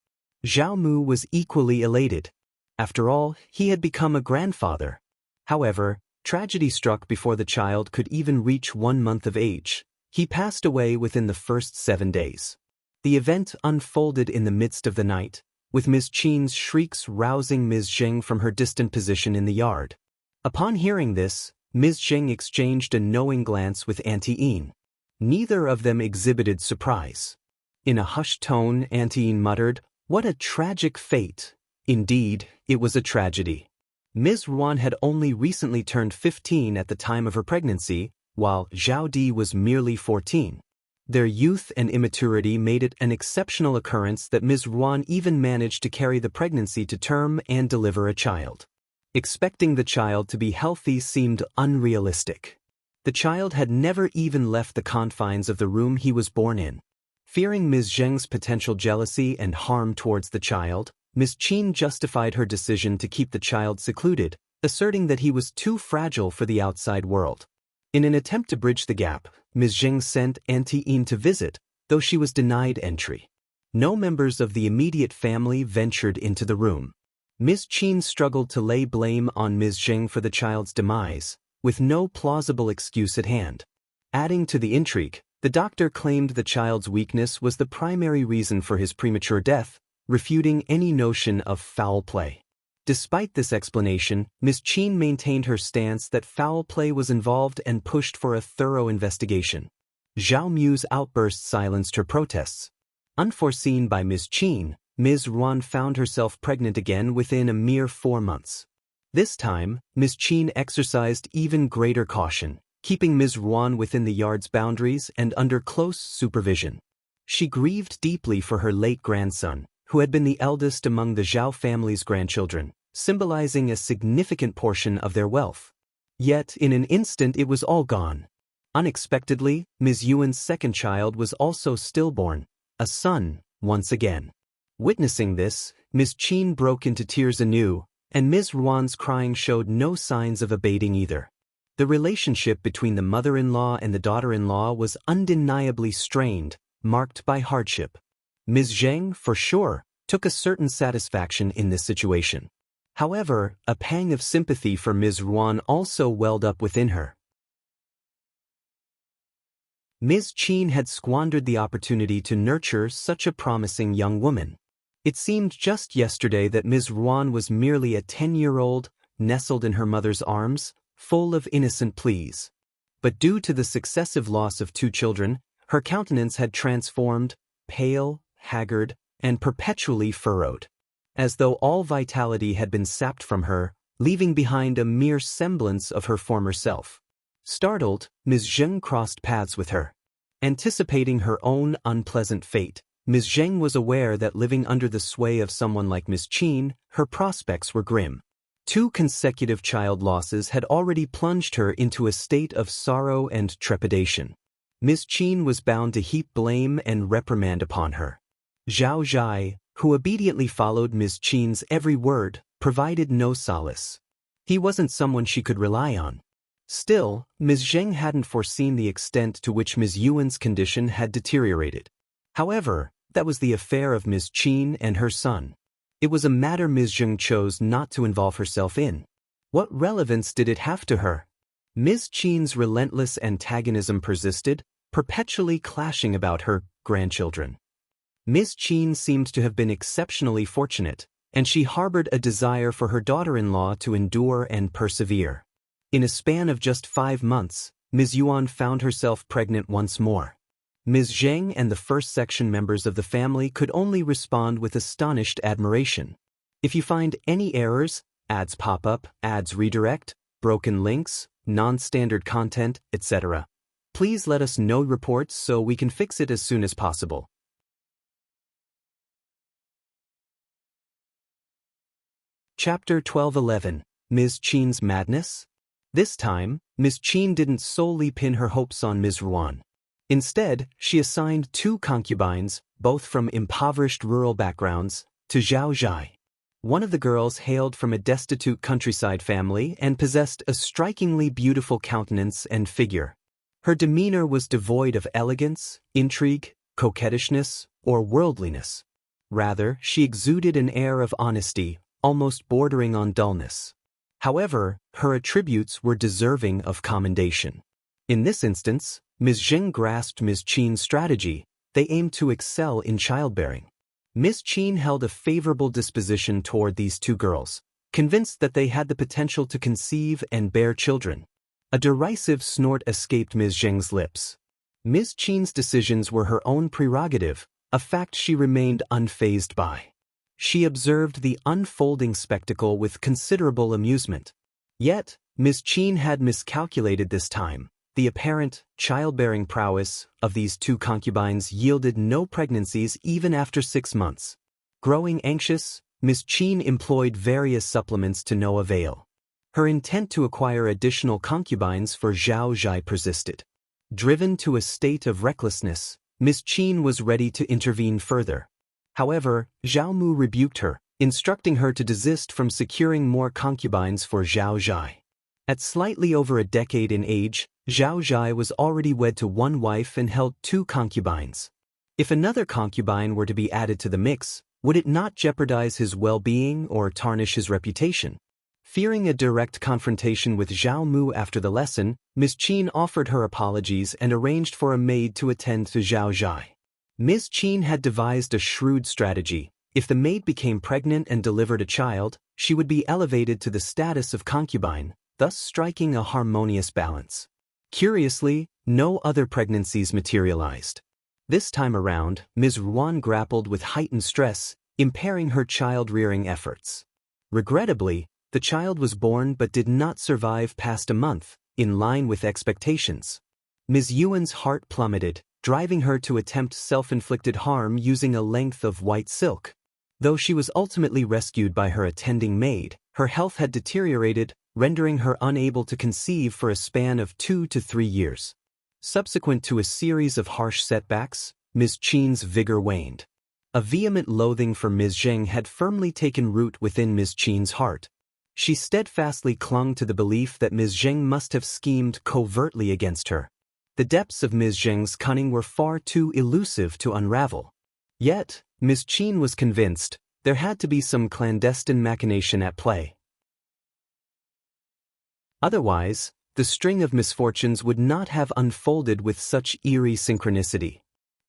S1: Zhao Mu was equally elated. After all, he had become a grandfather. However, tragedy struck before the child could even reach 1 month of age. He passed away within the first 7 days. The event unfolded in the midst of the night, with Ms. Qin's shrieks rousing Ms. Zheng from her distant position in the yard. Upon hearing this, Ms. Zheng exchanged a knowing glance with Auntie Yin. Neither of them exhibited surprise. In a hushed tone, Auntie Yin muttered, "What a tragic fate." Indeed, it was a tragedy. Ms. Ruan had only recently turned 15 at the time of her pregnancy, while Zhao Di was merely 14. Their youth and immaturity made it an exceptional occurrence that Ms. Ruan even managed to carry the pregnancy to term and deliver a child. Expecting the child to be healthy seemed unrealistic. The child had never even left the confines of the room he was born in. Fearing Ms. Zheng's potential jealousy and harm towards the child, Ms. Qin justified her decision to keep the child secluded, asserting that he was too fragile for the outside world. In an attempt to bridge the gap, Ms. Zheng sent Auntie Yin to visit, though she was denied entry. No members of the immediate family ventured into the room. Ms. Qin struggled to lay blame on Ms. Zheng for the child's demise, with no plausible excuse at hand. Adding to the intrigue, the doctor claimed the child's weakness was the primary reason for his premature death, refuting any notion of foul play. Despite this explanation, Ms. Qin maintained her stance that foul play was involved and pushed for a thorough investigation. Zhao Mu's outburst silenced her protests. Unforeseen by Ms. Qin, Ms. Ruan found herself pregnant again within a mere 4 months. This time, Ms. Qin exercised even greater caution, keeping Ms. Ruan within the yard's boundaries and under close supervision. She grieved deeply for her late grandson, who had been the eldest among the Zhao family's grandchildren, symbolizing a significant portion of their wealth. Yet, in an instant it was all gone. Unexpectedly, Ms. Yuan's second child was also stillborn, a son, once again. Witnessing this, Ms. Qin broke into tears anew, and Ms. Ruan's crying showed no signs of abating either. The relationship between the mother-in-law and the daughter-in-law was undeniably strained, marked by hardship. Ms. Zheng, for sure, took a certain satisfaction in this situation. However, a pang of sympathy for Ms. Ruan also welled up within her. Ms. Qin had squandered the opportunity to nurture such a promising young woman. It seemed just yesterday that Ms. Ruan was merely a 10-year-old, nestled in her mother's arms, full of innocent pleas. But due to the successive loss of 2 children, her countenance had transformed, pale, haggard, and perpetually furrowed, as though all vitality had been sapped from her, leaving behind a mere semblance of her former self. Startled, Ms. Zheng crossed paths with her. Anticipating her own unpleasant fate, Ms. Zheng was aware that living under the sway of someone like Ms. Qin, her prospects were grim. 2 consecutive child losses had already plunged her into a state of sorrow and trepidation. Ms. Qin was bound to heap blame and reprimand upon her. Zhao Zhai, who obediently followed Ms. Qin's every word, provided no solace. He wasn't someone she could rely on. Still, Ms. Zheng hadn't foreseen the extent to which Ms. Yuan's condition had deteriorated. However, that was the affair of Ms. Qin and her son. It was a matter Ms. Zheng chose not to involve herself in. What relevance did it have to her? Ms. Qin's relentless antagonism persisted, perpetually clashing about her grandchildren. Ms. Qin seemed to have been exceptionally fortunate, and she harbored a desire for her daughter-in-law to endure and persevere. In a span of just 5 months, Ms. Yuan found herself pregnant once more. Ms. Zheng and the first section members of the family could only respond with astonished admiration. If you find any errors, ads pop up, ads redirect, broken links, non-standard content, etc., Please let us know reports so we can fix it as soon as possible. Chapter 12:11. Ms. Qin's Madness? This time, Ms. Qin didn't solely pin her hopes on Ms. Ruan. Instead, she assigned 2 concubines, both from impoverished rural backgrounds, to Zhao Zhai. One of the girls hailed from a destitute countryside family and possessed a strikingly beautiful countenance and figure. Her demeanor was devoid of elegance, intrigue, coquettishness, or worldliness. Rather, she exuded an air of honesty, almost bordering on dullness. However, her attributes were deserving of commendation. In this instance, Ms. Zheng grasped Ms. Qin's strategy. They aimed to excel in childbearing. Ms. Qin held a favorable disposition toward these 2 girls, convinced that they had the potential to conceive and bear children. A derisive snort escaped Ms. Zheng's lips. Ms. Qin's decisions were her own prerogative, a fact she remained unfazed by. She observed the unfolding spectacle with considerable amusement. Yet, Ms. Qin had miscalculated this time. The apparent, childbearing prowess of these 2 concubines yielded no pregnancies even after 6 months. Growing anxious, Ms. Qin employed various supplements to no avail. Her intent to acquire additional concubines for Zhao Zhai persisted. Driven to a state of recklessness, Ms. Qin was ready to intervene further. However, Zhao Mu rebuked her, instructing her to desist from securing more concubines for Zhao Zhai. At slightly over a decade in age, Zhao Zhai was already wed to 1 wife and held 2 concubines. If another concubine were to be added to the mix, would it not jeopardize his well-being or tarnish his reputation? Fearing a direct confrontation with Zhao Mu after the lesson, Ms. Qin offered her apologies and arranged for a maid to attend to Zhao Zhai. Ms. Qin had devised a shrewd strategy. If the maid became pregnant and delivered a child, she would be elevated to the status of concubine, thus striking a harmonious balance. Curiously, no other pregnancies materialized. This time around, Ms. Ruan grappled with heightened stress, impairing her child-rearing efforts. Regrettably, the child was born but did not survive past a month, in line with expectations. Ms. Yuan's heart plummeted, driving her to attempt self-inflicted harm using a length of white silk. Though she was ultimately rescued by her attending maid, her health had deteriorated, rendering her unable to conceive for a span of 2 to 3 years. Subsequent to a series of harsh setbacks, Ms. Qin's vigor waned. A vehement loathing for Ms. Zheng had firmly taken root within Ms. Qin's heart. She steadfastly clung to the belief that Ms. Zheng must have schemed covertly against her. The depths of Ms. Zheng's cunning were far too elusive to unravel. Yet, Ms. Qin was convinced there had to be some clandestine machination at play. Otherwise, the string of misfortunes would not have unfolded with such eerie synchronicity.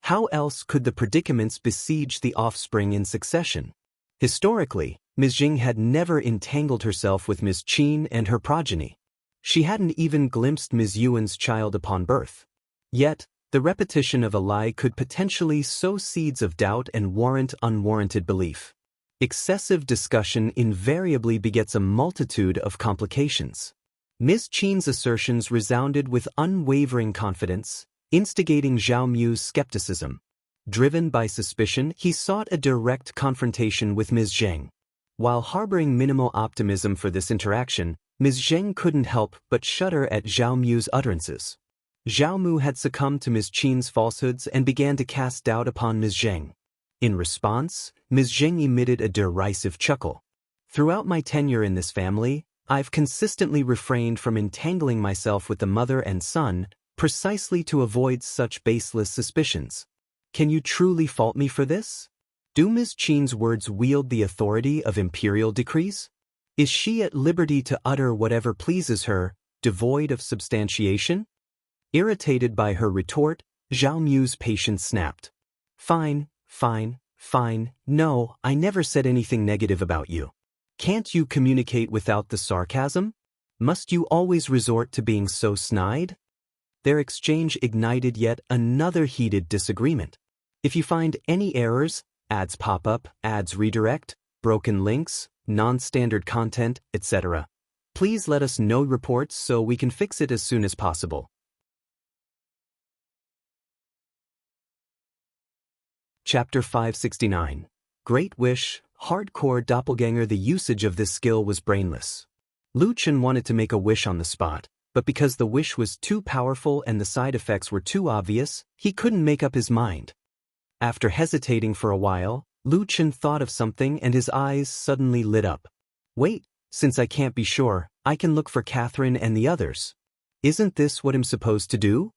S1: How else could the predicaments besiege the offspring in succession? Historically, Ms. Zheng had never entangled herself with Ms. Qin and her progeny. She hadn't even glimpsed Ms. Yuan's child upon birth. Yet, the repetition of a lie could potentially sow seeds of doubt and warrant unwarranted belief. Excessive discussion invariably begets a multitude of complications. Ms. Qin's assertions resounded with unwavering confidence, instigating Zhao Mu's skepticism. Driven by suspicion, he sought a direct confrontation with Ms. Zheng. While harboring minimal optimism for this interaction, Ms. Zheng couldn't help but shudder at Zhao Mu's utterances. Zhao Mu had succumbed to Ms. Qin's falsehoods and began to cast doubt upon Ms. Zheng. In response, Ms. Zheng emitted a derisive chuckle. Throughout my tenure in this family, I've consistently refrained from entangling myself with the mother and son, precisely to avoid such baseless suspicions. Can you truly fault me for this? Do Ms. Qin's words wield the authority of imperial decrees? Is she at liberty to utter whatever pleases her, devoid of substantiation? Irritated by her retort, Zhao Mu's patience snapped. Fine. No, I never said anything negative about you. Can't you communicate without the sarcasm? Must you always resort to being so snide? Their exchange ignited yet another heated disagreement. If you find any errors, ads pop up, ads redirect, broken links, non-standard content, etc., please let us know reports so we can fix it as soon as possible. Chapter 569. Great Wish, Hardcore Doppelganger. The usage of this skill was brainless. Lu Chen wanted to make a wish on the spot, but because the wish was too powerful and the side effects were too obvious, he couldn't make up his mind. After hesitating for a while, Lu Chen thought of something and his eyes suddenly lit up. Wait, since I can't be sure, I can look for Catherine and the others. Isn't this what I'm supposed to do?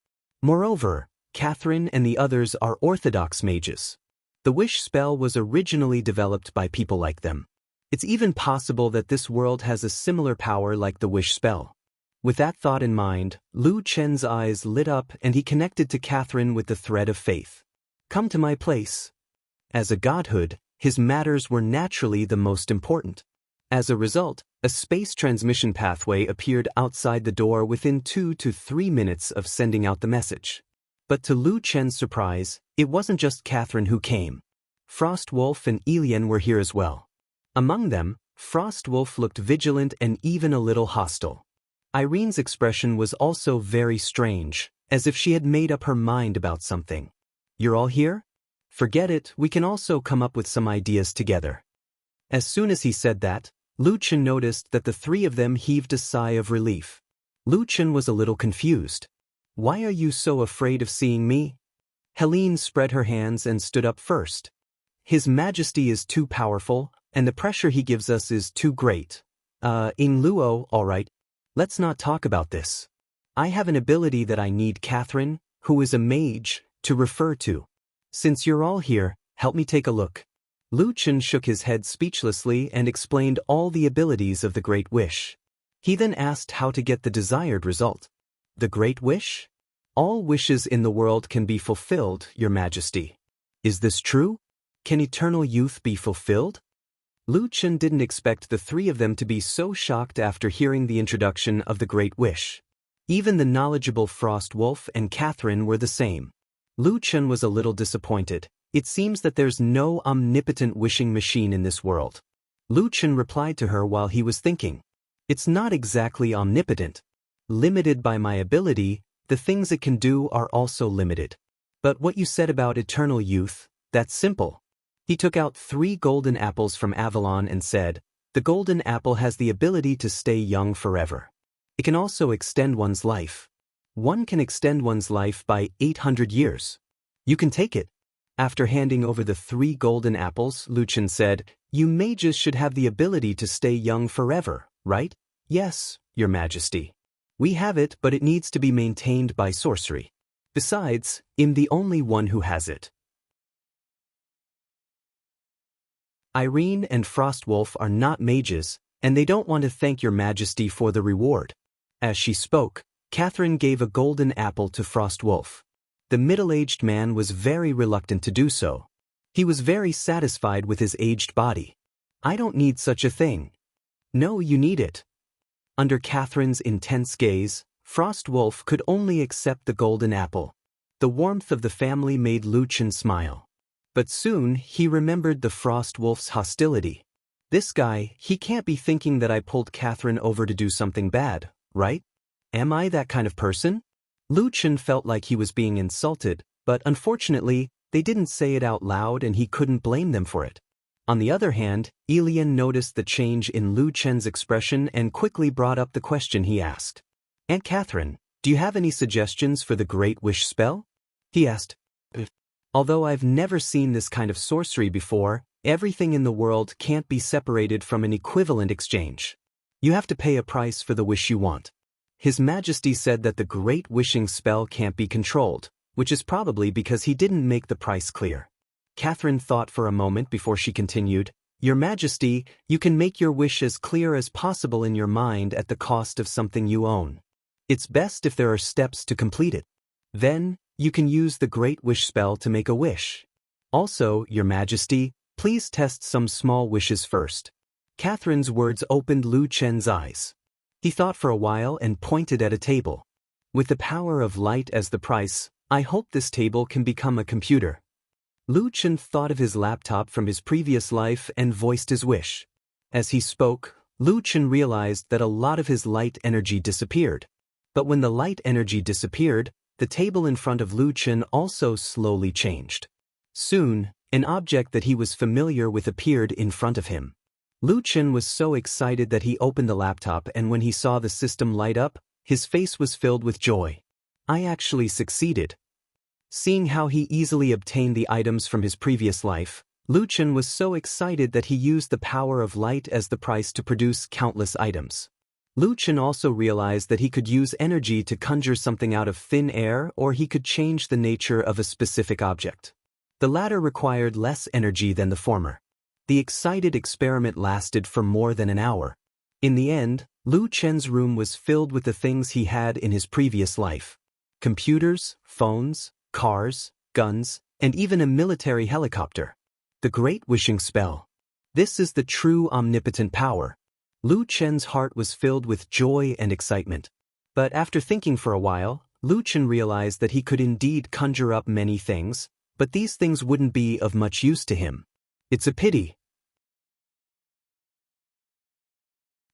S1: Moreover, Catherine and the others are orthodox mages. The wish spell was originally developed by people like them. It's even possible that this world has a similar power like the wish spell. With that thought in mind, Lu Chen's eyes lit up and he connected to Catherine with the thread of faith. Come to my place. As a godhood, his matters were naturally the most important. As a result, a space transmission pathway appeared outside the door within 2 to 3 minutes of sending out the message. But to Lu Chen's surprise, it wasn't just Catherine who came. Frostwolf and Elian were here as well. Among them, Frostwolf looked vigilant and even a little hostile. Irene's expression was also very strange, as if she had made up her mind about something. You're all here? Forget it, we can also come up with some ideas together. As soon as he said that, Lu Chen noticed that the three of them heaved a sigh of relief. Lu Chen was a little confused. Why are you so afraid of seeing me? Helene spread her hands and stood up first. His Majesty is too powerful, and the pressure he gives us is too great. In Luo, all right. Let's not talk about this. I have an ability that I need Catherine, who is a mage, to refer to. Since you're all here, help me take a look. Lu Chen shook his head speechlessly and explained all the abilities of the Great Wish. He then asked how to get the desired result. The Great Wish? All wishes in the world can be fulfilled, Your Majesty. Is this true? Can eternal youth be fulfilled? Lu Chen didn't expect the three of them to be so shocked after hearing the introduction of the Great Wish. Even the knowledgeable Frostwolf and Catherine were the same. Lu Chen was a little disappointed. It seems that there's no omnipotent wishing machine in this world. Lu Chen replied to her while he was thinking. It's not exactly omnipotent. Limited by my ability, the things it can do are also limited. But what you said about eternal youth, that's simple. He took out 3 golden apples from Avalon and said, the golden apple has the ability to stay young forever. It can also extend one's life. One can extend one's life by 800 years. You can take it. After handing over the 3 golden apples, Lu Chen said, you mages should have the ability to stay young forever, right? Yes, Your Majesty. We have it, but it needs to be maintained by sorcery. Besides, I'm the only one who has it. Irene and Frostwolf are not mages, and they don't want to thank Your Majesty for the reward. As she spoke, Catherine gave a golden apple to Frostwolf. The middle-aged man was very reluctant to do so. He was very satisfied with his aged body. I don't need such a thing. No, you need it. Under Catherine's intense gaze, Frostwolf could only accept the golden apple. The warmth of the family made Lu Chen smile. But soon he remembered the Frostwolf's hostility. This guy, he can't be thinking that I pulled Catherine over to do something bad, right? Am I that kind of person? Lu Chen felt like he was being insulted, but unfortunately, they didn't say it out loud and he couldn't blame them for it. On the other hand, Elian noticed the change in Lu Chen's expression and quickly brought up the question he asked. Aunt Catherine, do you have any suggestions for the Great Wish spell? He asked. Although I've never seen this kind of sorcery before, everything in the world can't be separated from an equivalent exchange. You have to pay a price for the wish you want. His Majesty said that the Great Wishing spell can't be controlled, which is probably because he didn't make the price clear. Catherine thought for a moment before she continued, Your Majesty, you can make your wish as clear as possible in your mind at the cost of something you own. It's best if there are steps to complete it. Then, you can use the Great Wish spell to make a wish. Also, Your Majesty, please test some small wishes first. Catherine's words opened Lu Chen's eyes. He thought for a while and pointed at a table. With the power of light as the price, I hope this table can become a computer. Lu Chen thought of his laptop from his previous life and voiced his wish. As he spoke, Lu Chen realized that a lot of his light energy disappeared. But when the light energy disappeared, the table in front of Lu Chen also slowly changed. Soon, An object that he was familiar with appeared in front of him. Lu Chen was so excited that he opened the laptop, and when he saw the system light up, his face was filled with joy. I actually succeeded. Seeing how he easily obtained the items from his previous life, Lu Chen was so excited that he used the power of light as the price to produce countless items. Lu Chen also realized that he could use energy to conjure something out of thin air, or he could change the nature of a specific object. The latter required less energy than the former. The excited experiment lasted for more than an hour. In the end, Lu Chen's room was filled with the things he had in his previous life. Computers, phones, cars, guns, and even a military helicopter. The Great Wishing Spell. This is the true omnipotent power. Lu Chen's heart was filled with joy and excitement. But after thinking for a while, Lu Chen realized that he could indeed conjure up many things, but these things wouldn't be of much use to him. It's a pity.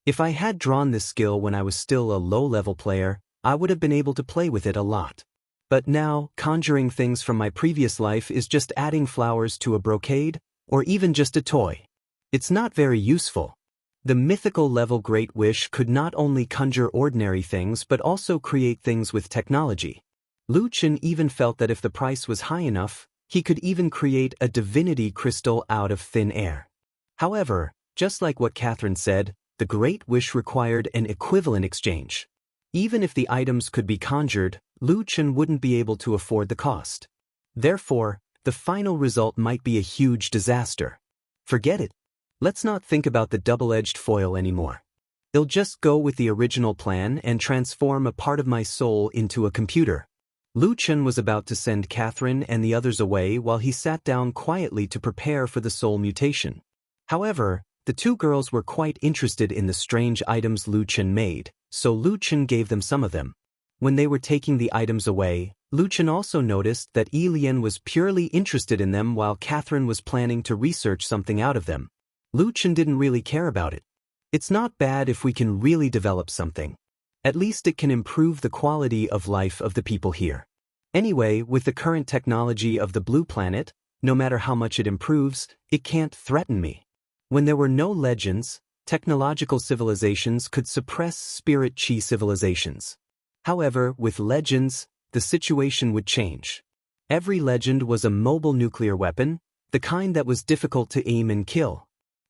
S1: If I had drawn this skill when I was still a low-level player, I would have been able to play with it a lot. But now, conjuring things from my previous life is just adding flowers to a brocade, or even just a toy. It's not very useful. The mythical level Great Wish could not only conjure ordinary things but also create things with technology. Lu Chen even felt that if the price was high enough, he could even create a divinity crystal out of thin air. However, just like what Catherine said, the Great Wish required an equivalent exchange. Even if the items could be conjured, Lu Chen wouldn't be able to afford the cost. Therefore, the final result might be a huge disaster. Forget it. Let's not think about the double-edged foil anymore. I'll just go with the original plan and transform a part of my soul into a computer. Lu Chen was about to send Catherine and the others away while he sat down quietly to prepare for the soul mutation. However, the two girls were quite interested in the strange items Lu Chen made, so Lu Chen gave them some of them. When they were taking the items away, Lu Chen also noticed that Yi Lian was purely interested in them while Catherine was planning to research something out of them. Lu Chen didn't really care about it. It's not bad if we can really develop something. At least it can improve the quality of life of the people here. Anyway, with the current technology of the blue planet, no matter how much it improves, it can't threaten me. When there were no legends, technological civilizations could suppress spirit chi civilizations. However, with legends, the situation would change. Every legend was a mobile nuclear weapon, the kind that was difficult to aim and kill.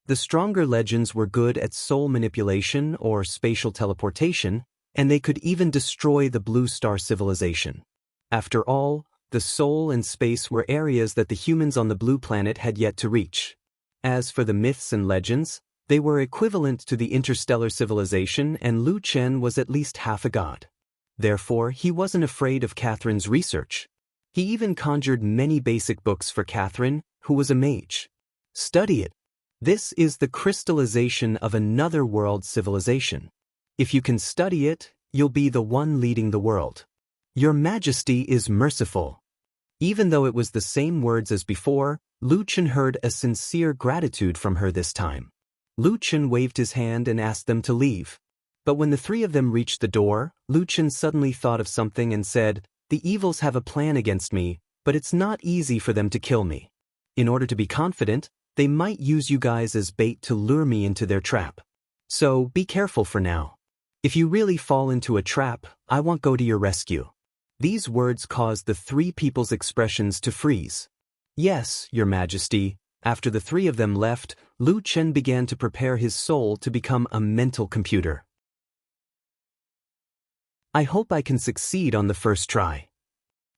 S1: The stronger legends were good at soul manipulation or spatial teleportation, and they could even destroy the Blue Star civilization. After all, the soul and space were areas that the humans on the blue planet had yet to reach. As for the myths and legends, they were equivalent to the interstellar civilization, and Lu Chen was at least half a god. Therefore, he wasn't afraid of Catherine's research. He even conjured many basic books for Catherine, who was a mage. Study it. This is the crystallization of another world civilization. If you can study it, you'll be the one leading the world. Your Majesty is merciful. Even though it was the same words as before, Lu Chen heard a sincere gratitude from her this time. Lu Chen waved his hand and asked them to leave. But when the three of them reached the door, Lu Chen suddenly thought of something and said, "The evils have a plan against me, but it's not easy for them to kill me. In order to be confident, they might use you guys as bait to lure me into their trap. So be careful for now. If you really fall into a trap, I won't go to your rescue." These words caused the three people's expressions to freeze. "Yes, Your Majesty." After the three of them left, Lu Chen began to prepare his soul to become a mental computer. I hope I can succeed on the first try.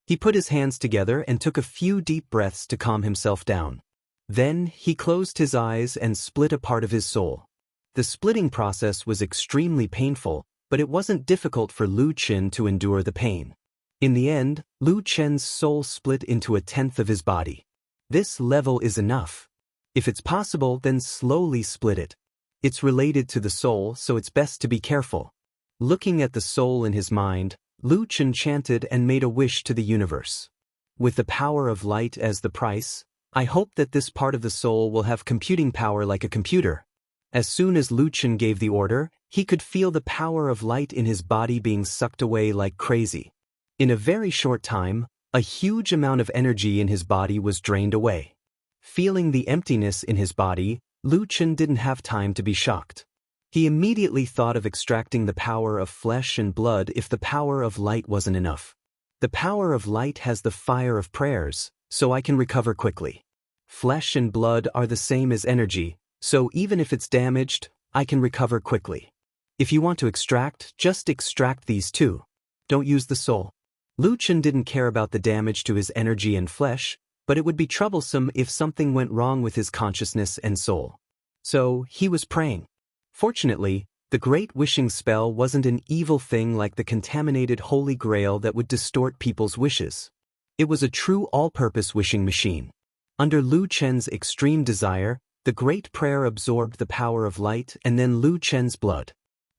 S1: He put his hands together and took a few deep breaths to calm himself down. Then, he closed his eyes and split a part of his soul. The splitting process was extremely painful, but it wasn't difficult for Lu Chen to endure the pain. In the end, Lu Chen's soul split into a tenth of his body. This level is enough. If it's possible, then slowly split it. It's related to the soul, so it's best to be careful. Looking at the soul in his mind, Lu Chen chanted and made a wish to the universe. With the power of light as the price, I hope that this part of the soul will have computing power like a computer. As soon as Lu Chen gave the order, he could feel the power of light in his body being sucked away like crazy. In a very short time, a huge amount of energy in his body was drained away. Feeling the emptiness in his body, Lu Chen didn't have time to be shocked. He immediately thought of extracting the power of flesh and blood if the power of light wasn't enough. The power of light has the fire of prayers, so I can recover quickly. Flesh and blood are the same as energy, so even if it's damaged, I can recover quickly. If you want to extract, just extract these two. Don't use the soul. Lu Chen didn't care about the damage to his energy and flesh, but it would be troublesome if something went wrong with his consciousness and soul. So, he was praying. Fortunately, the Great Wishing Spell wasn't an evil thing like the contaminated Holy Grail that would distort people's wishes. It was a true all-purpose wishing machine. Under Lu Chen's extreme desire, the Great Prayer absorbed the power of light and then Lu Chen's blood.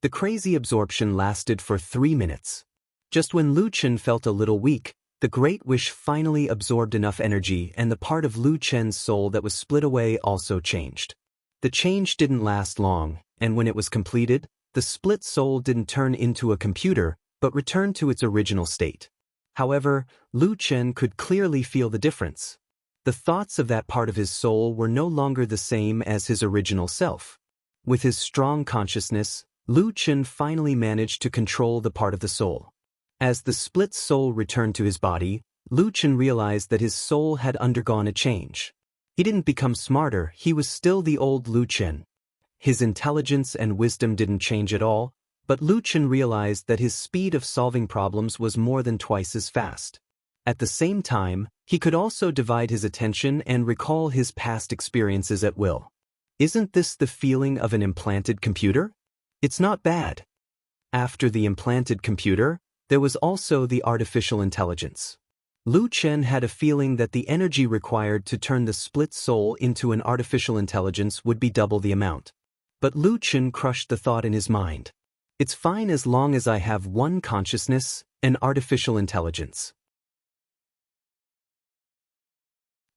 S1: The crazy absorption lasted for 3 minutes. Just when Lu Chen felt a little weak, the Great Wish finally absorbed enough energy and the part of Lu Chen's soul that was split away also changed. The change didn't last long, and when it was completed, the split soul didn't turn into a computer, but returned to its original state. However, Lu Chen could clearly feel the difference. The thoughts of that part of his soul were no longer the same as his original self. With his strong consciousness, Lu Chen finally managed to control the part of the soul. As the split soul returned to his body, Lu Chen realized that his soul had undergone a change. He didn't become smarter, he was still the old Lu Chen. His intelligence and wisdom didn't change at all, but Lu Chen realized that his speed of solving problems was more than twice as fast. At the same time, he could also divide his attention and recall his past experiences at will. Isn't this the feeling of an implanted computer? It's not bad. After the implanted computer, there was also the artificial intelligence. Lu Chen had a feeling that the energy required to turn the split soul into an artificial intelligence would be double the amount. But Lu Chen crushed the thought in his mind. It's fine as long as I have one consciousness, an artificial intelligence.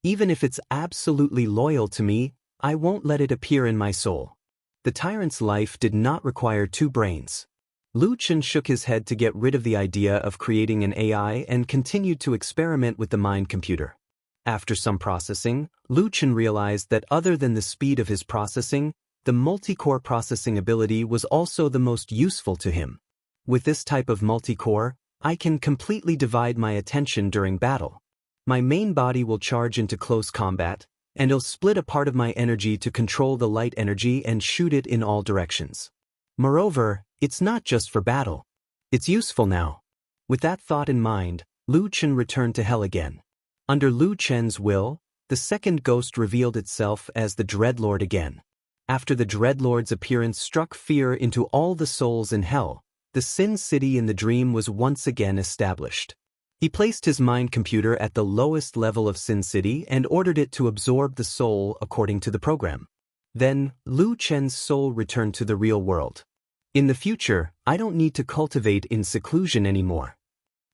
S1: Even if it's absolutely loyal to me, I won't let it appear in my soul. The tyrant's life did not require 2 brains. Lu Chen shook his head to get rid of the idea of creating an AI and continued to experiment with the mind computer. After some processing, Lu Chen realized that other than the speed of his processing, the multi-core processing ability was also the most useful to him. With this type of multi-core, I can completely divide my attention during battle. My main body will charge into close combat, and it'll split a part of my energy to control the light energy and shoot it in all directions. Moreover, it's not just for battle. It's useful now. With that thought in mind, Lu Chen returned to hell again. Under Lu Chen's will, the second ghost revealed itself as the Dreadlord again. After the Dreadlord's appearance struck fear into all the souls in hell, the Sin City in the dream was once again established. He placed his mind computer at the lowest level of Sin City and ordered it to absorb the soul according to the program. Then, Lu Chen's soul returned to the real world. In the future, I don't need to cultivate in seclusion anymore.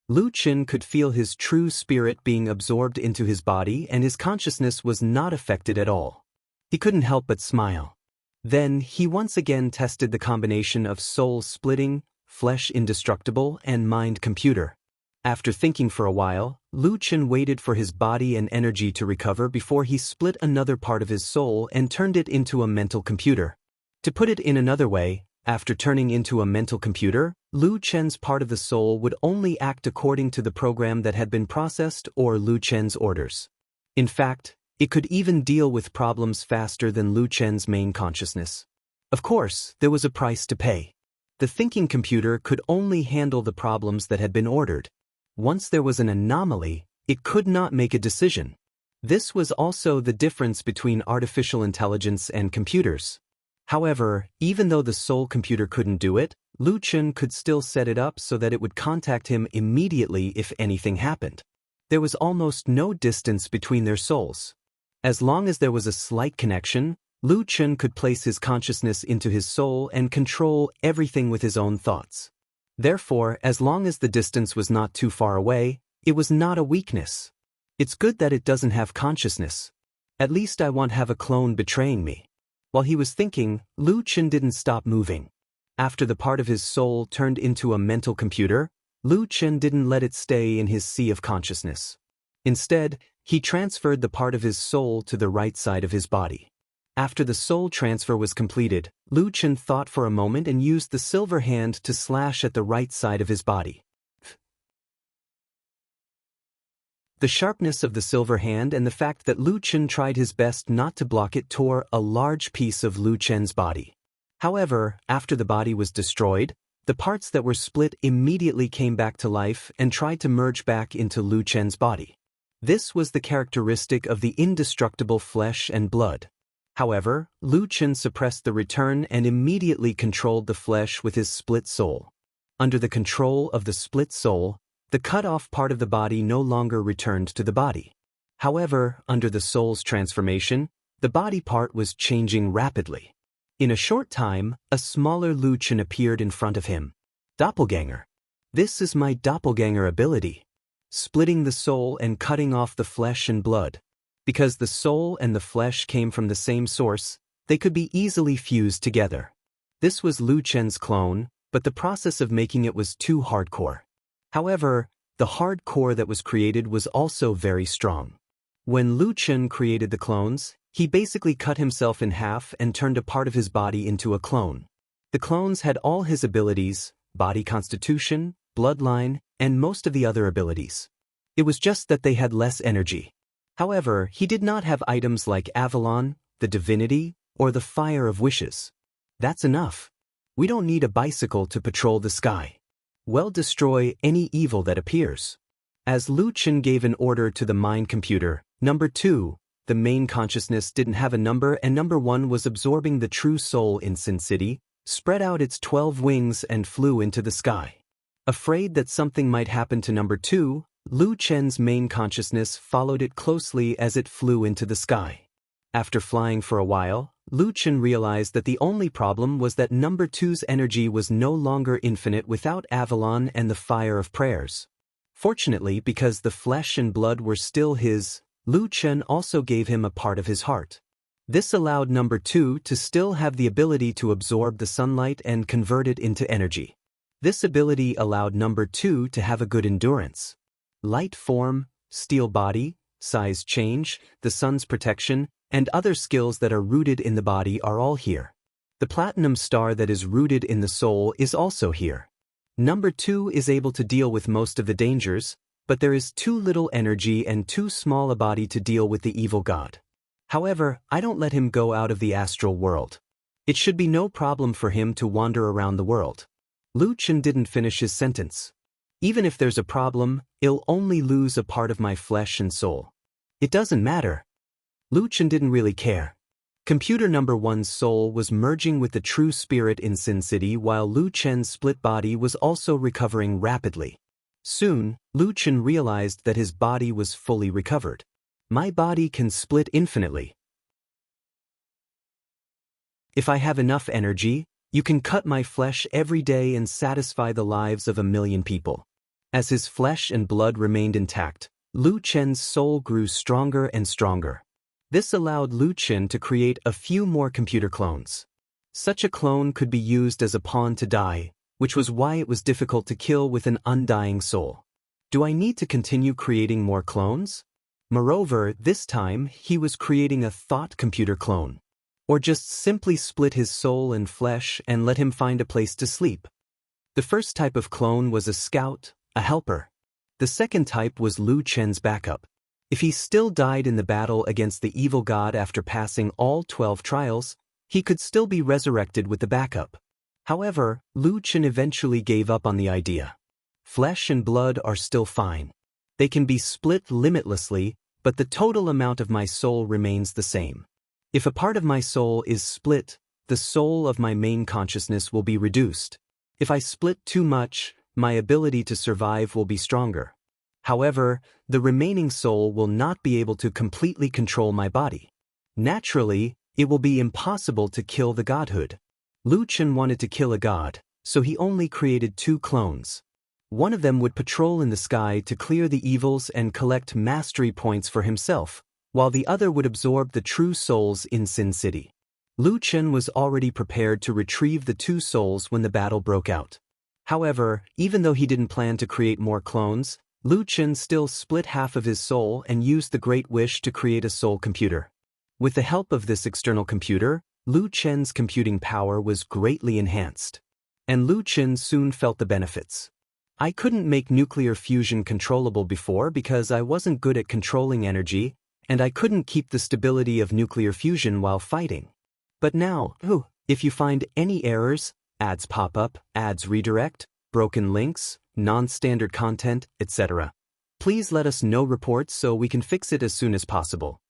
S1: Lu Chen could feel his true spirit being absorbed into his body and his consciousness was not affected at all. He couldn't help but smile. Then, he once again tested the combination of soul splitting, flesh indestructible, and mind computer. After thinking for a while, Lu Chen waited for his body and energy to recover before he split another part of his soul and turned it into a mental computer. To put it in another way, after turning into a mental computer, Lu Chen's part of the soul would only act according to the program that had been processed or Lu Chen's orders. In fact, it could even deal with problems faster than Lu Chen's main consciousness. Of course, there was a price to pay. The thinking computer could only handle the problems that had been ordered. Once there was an anomaly, it could not make a decision. This was also the difference between artificial intelligence and computers. However, even though the soul computer couldn't do it, Lu Chen could still set it up so that it would contact him immediately if anything happened. There was almost no distance between their souls. As long as there was a slight connection, Lu Chen could place his consciousness into his soul and control everything with his own thoughts. Therefore, as long as the distance was not too far away, it was not a weakness. It's good that it doesn't have consciousness. At least I won't have a clone betraying me. While he was thinking, Lu Chen didn't stop moving. After the part of his soul turned into a mental computer, Lu Chen didn't let it stay in his sea of consciousness. Instead, He transferred the part of his soul to the right side of his body. After the soul transfer was completed, Lu Chen thought for a moment and used the silver hand to slash at the right side of his body. The sharpness of the silver hand and the fact that Lu Chen tried his best not to block it tore a large piece of Lu Chen's body. However, after the body was destroyed, the parts that were split immediately came back to life and tried to merge back into Lu Chen's body. This was the characteristic of the indestructible flesh and blood. However, Lu Chen suppressed the return and immediately controlled the flesh with his split soul. Under the control of the split soul, the cut-off part of the body no longer returned to the body. However, under the soul's transformation, the body part was changing rapidly. In a short time, a smaller Lu Chen appeared in front of him. Doppelganger. This is my doppelganger ability. Splitting the soul and cutting off the flesh and blood. Because the soul and the flesh came from the same source, they could be easily fused together. This was Lu Chen's clone, but the process of making it was too hardcore. However, the hard core that was created was also very strong. When Lu Chen created the clones, he basically cut himself in half and turned a part of his body into a clone. The clones had all his abilities, body constitution, bloodline, and most of the other abilities. It was just that they had less energy. However, he did not have items like Avalon, the divinity, or the fire of wishes. That's enough. We don't need a bicycle to patrol the sky. Well, destroy any evil that appears. As Lu Chen gave an order to the mind computer, number 2, the main consciousness didn't have a number and number 1 was absorbing the true soul in Sin City, spread out its 12 wings and flew into the sky. Afraid that something might happen to number 2, Lu Chen's main consciousness followed it closely as it flew into the sky. After flying for a while, Lu Chen realized that the only problem was that number 2's energy was no longer infinite without Avalon and the fire of prayers. Fortunately, because the flesh and blood were still his, Lu Chen also gave him a part of his heart. This allowed number 2 to still have the ability to absorb the sunlight and convert it into energy. This ability allowed number 2 to have a good endurance. Light form, steel body, size change, the sun's protection, and other skills that are rooted in the body are all here. The platinum star that is rooted in the soul is also here. Number 2 is able to deal with most of the dangers, but there is too little energy and too small a body to deal with the evil god. However, I don't let him go out of the astral world. It should be no problem for him to wander around the world. Lu Chen didn't finish his sentence. Even if there's a problem, I'll only lose a part of my flesh and soul. It doesn't matter. Lu Chen didn't really care. Computer number 1's soul was merging with the true spirit in Sin City while Lu Chen's split body was also recovering rapidly. Soon, Lu Chen realized that his body was fully recovered. My body can split infinitely. If I have enough energy, you can cut my flesh every day and satisfy the lives of 1 million people. As his flesh and blood remained intact, Lu Chen's soul grew stronger and stronger. This allowed Lu Chen to create a few more computer clones. Such a clone could be used as a pawn to die, which was why it was difficult to kill with an undying soul. Do I need to continue creating more clones? Moreover, this time he was creating a thought computer clone. Or just simply split his soul and flesh and let him find a place to sleep. The first type of clone was a scout, a helper. The second type was Lu Chen's backup. If he still died in the battle against the evil god after passing all 12 trials, he could still be resurrected with the backup. However, Lu Chen eventually gave up on the idea. Flesh and blood are still fine. They can be split limitlessly, but the total amount of my soul remains the same. If a part of my soul is split, the soul of my main consciousness will be reduced. If I split too much, my ability to survive will be stronger. However, the remaining soul will not be able to completely control my body. Naturally, it will be impossible to kill the godhood. Lu Chen wanted to kill a god, so he only created 2 clones. One of them would patrol in the sky to clear the evils and collect mastery points for himself, while the other would absorb the true souls in Sin City. Lu Chen was already prepared to retrieve the 2 souls when the battle broke out. However, even though he didn't plan to create more clones, Lu Chen still split half of his soul and used the Great Wish to create a soul computer. With the help of this external computer, Lu Chen's computing power was greatly enhanced. And Lu Chen soon felt the benefits. I couldn't make nuclear fusion controllable before because I wasn't good at controlling energy, and I couldn't keep the stability of nuclear fusion while fighting. But now, if you find any errors, ads pop up, ads redirect, broken links, non-standard content, etc., please let us know reports so we can fix it as soon as possible.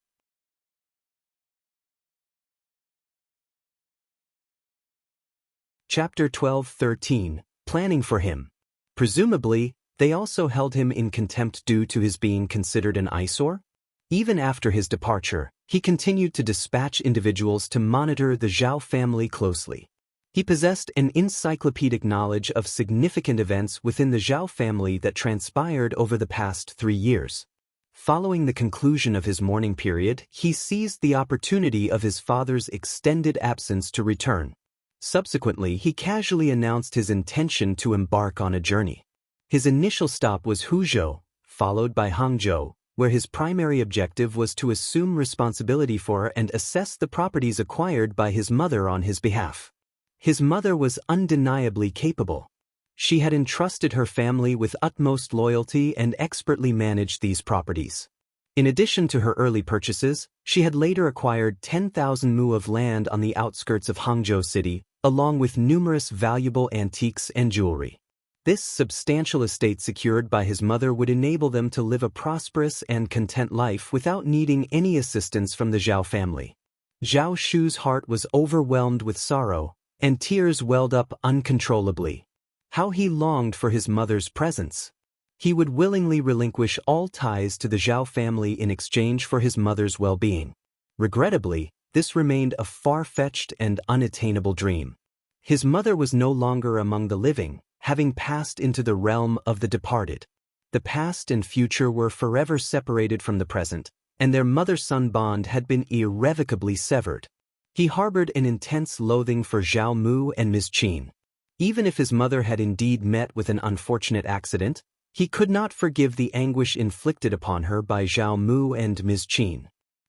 S1: Chapter 12-13, Planning for him. Presumably, they also held him in contempt due to his being considered an eyesore? Even after his departure, he continued to dispatch individuals to monitor the Zhao family closely. He possessed an encyclopedic knowledge of significant events within the Zhao family that transpired over the past 3 years. Following the conclusion of his mourning period, he seized the opportunity of his father's extended absence to return. Subsequently, he casually announced his intention to embark on a journey. His initial stop was Huzhou, followed by Hangzhou, where his primary objective was to assume responsibility for and assess the properties acquired by his mother on his behalf. His mother was undeniably capable. She had entrusted her family with utmost loyalty and expertly managed these properties. In addition to her early purchases, she had later acquired 10,000 mu of land on the outskirts of Hangzhou city, along with numerous valuable antiques and jewelry. This substantial estate secured by his mother would enable them to live a prosperous and content life without needing any assistance from the Zhao family. Zhao Shu's heart was overwhelmed with sorrow, and tears welled up uncontrollably. How he longed for his mother's presence. He would willingly relinquish all ties to the Zhao family in exchange for his mother's well-being. Regrettably, this remained a far-fetched and unattainable dream. His mother was no longer among the living, having passed into the realm of the departed. The past and future were forever separated from the present, and their mother-son bond had been irrevocably severed. He harbored an intense loathing for Zhao Mu and Ms. Qin. Even if his mother had indeed met with an unfortunate accident, he could not forgive the anguish inflicted upon her by Zhao Mu and Ms. Qin.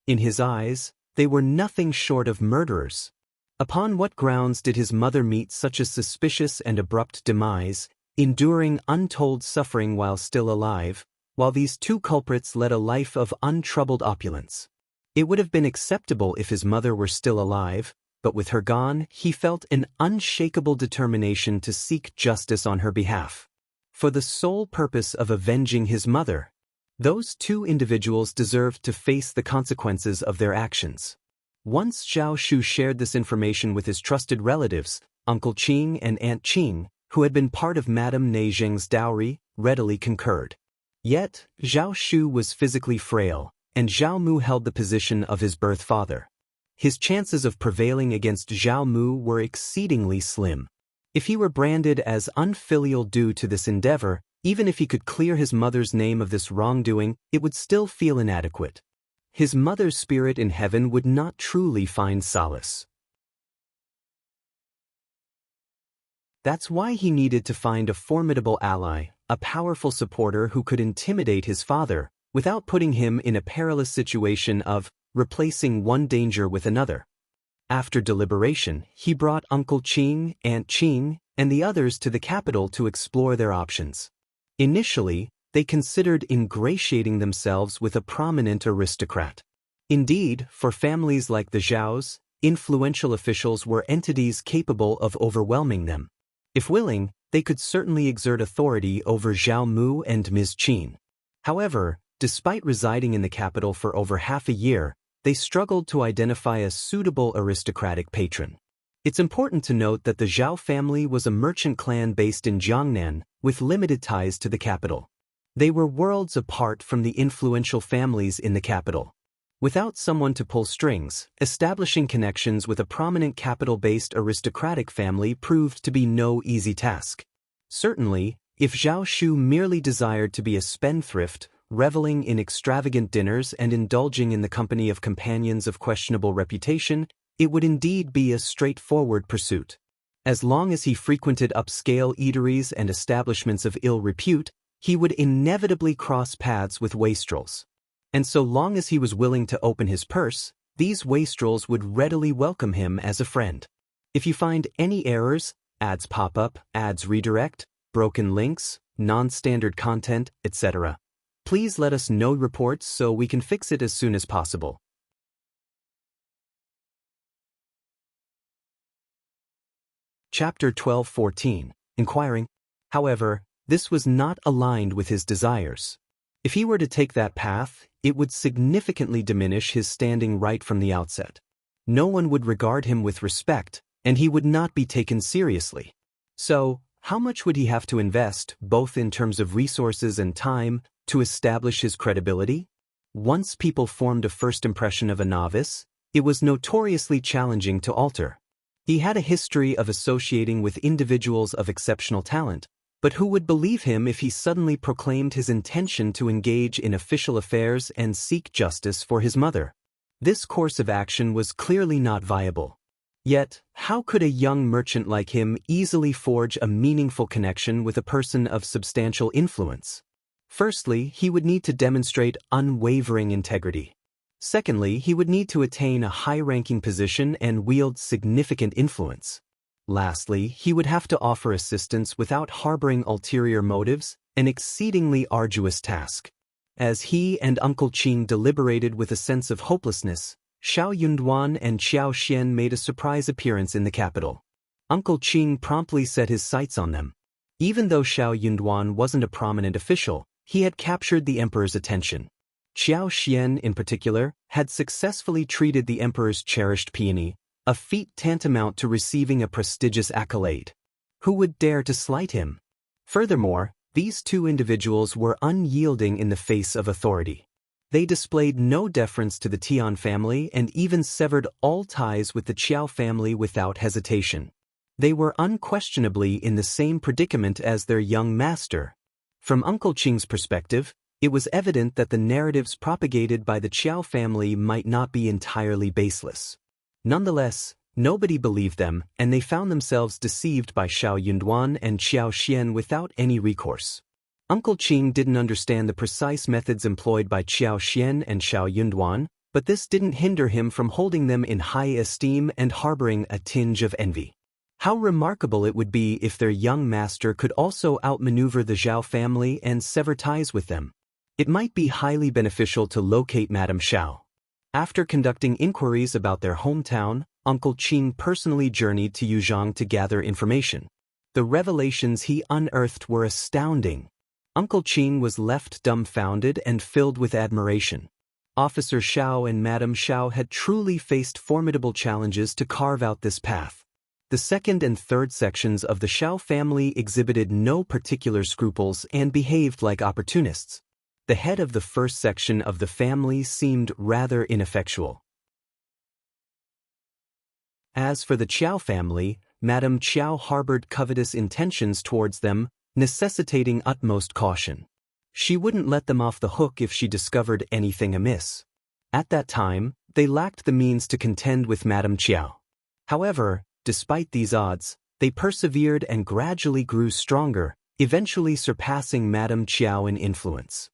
S1: In his eyes, they were nothing short of murderers. Upon what grounds did his mother meet such a suspicious and abrupt demise, enduring untold suffering while still alive, while these two culprits led a life of untroubled opulence? It would have been acceptable if his mother were still alive, but with her gone, he felt an unshakable determination to seek justice on her behalf. For the sole purpose of avenging his mother. Those two individuals deserved to face the consequences of their actions. Once Zhao Shu shared this information with his trusted relatives, Uncle Qing and Aunt Qing, who had been part of Madame Nei Zheng's dowry, readily concurred. Yet, Zhao Shu was physically frail, and Zhao Mu held the position of his birth father. His chances of prevailing against Zhao Mu were exceedingly slim. If he were branded as unfilial due to this endeavor, even if he could clear his mother's name of this wrongdoing, it would still feel inadequate. His mother's spirit in heaven would not truly find solace. That's why he needed to find a formidable ally, a powerful supporter who could intimidate his father, without putting him in a perilous situation of replacing one danger with another. After deliberation, he brought Uncle Qing, Aunt Qing, and the others to the capital to explore their options. Initially, they considered ingratiating themselves with a prominent aristocrat. Indeed, for families like the Zhaos, influential officials were entities capable of overwhelming them. If willing, they could certainly exert authority over Zhao Mu and Ms. Qin. However, despite residing in the capital for over half a year, they struggled to identify a suitable aristocratic patron. It's important to note that the Zhao family was a merchant clan based in Jiangnan, with limited ties to the capital. They were worlds apart from the influential families in the capital. Without someone to pull strings, establishing connections with a prominent capital-based aristocratic family proved to be no easy task. Certainly, if Zhao Shu merely desired to be a spendthrift, reveling in extravagant dinners and indulging in the company of companions of questionable reputation, it would indeed be a straightforward pursuit. As long as he frequented upscale eateries and establishments of ill repute, he would inevitably cross paths with wastrels. And so long as he was willing to open his purse, these wastrels would readily welcome him as a friend. If you find any errors, ads pop up, ads redirect, broken links, non-standard content, etc., please let us know reports so we can fix it as soon as possible. Chapter 12:14, Inquiring. However, this was not aligned with his desires. If he were to take that path, it would significantly diminish his standing right from the outset. No one would regard him with respect, and he would not be taken seriously. So, how much would he have to invest, both in terms of resources and time, to establish his credibility? Once people formed a first impression of a novice, it was notoriously challenging to alter. He had a history of associating with individuals of exceptional talent, but who would believe him if he suddenly proclaimed his intention to engage in official affairs and seek justice for his mother? This course of action was clearly not viable. Yet, how could a young merchant like him easily forge a meaningful connection with a person of substantial influence? Firstly, he would need to demonstrate unwavering integrity. Secondly, he would need to attain a high-ranking position and wield significant influence. Lastly, he would have to offer assistance without harboring ulterior motives, an exceedingly arduous task. As he and Uncle Qing deliberated with a sense of hopelessness, Xiao Yunduan and Xiao Xian made a surprise appearance in the capital. Uncle Qing promptly set his sights on them. Even though Xiao Yunduan wasn't a prominent official, he had captured the emperor's attention. Xiao Xian, in particular, had successfully treated the emperor's cherished peony, a feat tantamount to receiving a prestigious accolade. Who would dare to slight him? Furthermore, these two individuals were unyielding in the face of authority. They displayed no deference to the Tian family and even severed all ties with the Qiao family without hesitation. They were unquestionably in the same predicament as their young master. From Uncle Qing's perspective, it was evident that the narratives propagated by the Qiao family might not be entirely baseless. Nonetheless, nobody believed them, and they found themselves deceived by Xiao Yunduan and Xiao Xian without any recourse. Uncle Qing didn't understand the precise methods employed by Xiao Xian and Xiao Yunduan, but this didn't hinder him from holding them in high esteem and harboring a tinge of envy. How remarkable it would be if their young master could also outmaneuver the Zhao family and sever ties with them. It might be highly beneficial to locate Madame Xiao. After conducting inquiries about their hometown, Uncle Qing personally journeyed to Yuzhong to gather information. The revelations he unearthed were astounding. Uncle Qing was left dumbfounded and filled with admiration. Officer Xiao and Madame Xiao had truly faced formidable challenges to carve out this path. The second and third sections of the Xiao family exhibited no particular scruples and behaved like opportunists. The head of the first section of the family seemed rather ineffectual. As for the Qiao family, Madame Qiao harbored covetous intentions towards them, necessitating utmost caution. She wouldn't let them off the hook if she discovered anything amiss. At that time, they lacked the means to contend with Madame Qiao. However, despite these odds, they persevered and gradually grew stronger, eventually surpassing Madame Qiao in influence.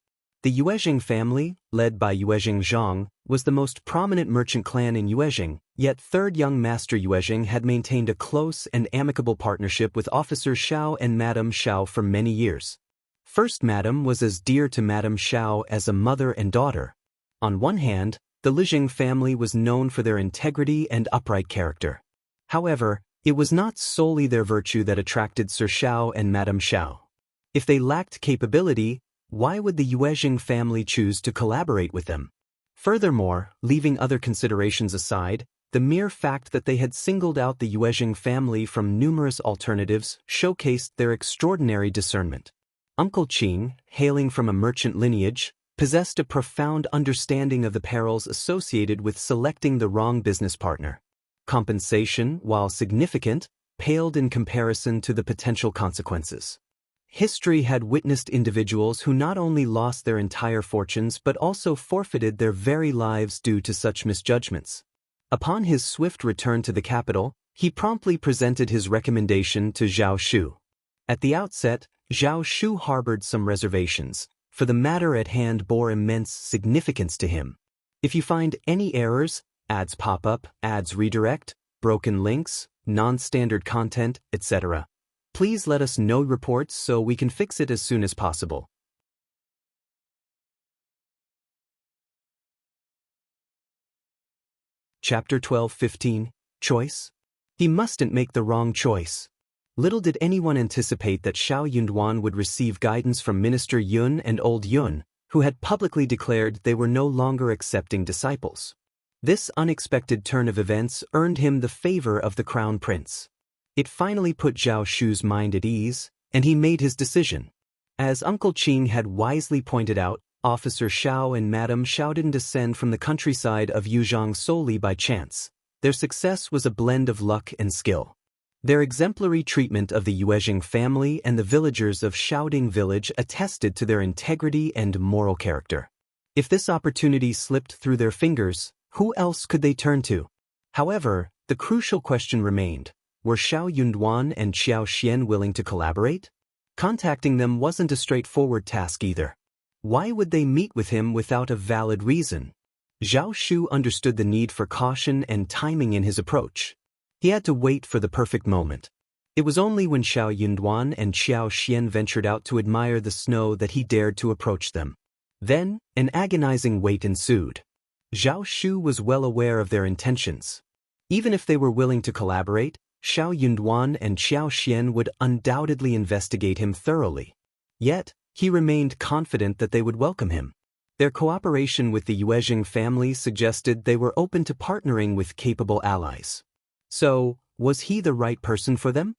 S1: The Yuezheng family, led by Yuezheng Zhang, was the most prominent merchant clan in Yuezheng, yet third young master Yuezheng had maintained a close and amicable partnership with Officer Xiao and Madame Xiao for many years. First Madame was as dear to Madame Xiao as a mother and daughter. On one hand, the Lizheng family was known for their integrity and upright character. However, it was not solely their virtue that attracted Sir Xiao and Madame Xiao. If they lacked capability, why would the Yuezheng family choose to collaborate with them? Furthermore, leaving other considerations aside, the mere fact that they had singled out the Yuezheng family from numerous alternatives showcased their extraordinary discernment. Uncle Qing, hailing from a merchant lineage, possessed a profound understanding of the perils associated with selecting the wrong business partner. Compensation, while significant, paled in comparison to the potential consequences. History had witnessed individuals who not only lost their entire fortunes but also forfeited their very lives due to such misjudgments. Upon his swift return to the capital, he promptly presented his recommendation to Zhao Shu. At the outset, Zhao Shu harbored some reservations, for the matter at hand bore immense significance to him. If you find any errors, ads pop up, ads redirect, broken links, non-standard content, etc., please let us know reports so we can fix it as soon as possible. Chapter 12-15, Choice? He mustn't make the wrong choice. Little did anyone anticipate that Xiao Yunduan would receive guidance from Minister Yun and Old Yun, who had publicly declared they were no longer accepting disciples. This unexpected turn of events earned him the favor of the Crown Prince. It finally put Zhao Shu's mind at ease, and he made his decision. As Uncle Qing had wisely pointed out, Officer Xiao and Madame Xiao didn't descend from the countryside of Yuzhong solely by chance. Their success was a blend of luck and skill. Their exemplary treatment of the Yuezheng family and the villagers of Xiaoding village attested to their integrity and moral character. If this opportunity slipped through their fingers, who else could they turn to? However, the crucial question remained: were Xiao Yunduan and Xiao Xian willing to collaborate? Contacting them wasn't a straightforward task either. Why would they meet with him without a valid reason? Zhao Shu understood the need for caution and timing in his approach. He had to wait for the perfect moment. It was only when Xiao Yunduan and Xiao Xian ventured out to admire the snow that he dared to approach them. Then, an agonizing wait ensued. Zhao Shu was well aware of their intentions. Even if they were willing to collaborate, Xiao Yunduan and Xiao Xian would undoubtedly investigate him thoroughly. Yet, he remained confident that they would welcome him. Their cooperation with the Yuezheng family suggested they were open to partnering with capable allies. So, was he the right person for them?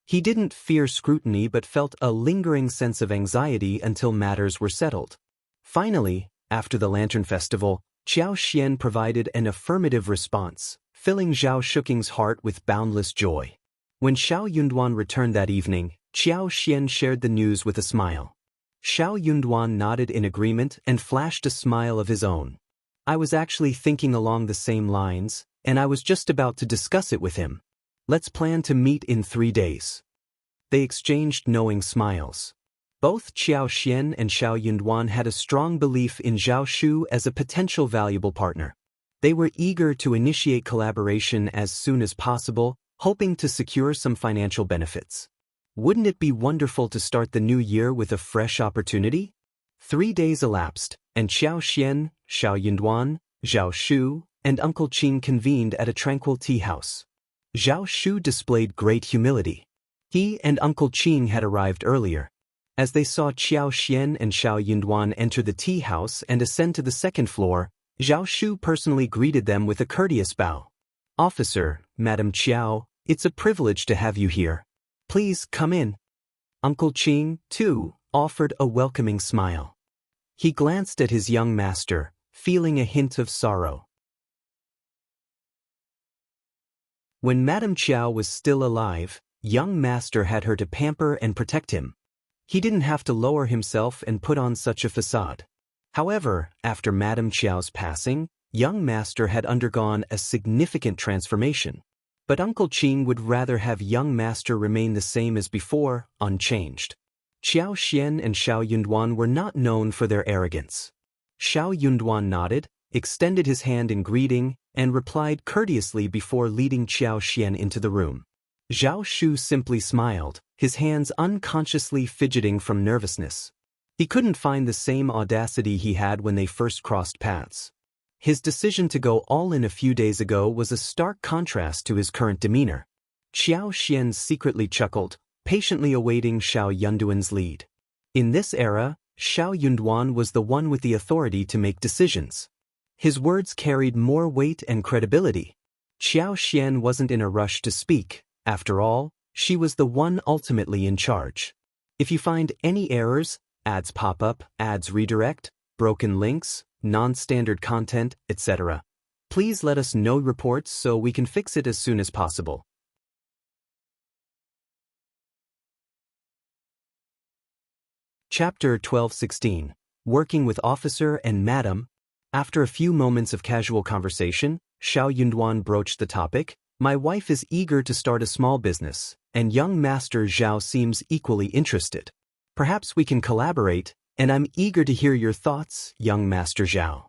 S1: He didn't fear scrutiny but felt a lingering sense of anxiety until matters were settled. Finally, after the Lantern Festival, Xiao Xian provided an affirmative response, filling Zhao Shuking's heart with boundless joy. When Xiao Yunduan returned that evening, Xiao Xian shared the news with a smile. Xiao Yunduan nodded in agreement and flashed a smile of his own. I was actually thinking along the same lines, and I was just about to discuss it with him. Let's plan to meet in 3 days. They exchanged knowing smiles. Both Xiao Xian and Xiao Yunduan had a strong belief in Zhao Shu as a potential valuable partner. They were eager to initiate collaboration as soon as possible, hoping to secure some financial benefits. Wouldn't it be wonderful to start the new year with a fresh opportunity? 3 days elapsed, and Xiao Xian, Xiao Yunduan, Zhao Shu, and Uncle Qing convened at a tranquil tea house. Zhao Shu displayed great humility. He and Uncle Qing had arrived earlier. As they saw Xiao Xian and Xiao Yunduan enter the tea house and ascend to the second floor, Zhao Shu personally greeted them with a courteous bow. "Officer, Madam Qiao, it's a privilege to have you here. Please come in." Uncle Qing, too, offered a welcoming smile. He glanced at his young master, feeling a hint of sorrow. When Madame Qiao was still alive, young master had her to pamper and protect him. He didn't have to lower himself and put on such a facade. However, after Madame Qiao's passing, young master had undergone a significant transformation. But Uncle Qing would rather have young master remain the same as before, unchanged. Xiao Xian and Xiao Yunduan were not known for their arrogance. Xiao Yunduan nodded, extended his hand in greeting, and replied courteously before leading Xiao Xian into the room. Zhao Shu simply smiled, his hands unconsciously fidgeting from nervousness. He couldn't find the same audacity he had when they first crossed paths. His decision to go all in a few days ago was a stark contrast to his current demeanor. Xiao Xian secretly chuckled, patiently awaiting Xiao Yunduan's lead. In this era, Xiao Yunduan was the one with the authority to make decisions. His words carried more weight and credibility. Xiao Xian wasn't in a rush to speak. After all, she was the one ultimately in charge. If you find any errors, ads pop up, ads redirect, broken links, non-standard content, etc., please let us know reports so we can fix it as soon as possible. Chapter 12-16, Working with Officer and Madam. After a few moments of casual conversation, Xiao Yunduan broached the topic. "My wife is eager to start a small business, and young Master Zhao seems equally interested. Perhaps we can collaborate, and I'm eager to hear your thoughts, young Master Zhao.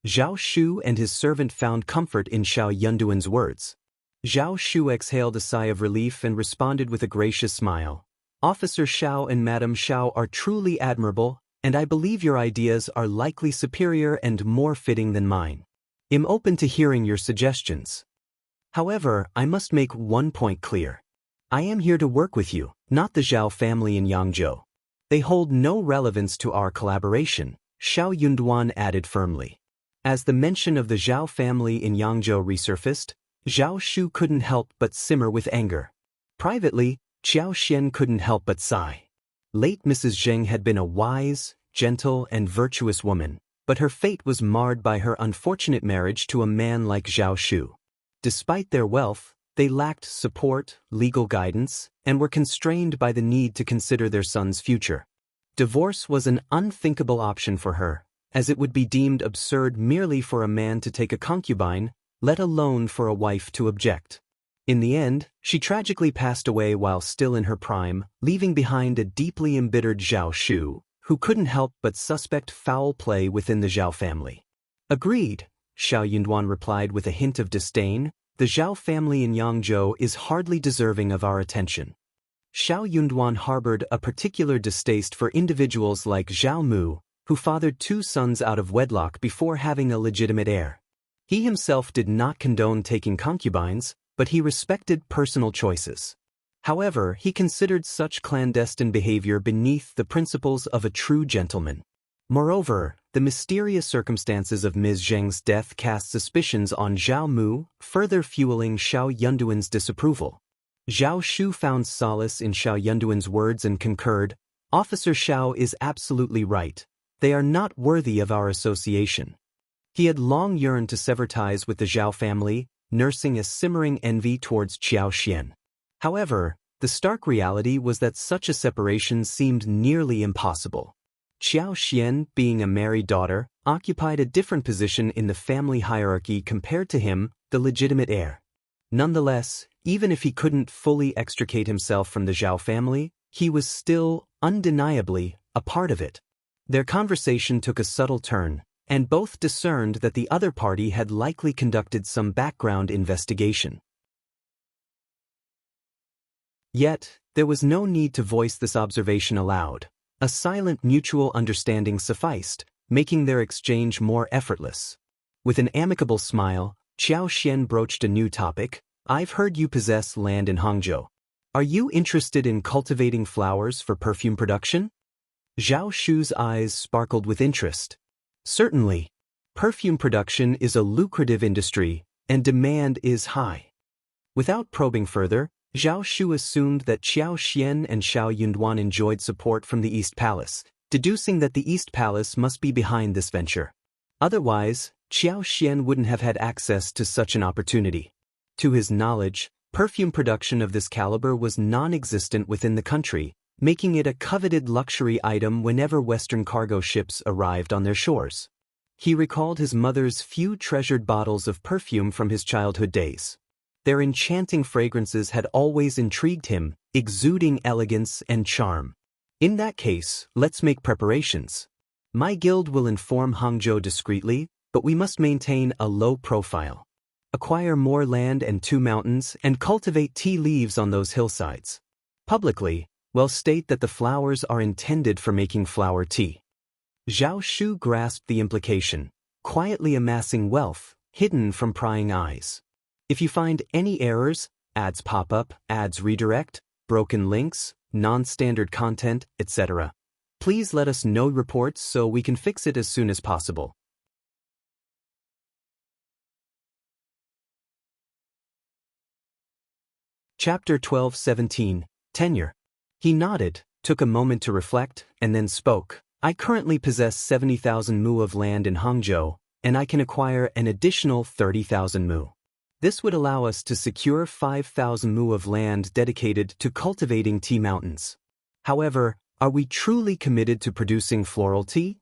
S1: Zhao Shu and his servant found comfort in Xiao Yunduan's words. Zhao Shu exhaled a sigh of relief and responded with a gracious smile. Officer Xiao and Madam Xiao are truly admirable, and I believe your ideas are likely superior and more fitting than mine. I'm open to hearing your suggestions. However, I must make one point clear. I am here to work with you, not the Zhao family in Yangzhou. They hold no relevance to our collaboration, Xiao Yunduan added firmly. As the mention of the Zhao family in Yangzhou resurfaced, Zhao Shu couldn't help but simmer with anger. Privately, Xiao Xian couldn't help but sigh. Late Mrs. Zheng had been a wise, gentle, and virtuous woman, but her fate was marred by her unfortunate marriage to a man like Zhao Shu. Despite their wealth, they lacked support, legal guidance, and were constrained by the need to consider their son's future. Divorce was an unthinkable option for her, as it would be deemed absurd merely for a man to take a concubine, let alone for a wife to object. In the end, she tragically passed away while still in her prime, leaving behind a deeply embittered Zhao Shu, who couldn't help but suspect foul play within the Zhao family. Agreed, Xiao Yunduan replied with a hint of disdain. The Zhao family in Yangzhou is hardly deserving of our attention. Xiao Yunduan harbored a particular distaste for individuals like Zhao Mu, who fathered 2 sons out of wedlock before having a legitimate heir. He himself did not condone taking concubines, but he respected personal choices. However, he considered such clandestine behavior beneath the principles of a true gentleman. Moreover, the mysterious circumstances of Ms. Zheng's death cast suspicions on Zhao Mu, further fueling Xiao Yunduan's disapproval. Zhao Shu found solace in Xiao Yunduan's words and concurred, "Officer Xiao is absolutely right. They are not worthy of our association." He had long yearned to sever ties with the Zhao family, nursing a simmering envy towards Xiao Xian. However, the stark reality was that such a separation seemed nearly impossible. Xiao Xian, being a married daughter, occupied a different position in the family hierarchy compared to him, the legitimate heir. Nonetheless, even if he couldn't fully extricate himself from the Zhao family, he was still, undeniably, a part of it. Their conversation took a subtle turn, and both discerned that the other party had likely conducted some background investigation. Yet, there was no need to voice this observation aloud. A silent mutual understanding sufficed, making their exchange more effortless. With an amicable smile, Xiao Xian broached a new topic. "I've heard you possess land in Hangzhou. Are you interested in cultivating flowers for perfume production?" Zhao Shu's eyes sparkled with interest. "Certainly. Perfume production is a lucrative industry, and demand is high." Without probing further, Zhao Shu assumed that Xiao Xian and Xiao Yunduan enjoyed support from the East Palace, deducing that the East Palace must be behind this venture. Otherwise, Xiao Xian wouldn't have had access to such an opportunity. To his knowledge, perfume production of this caliber was non-existent within the country, making it a coveted luxury item whenever Western cargo ships arrived on their shores. He recalled his mother's few treasured bottles of perfume from his childhood days. Their enchanting fragrances had always intrigued him, exuding elegance and charm. "In that case, let's make preparations. My guild will inform Hangzhou discreetly, but we must maintain a low profile. Acquire more land and 2 mountains and cultivate tea leaves on those hillsides. Publicly, we'll state that the flowers are intended for making flower tea." Zhao Shu grasped the implication, quietly amassing wealth, hidden from prying eyes. If you find any errors, ads pop up, ads redirect, broken links, non-standard content, etc., please let us know reports so we can fix it as soon as possible. Chapter 12:17, Tenure. He nodded, took a moment to reflect, and then spoke. "I currently possess 70,000 mu of land in Hangzhou, and I can acquire an additional 30,000 mu. This would allow us to secure 5,000 mu of land dedicated to cultivating tea mountains. However, are we truly committed to producing floral tea?"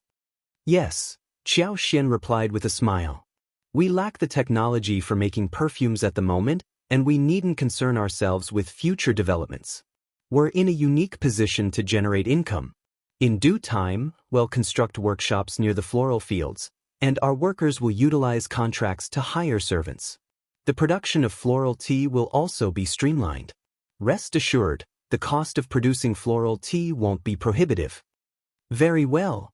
S1: "Yes," Xiao Xian replied with a smile. "We lack the technology for making perfumes at the moment, and we needn't concern ourselves with future developments. were in a unique position to generate income. In due time, we'll construct workshops near the floral fields, and our workers will utilize contracts to hire servants. The production of floral tea will also be streamlined. Rest assured, the cost of producing floral tea won't be prohibitive. Very well.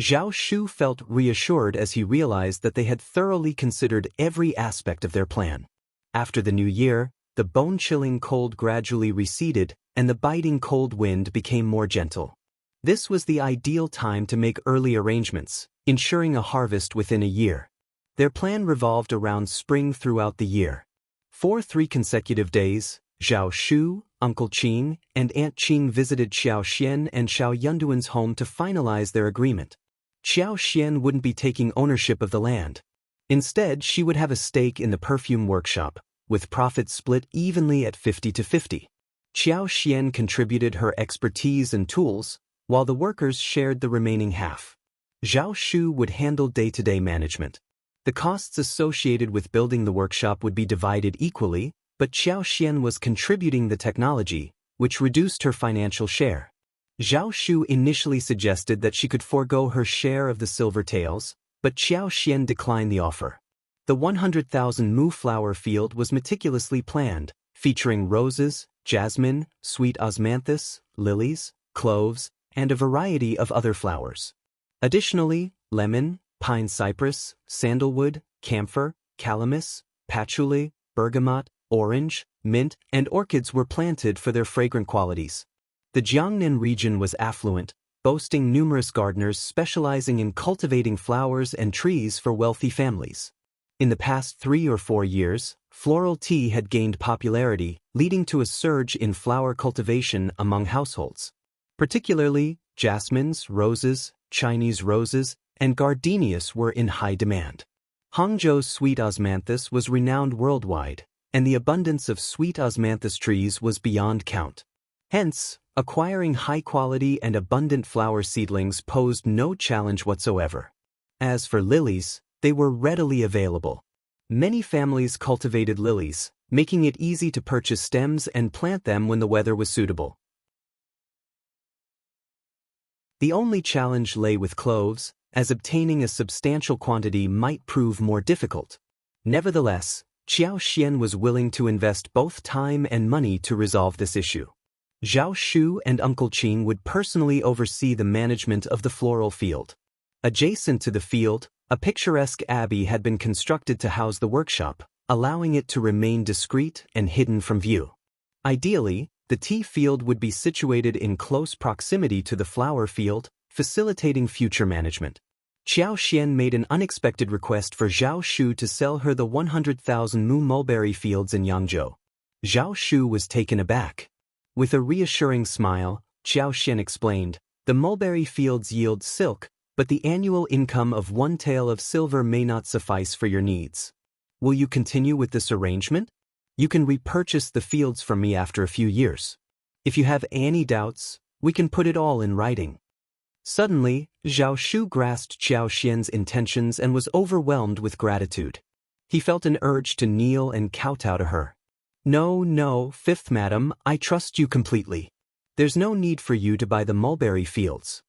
S1: Zhao Shu felt reassured as he realized that they had thoroughly considered every aspect of their plan. After the new year, the bone-chilling cold gradually receded, and the biting cold wind became more gentle. This was the ideal time to make early arrangements, ensuring a harvest within a year. Their plan revolved around spring throughout the year. For 3 consecutive days, Zhao Shu, Uncle Qing, and Aunt Qing visited Xiao Xian and Xiao Yunduan's home to finalize their agreement. Xiao Xian wouldn't be taking ownership of the land. Instead, she would have a stake in the perfume workshop, with profits split evenly at 50-50. Xiao Xian contributed her expertise and tools, while the workers shared the remaining half. Zhao Shu would handle day-to-day management. The costs associated with building the workshop would be divided equally, but Xiao Xian was contributing the technology, which reduced her financial share. Zhao Shu initially suggested that she could forego her share of the silver taels, but Xiao Xian declined the offer. The 100,000 mu flower field was meticulously planned, featuring roses, jasmine, sweet osmanthus, lilies, cloves, and a variety of other flowers. Additionally, lemon, pine cypress, sandalwood, camphor, calamus, patchouli, bergamot, orange, mint, and orchids were planted for their fragrant qualities. The Jiangnan region was affluent, boasting numerous gardeners specializing in cultivating flowers and trees for wealthy families. In the past 3 or 4 years, floral tea had gained popularity, leading to a surge in flower cultivation among households. Particularly, jasmines, roses, Chinese roses, and gardenias were in high demand. Hangzhou's sweet osmanthus was renowned worldwide, and the abundance of sweet osmanthus trees was beyond count. Hence, acquiring high-quality and abundant flower seedlings posed no challenge whatsoever. As for lilies, they were readily available. Many families cultivated lilies, making it easy to purchase stems and plant them when the weather was suitable. The only challenge lay with cloves, as obtaining a substantial quantity might prove more difficult. Nevertheless, Xiao Xian was willing to invest both time and money to resolve this issue. Zhao Shu and Uncle Qing would personally oversee the management of the floral field. Adjacent to the field, a picturesque abbey had been constructed to house the workshop, allowing it to remain discreet and hidden from view. Ideally, the tea field would be situated in close proximity to the flower field, facilitating future management. Xiao Xian made an unexpected request for Zhao Shu to sell her the 100,000 mu mulberry fields in Yangzhou. Zhao Shu was taken aback. With a reassuring smile, Xiao Xian explained, "The mulberry fields yield silk, but the annual income of 1 tael of silver may not suffice for your needs. Will you continue with this arrangement? You can repurchase the fields from me after a few years. If you have any doubts, we can put it all in writing." Suddenly, Zhao Shu grasped Xiao Xian's intentions and was overwhelmed with gratitude. He felt an urge to kneel and kowtow to her. No, fifth madam, I trust you completely. There's no need for you to buy the mulberry fields.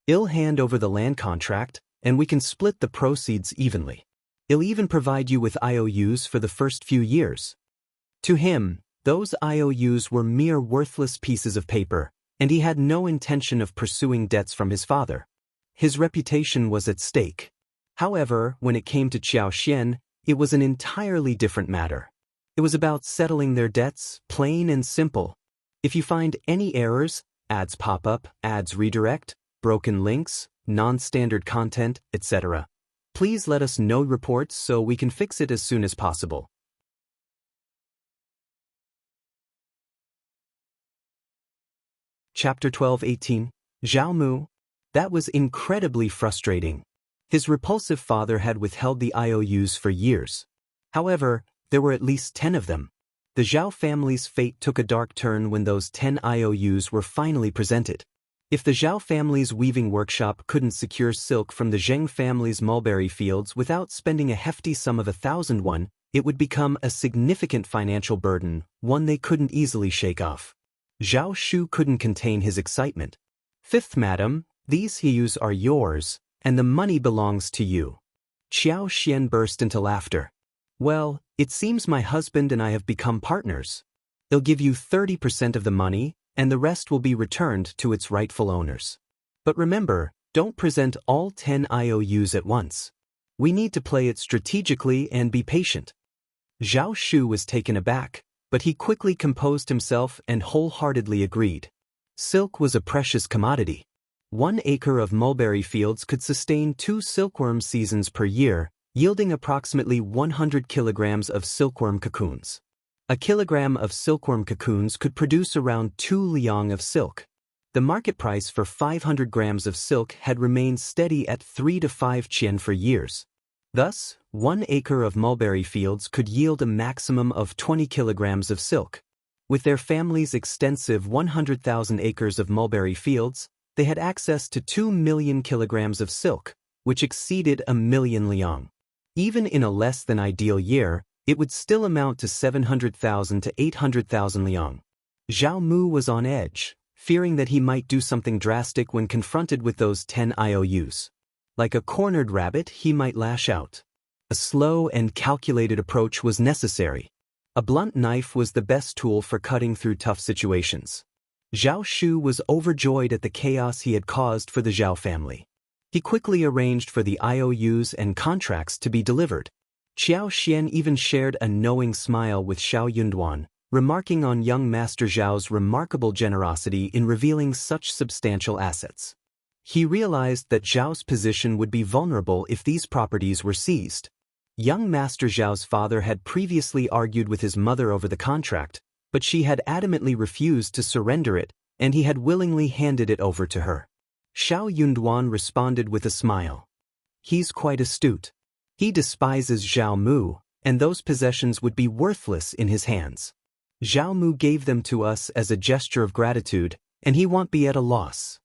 S1: I'll hand over the land contract, and we can split the proceeds evenly. I'll even provide you with IOUs for the first few years. To him, those IOUs were mere worthless pieces of paper, and he had no intention of pursuing debts from his father. His reputation was at stake. However, when it came to Xiao Xian, it was an entirely different matter. It was about settling their debts, plain and simple. If you find any errors, ads pop up, ads redirect, broken links, non-standard content, etc., please let us know reports so we can fix it as soon as possible. Chapter 12-18, Zhao Mu. That was incredibly frustrating. His repulsive father had withheld the IOUs for years. However, there were at least 10 of them. The Zhao family's fate took a dark turn when those 10 IOUs were finally presented. If the Zhao family's weaving workshop couldn't secure silk from the Zheng family's mulberry fields without spending a hefty sum of 1,000 won, it would become a significant financial burden, one they couldn't easily shake off. Zhao Shu couldn't contain his excitement. "Fifth, madam, these hues are yours, and the money belongs to you." Xiao Xian burst into laughter. "Well, it seems my husband and I have become partners. They'll give you 30% of the money, and the rest will be returned to its rightful owners. But remember, don't present all 10 IOUs at once. We need to play it strategically and be patient." Zhao Shu was taken aback, but he quickly composed himself and wholeheartedly agreed. Silk was a precious commodity. 1 acre of mulberry fields could sustain 2 silkworm seasons per year, yielding approximately 100 kilograms of silkworm cocoons. A kilogram of silkworm cocoons could produce around 2 liang of silk. The market price for 500 grams of silk had remained steady at 3 to 5 qian for years. Thus, 1 acre of mulberry fields could yield a maximum of 20 kilograms of silk. With their family's extensive 100,000 acres of mulberry fields, they had access to 2 million kilograms of silk, which exceeded 1 million liang. Even in a less than ideal year, it would still amount to 700,000 to 800,000 liang. Zhao Mu was on edge, fearing that he might do something drastic when confronted with those 10 IOUs. Like a cornered rabbit, he might lash out. A slow and calculated approach was necessary. A blunt knife was the best tool for cutting through tough situations. Zhao Shu was overjoyed at the chaos he had caused for the Zhao family. He quickly arranged for the IOUs and contracts to be delivered. Xiao Xian even shared a knowing smile with Xiao Yunduan, remarking on young Master Zhao's remarkable generosity in revealing such substantial assets. He realized that Zhao's position would be vulnerable if these properties were seized. Young Master Zhao's father had previously argued with his mother over the contract, but she had adamantly refused to surrender it, and he had willingly handed it over to her. Xiao Yunduan responded with a smile. "He's quite astute. He despises Zhao Mu, and those possessions would be worthless in his hands. Zhao Mu gave them to us as a gesture of gratitude, and he won't be at a loss."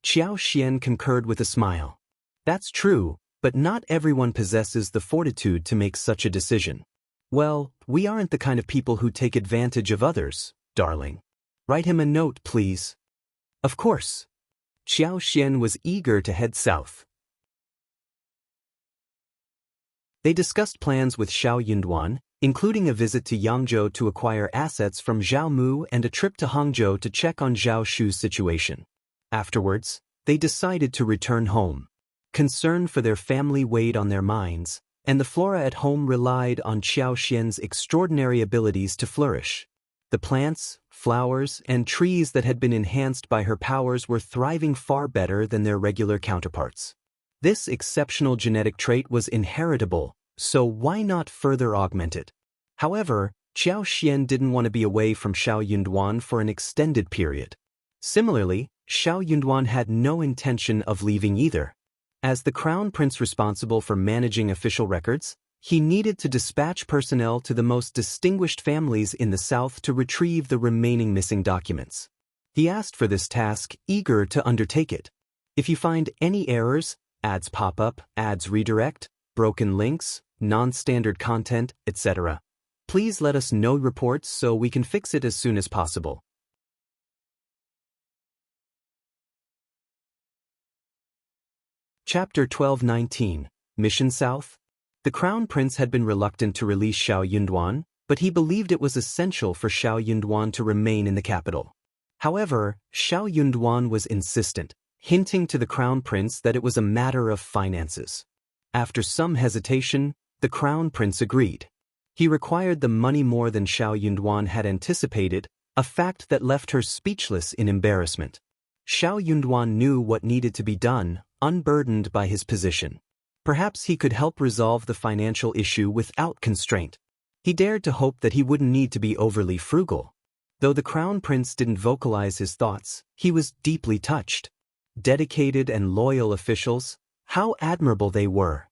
S1: Xiao Xian concurred with a smile. "That's true, but not everyone possesses the fortitude to make such a decision. Well, we aren't the kind of people who take advantage of others, darling. Write him a note, please." "Of course." Xiao Xian was eager to head south. They discussed plans with Xiao Yunduan, including a visit to Yangzhou to acquire assets from Zhao Mu and a trip to Hangzhou to check on Zhao Shu's situation. Afterwards, they decided to return home. Concern for their family weighed on their minds, and the flora at home relied on Xiao Xian's extraordinary abilities to flourish. The plants, flowers, and trees that had been enhanced by her powers were thriving far better than their regular counterparts. This exceptional genetic trait was inheritable, so why not further augment it? However, Xiao Xian didn't want to be away from Xiao Yunduan for an extended period. Similarly, Xiao Yunduan had no intention of leaving either. As the crown prince responsible for managing official records, he needed to dispatch personnel to the most distinguished families in the south to retrieve the remaining missing documents. He asked for this task, eager to undertake it. "If you find any errors, ads pop up, ads redirect, broken links, non-standard content, etc., please let us know reports so we can fix it as soon as possible." Chapter 12-19, Mission South. The Crown Prince had been reluctant to release Xiao Yunduan, but he believed it was essential for Xiao Yunduan to remain in the capital. However, Xiao Yunduan was insistent, hinting to the Crown Prince that it was a matter of finances. After some hesitation, the Crown Prince agreed. He required the money more than Xiao Yunduan had anticipated, a fact that left her speechless in embarrassment. Xiao Yunduan knew what needed to be done, unburdened by his position. Perhaps he could help resolve the financial issue without constraint. He dared to hope that he wouldn't need to be overly frugal. Though the Crown Prince didn't vocalize his thoughts, he was deeply touched. Dedicated and loyal officials, how admirable they were.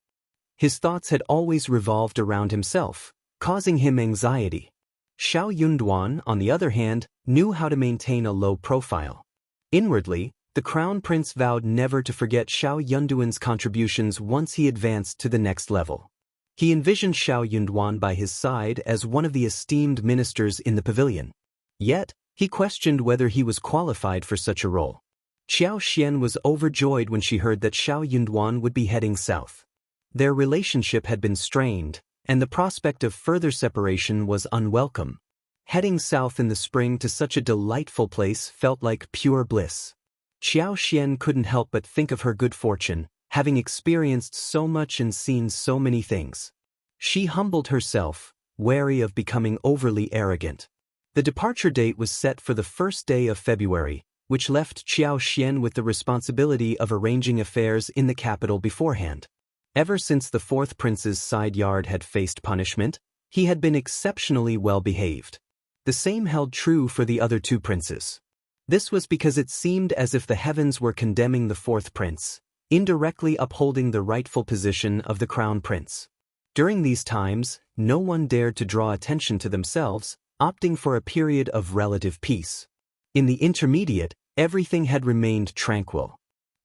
S1: His thoughts had always revolved around himself, causing him anxiety. Xiao Yunduan, on the other hand, knew how to maintain a low profile. Inwardly, the Crown Prince vowed never to forget Xiao Yunduan's contributions once he advanced to the next level. He envisioned Xiao Yunduan by his side as one of the esteemed ministers in the pavilion. Yet, He questioned whether he was qualified for such a role. Xiao Xian was overjoyed when she heard that Xiao Yunduan would be heading south. Their relationship had been strained, and the prospect of further separation was unwelcome. Heading south in the spring to such a delightful place felt like pure bliss. Xiao Xian couldn't help but think of her good fortune, having experienced so much and seen so many things. She humbled herself, wary of becoming overly arrogant. The departure date was set for the first day of February, which left Xiao Xian with the responsibility of arranging affairs in the capital beforehand. Ever since the fourth prince's side yard had faced punishment, he had been exceptionally well behaved. The same held true for the other two princes. This was because it seemed as if the heavens were condemning the fourth prince, indirectly upholding the rightful position of the crown prince. During these times, no one dared to draw attention to themselves, opting for a period of relative peace. In the intermediate, everything had remained tranquil.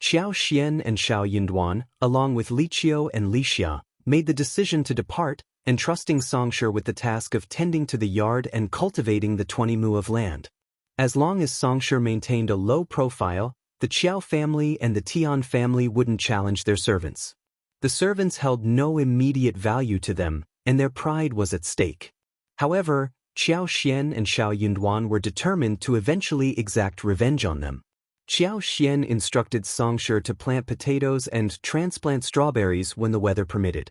S1: Xiao Xian and Xiao Yunduan, along with Li Qiu and Li Xia, made the decision to depart, entrusting Xianxia with the task of tending to the yard and cultivating the 20 mu of land. As long as Xianxia maintained a low profile, the Qiao family and the Tian family wouldn't challenge their servants. The servants held no immediate value to them, and their pride was at stake. However, Xiao Xian and Xiao Yunduan were determined to eventually exact revenge on them. Xiao Xian instructed Xianxia to plant potatoes and transplant strawberries when the weather permitted.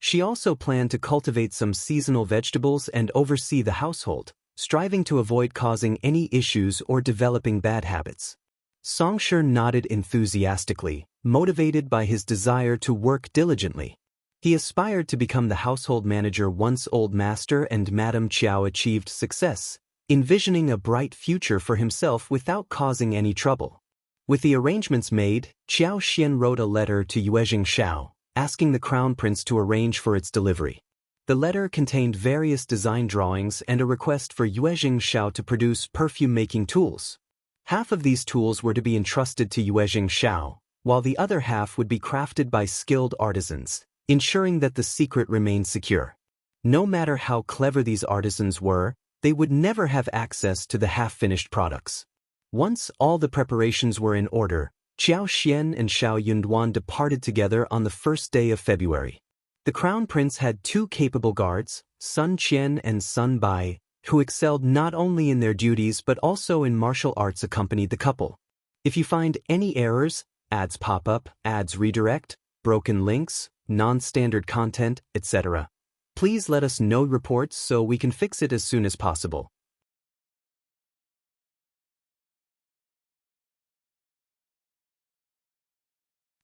S1: She also planned to cultivate some seasonal vegetables and oversee the household, striving to avoid causing any issues or developing bad habits. Xianxia nodded enthusiastically, motivated by his desire to work diligently. He aspired to become the household manager once Old Master and Madame Qiao achieved success, envisioning a bright future for himself without causing any trouble. With the arrangements made, Xiao Xian wrote a letter to Yangzhou, asking the crown prince to arrange for its delivery. The letter contained various design drawings and a request for Yangzhou to produce perfume-making tools. Half of these tools were to be entrusted to Yangzhou, while the other half would be crafted by skilled artisans, ensuring that the secret remained secure. No matter how clever these artisans were, they would never have access to the half-finished products. Once all the preparations were in order, Xiao Xian and Xiao Yunduan departed together on the first day of February. The crown prince had two capable guards, Sun Qian and Sun Bai, who excelled not only in their duties but also in martial arts accompanied the couple. If you find any errors, ads pop up, ads redirect, broken links, non-standard content, etc., please let us know reports so we can fix it as soon as possible.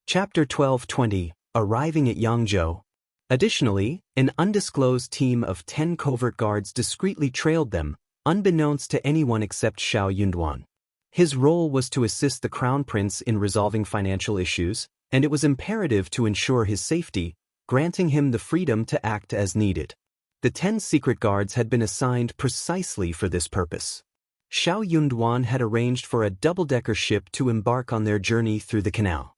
S1: Chapter 12:20, Arriving at Yangzhou. Additionally, an undisclosed team of 10 covert guards discreetly trailed them, unbeknownst to anyone except Xiao Yunduan. His role was to assist the crown prince in resolving financial issues, and it was imperative to ensure his safety, granting him the freedom to act as needed. The 10 secret guards had been assigned precisely for this purpose. Xiao Yunduan had arranged for a double-decker ship to embark on their journey through the canal.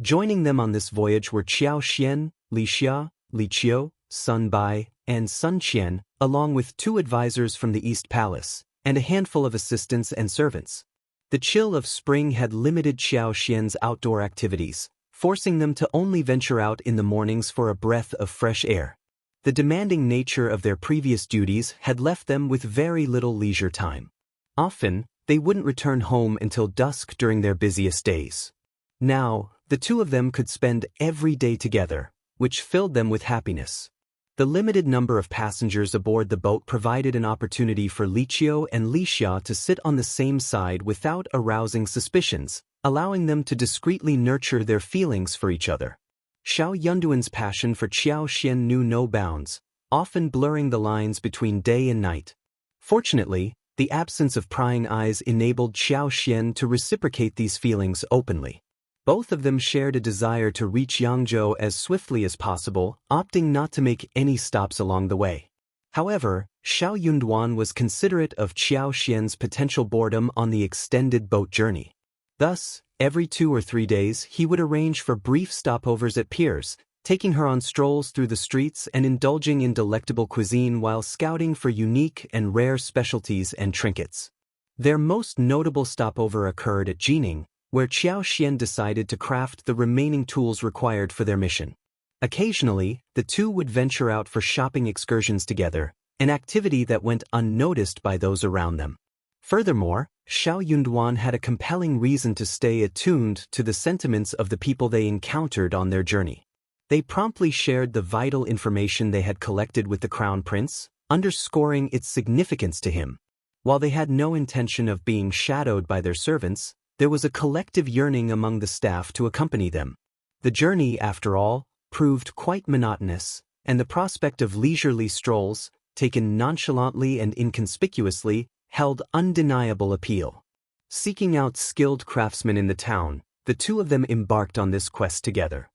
S1: Joining them on this voyage were Xiao Xian, Li Xia, Li Qiu, Sun Bai, and Sun Qian, along with 2 advisors from the East Palace, and a handful of assistants and servants. The chill of spring had limited Xiao Xian's outdoor activities, forcing them to only venture out in the mornings for a breath of fresh air. The demanding nature of their previous duties had left them with very little leisure time. Often, they wouldn't return home until dusk during their busiest days. Now, the two of them could spend every day together, which filled them with happiness. The limited number of passengers aboard the boat provided an opportunity for Li Qiu and Li Xia to sit on the same side without arousing suspicions, allowing them to discreetly nurture their feelings for each other. Xiao Yunduan's passion for Xiao Xian knew no bounds, often blurring the lines between day and night. Fortunately, the absence of prying eyes enabled Xiao Xian to reciprocate these feelings openly. Both of them shared a desire to reach Yangzhou as swiftly as possible, opting not to make any stops along the way. However, Xiao Yunduan was considerate of Xiao Xian's potential boredom on the extended boat journey. Thus, every 2 or 3 days he would arrange for brief stopovers at piers, taking her on strolls through the streets and indulging in delectable cuisine while scouting for unique and rare specialties and trinkets. Their most notable stopover occurred at Jining, where Qiao Xian decided to craft the remaining tools required for their mission. Occasionally, the two would venture out for shopping excursions together, an activity that went unnoticed by those around them. Furthermore, Xiao Yunduan had a compelling reason to stay attuned to the sentiments of the people they encountered on their journey. They promptly shared the vital information they had collected with the Crown Prince, underscoring its significance to him. While they had no intention of being shadowed by their servants, there was a collective yearning among the staff to accompany them. The journey, after all, proved quite monotonous, and the prospect of leisurely strolls, taken nonchalantly and inconspicuously, held undeniable appeal. Seeking out skilled craftsmen in the town, the two of them embarked on this quest together.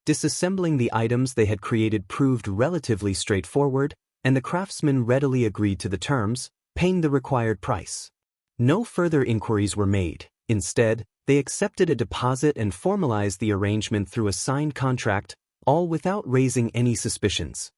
S1: Disassembling the items they had created proved relatively straightforward, and the craftsmen readily agreed to the terms, paying the required price. No further inquiries were made. Instead, they accepted a deposit and formalized the arrangement through a signed contract, all without raising any suspicions.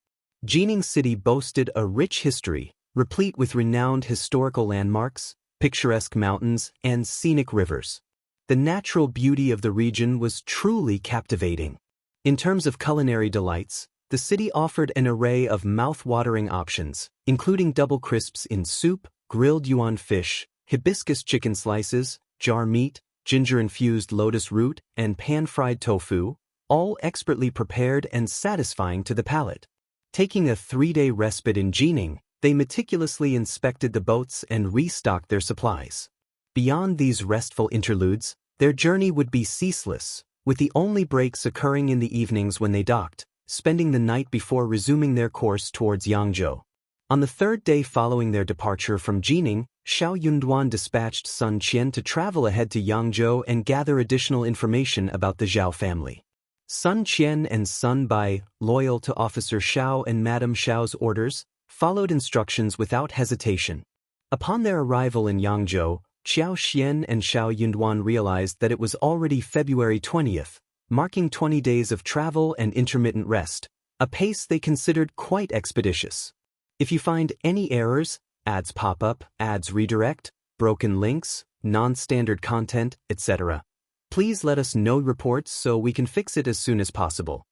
S1: Jining City boasted a rich history, replete with renowned historical landmarks, picturesque mountains, and scenic rivers. The natural beauty of the region was truly captivating. In terms of culinary delights, the city offered an array of mouth-watering options, including double crisps in soup, grilled yuan fish, hibiscus chicken slices, jar meat, ginger-infused lotus root, and pan-fried tofu, all expertly prepared and satisfying to the palate. Taking a 3-day respite in Jining, they meticulously inspected the boats and restocked their supplies. Beyond these restful interludes, their journey would be ceaseless, with the only breaks occurring in the evenings when they docked, spending the night before resuming their course towards Yangzhou. On the 3rd day following their departure from Jining, Xiao Yunduan dispatched Sun Qian to travel ahead to Yangzhou and gather additional information about the Zhao family. Sun Qian and Sun Bai, loyal to Officer Xiao and Madame Xiao's orders, followed instructions without hesitation. Upon their arrival in Yangzhou, Qiao Xian and Xiao Yunduan realized that it was already February 20th, marking 20 days of travel and intermittent rest, a pace they considered quite expeditious. If you find any errors, ads pop up, ads redirect, broken links, non-standard content, etc., please let us know reports so we can fix it as soon as possible.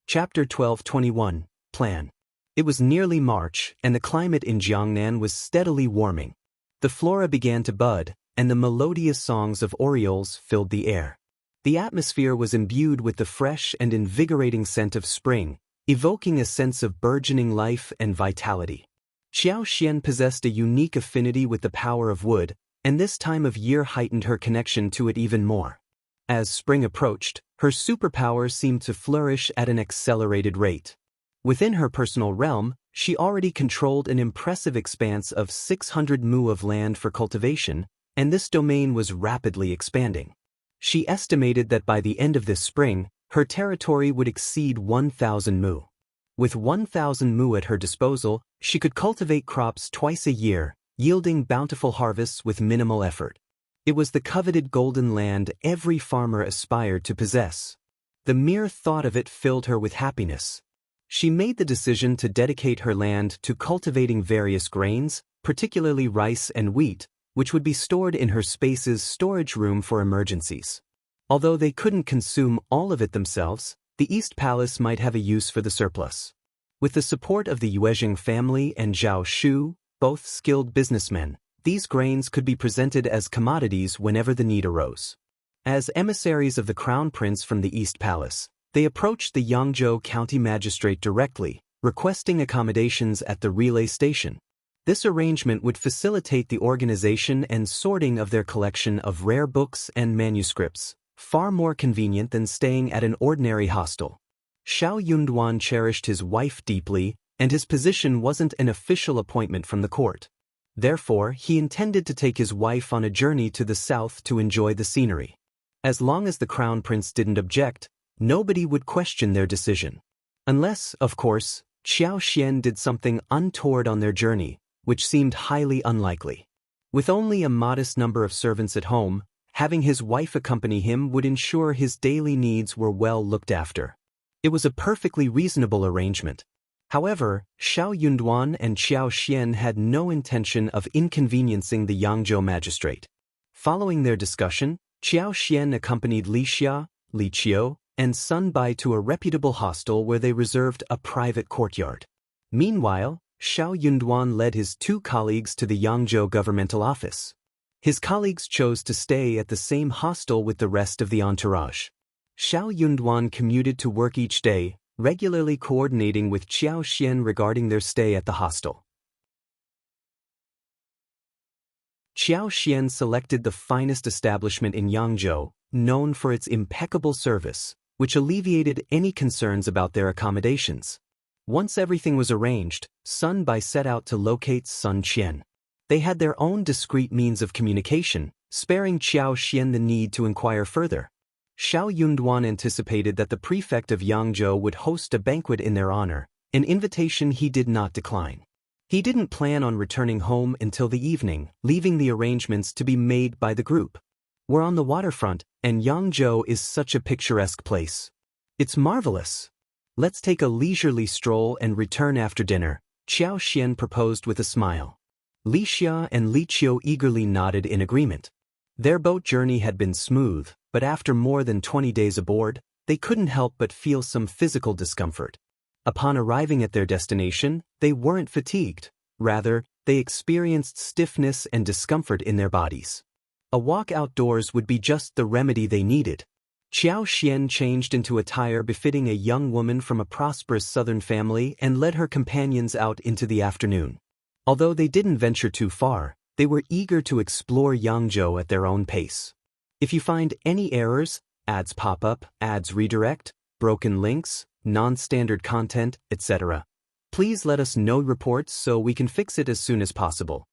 S1: Chapter 12:21 Plan. It was nearly March, and the climate in Jiangnan was steadily warming. The flora began to bud, and the melodious songs of orioles filled the air. The atmosphere was imbued with the fresh and invigorating scent of spring, evoking a sense of burgeoning life and vitality. Xiao Xian possessed a unique affinity with the power of wood, and this time of year heightened her connection to it even more. As spring approached, her superpower seemed to flourish at an accelerated rate. Within her personal realm, she already controlled an impressive expanse of 600 mu of land for cultivation, and this domain was rapidly expanding. She estimated that by the end of this spring, her territory would exceed 1,000 mu. With 1,000 mu at her disposal, she could cultivate crops twice a year, yielding bountiful harvests with minimal effort. It was the coveted golden land every farmer aspired to possess. The mere thought of it filled her with happiness. She made the decision to dedicate her land to cultivating various grains, particularly rice and wheat, which would be stored in her space's storage room for emergencies. Although they couldn't consume all of it themselves, the East Palace might have a use for the surplus. With the support of the Yuezheng family and Zhao Shu, both skilled businessmen, these grains could be presented as commodities whenever the need arose. As emissaries of the Crown Prince from the East Palace, they approached the Yangzhou County Magistrate directly, requesting accommodations at the relay station. This arrangement would facilitate the organization and sorting of their collection of rare books and manuscripts, far more convenient than staying at an ordinary hostel. Xiao Yunduan cherished his wife deeply, and his position wasn't an official appointment from the court. Therefore, he intended to take his wife on a journey to the south to enjoy the scenery. As long as the Crown Prince didn't object, nobody would question their decision. Unless, of course, Xiao Xian did something untoward on their journey, which seemed highly unlikely. With only a modest number of servants at home, having his wife accompany him would ensure his daily needs were well looked after. It was a perfectly reasonable arrangement. However, Xiao Yunduan and Xiao Xian had no intention of inconveniencing the Yangzhou magistrate. Following their discussion, Xiao Xian accompanied Li Xia, Li Qiu, and Sun Bai to a reputable hostel where they reserved a private courtyard. Meanwhile, Xiao Yunduan led his two colleagues to the Yangzhou governmental office. His colleagues chose to stay at the same hostel with the rest of the entourage. Xiao Yunduan commuted to work each day, regularly coordinating with Xiao Xian regarding their stay at the hostel. Xiao Xian selected the finest establishment in Yangzhou, known for its impeccable service, which alleviated any concerns about their accommodations. Once everything was arranged, Sun Bai set out to locate Sun Qian. They had their own discreet means of communication, sparing Xiao Xian the need to inquire further. Xiao Yunduan anticipated that the prefect of Yangzhou would host a banquet in their honor, an invitation he did not decline. He didn't plan on returning home until the evening, leaving the arrangements to be made by the group. We're on the waterfront, and Yangzhou is such a picturesque place. It's marvelous. Let's take a leisurely stroll and return after dinner, Xiao Xian proposed with a smile. Li Xia and Li Qiu eagerly nodded in agreement. Their boat journey had been smooth, but after more than 20 days aboard, they couldn't help but feel some physical discomfort. Upon arriving at their destination, they weren't fatigued. Rather, they experienced stiffness and discomfort in their bodies. A walk outdoors would be just the remedy they needed. Xiao Xian changed into attire befitting a young woman from a prosperous southern family and led her companions out into the afternoon. Although they didn't venture too far, they were eager to explore Yangzhou at their own pace. If you find any errors, ads pop up, ads redirect, broken links, non-standard content, etc., please let us know reports so we can fix it as soon as possible.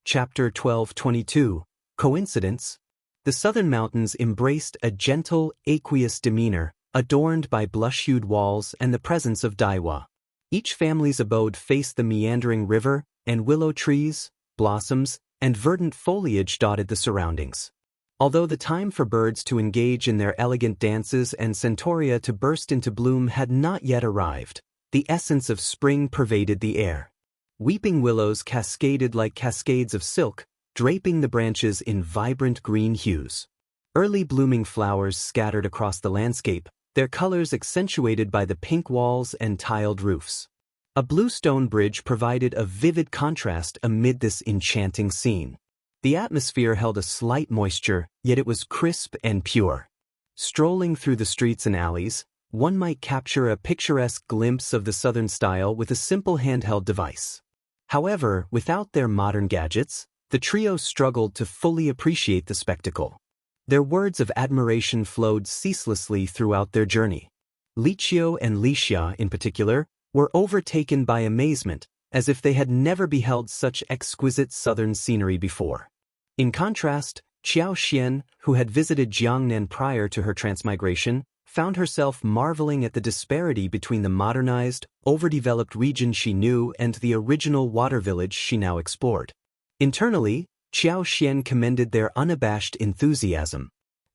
S1: Chapter 1222, Coincidence. The southern mountains embraced a gentle, aqueous demeanor, adorned by blush-hued walls and the presence of daiwa. Each family's abode faced the meandering river, and willow trees, blossoms, and verdant foliage dotted the surroundings. Although the time for birds to engage in their elegant dances and centaurea to burst into bloom had not yet arrived, the essence of spring pervaded the air. Weeping willows cascaded like cascades of silk, draping the branches in vibrant green hues. Early blooming flowers scattered across the landscape, their colors accentuated by the pink walls and tiled roofs. A blue stone bridge provided a vivid contrast amid this enchanting scene. The atmosphere held a slight moisture, yet it was crisp and pure. Strolling through the streets and alleys, one might capture a picturesque glimpse of the southern style with a simple handheld device. However, without their modern gadgets, the trio struggled to fully appreciate the spectacle. Their words of admiration flowed ceaselessly throughout their journey. Li Qiu and Li Xia, in particular, were overtaken by amazement, as if they had never beheld such exquisite southern scenery before. In contrast, Xiao Xian, who had visited Jiangnan prior to her transmigration, found herself marveling at the disparity between the modernized, overdeveloped region she knew and the original water village she now explored. Internally, Xiao Xian commended their unabashed enthusiasm.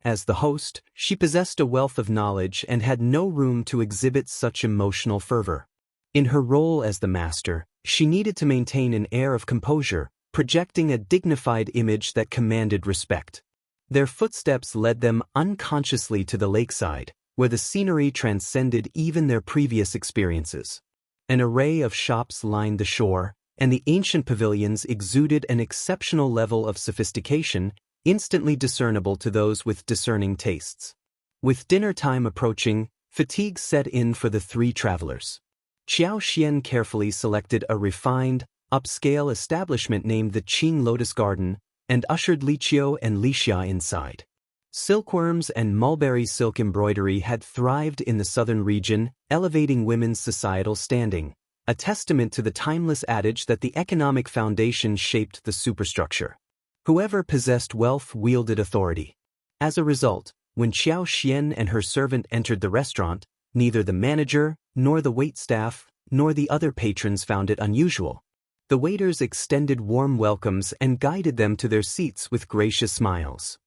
S1: As the host, she possessed a wealth of knowledge and had no room to exhibit such emotional fervor. In her role as the master, she needed to maintain an air of composure, projecting a dignified image that commanded respect. Their footsteps led them unconsciously to the lakeside, where the scenery transcended even their previous experiences. An array of shops lined the shore, and the ancient pavilions exuded an exceptional level of sophistication, instantly discernible to those with discerning tastes. With dinner time approaching, fatigue set in for the three travelers. Xiao Xian carefully selected a refined, upscale establishment named the Qing Lotus Garden and ushered Li Qiu and Li Xia inside. Silkworms and mulberry silk embroidery had thrived in the southern region, elevating women's societal standing, a testament to the timeless adage that the economic foundation shaped the superstructure. Whoever possessed wealth wielded authority. As a result, when Xiao Xian and her servant entered the restaurant, Neither the manager, nor the waitstaff, nor the other patrons found it unusual. The waiters extended warm welcomes and guided them to their seats with gracious smiles.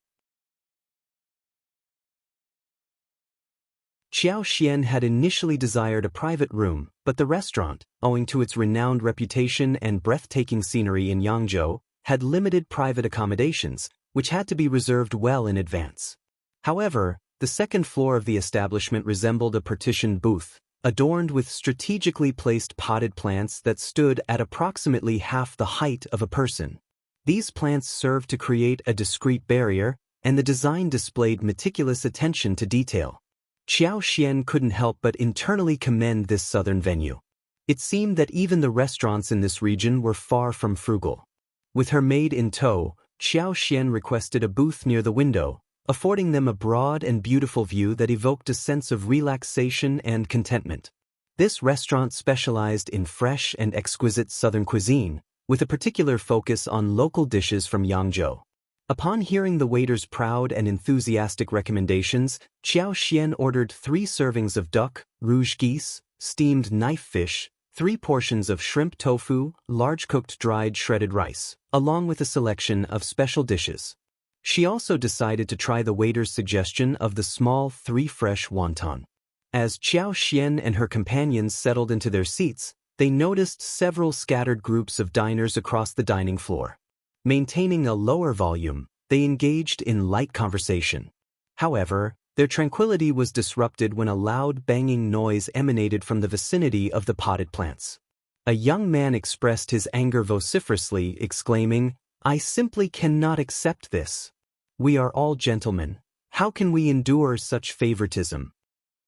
S1: Xianxia had initially desired a private room, but the restaurant, owing to its renowned reputation and breathtaking scenery in Yangzhou, had limited private accommodations, which had to be reserved well in advance. However, the second floor of the establishment resembled a partitioned booth, adorned with strategically placed potted plants that stood at approximately half the height of a person. These plants served to create a discreet barrier, and the design displayed meticulous attention to detail. Xianxia couldn't help but internally commend this southern venue. It seemed that even the restaurants in this region were far from frugal. With her maid in tow, Xianxia requested a booth near the window, affording them a broad and beautiful view that evoked a sense of relaxation and contentment. This restaurant specialized in fresh and exquisite southern cuisine, with a particular focus on local dishes from Yangzhou. Upon hearing the waiter's proud and enthusiastic recommendations, Xianxia ordered 3 servings of duck, rouge geese, steamed knife fish, 3 portions of shrimp tofu, large cooked dried shredded rice, along with a selection of special dishes. She also decided to try the waiter's suggestion of the small 3 fresh wonton. As Xianxia and her companions settled into their seats, they noticed several scattered groups of diners across the dining floor. Maintaining a lower volume, they engaged in light conversation. However, their tranquility was disrupted when a loud banging noise emanated from the vicinity of the potted plants. A young man expressed his anger vociferously, exclaiming, "I simply cannot accept this. We are all gentlemen. How can we endure such favoritism?"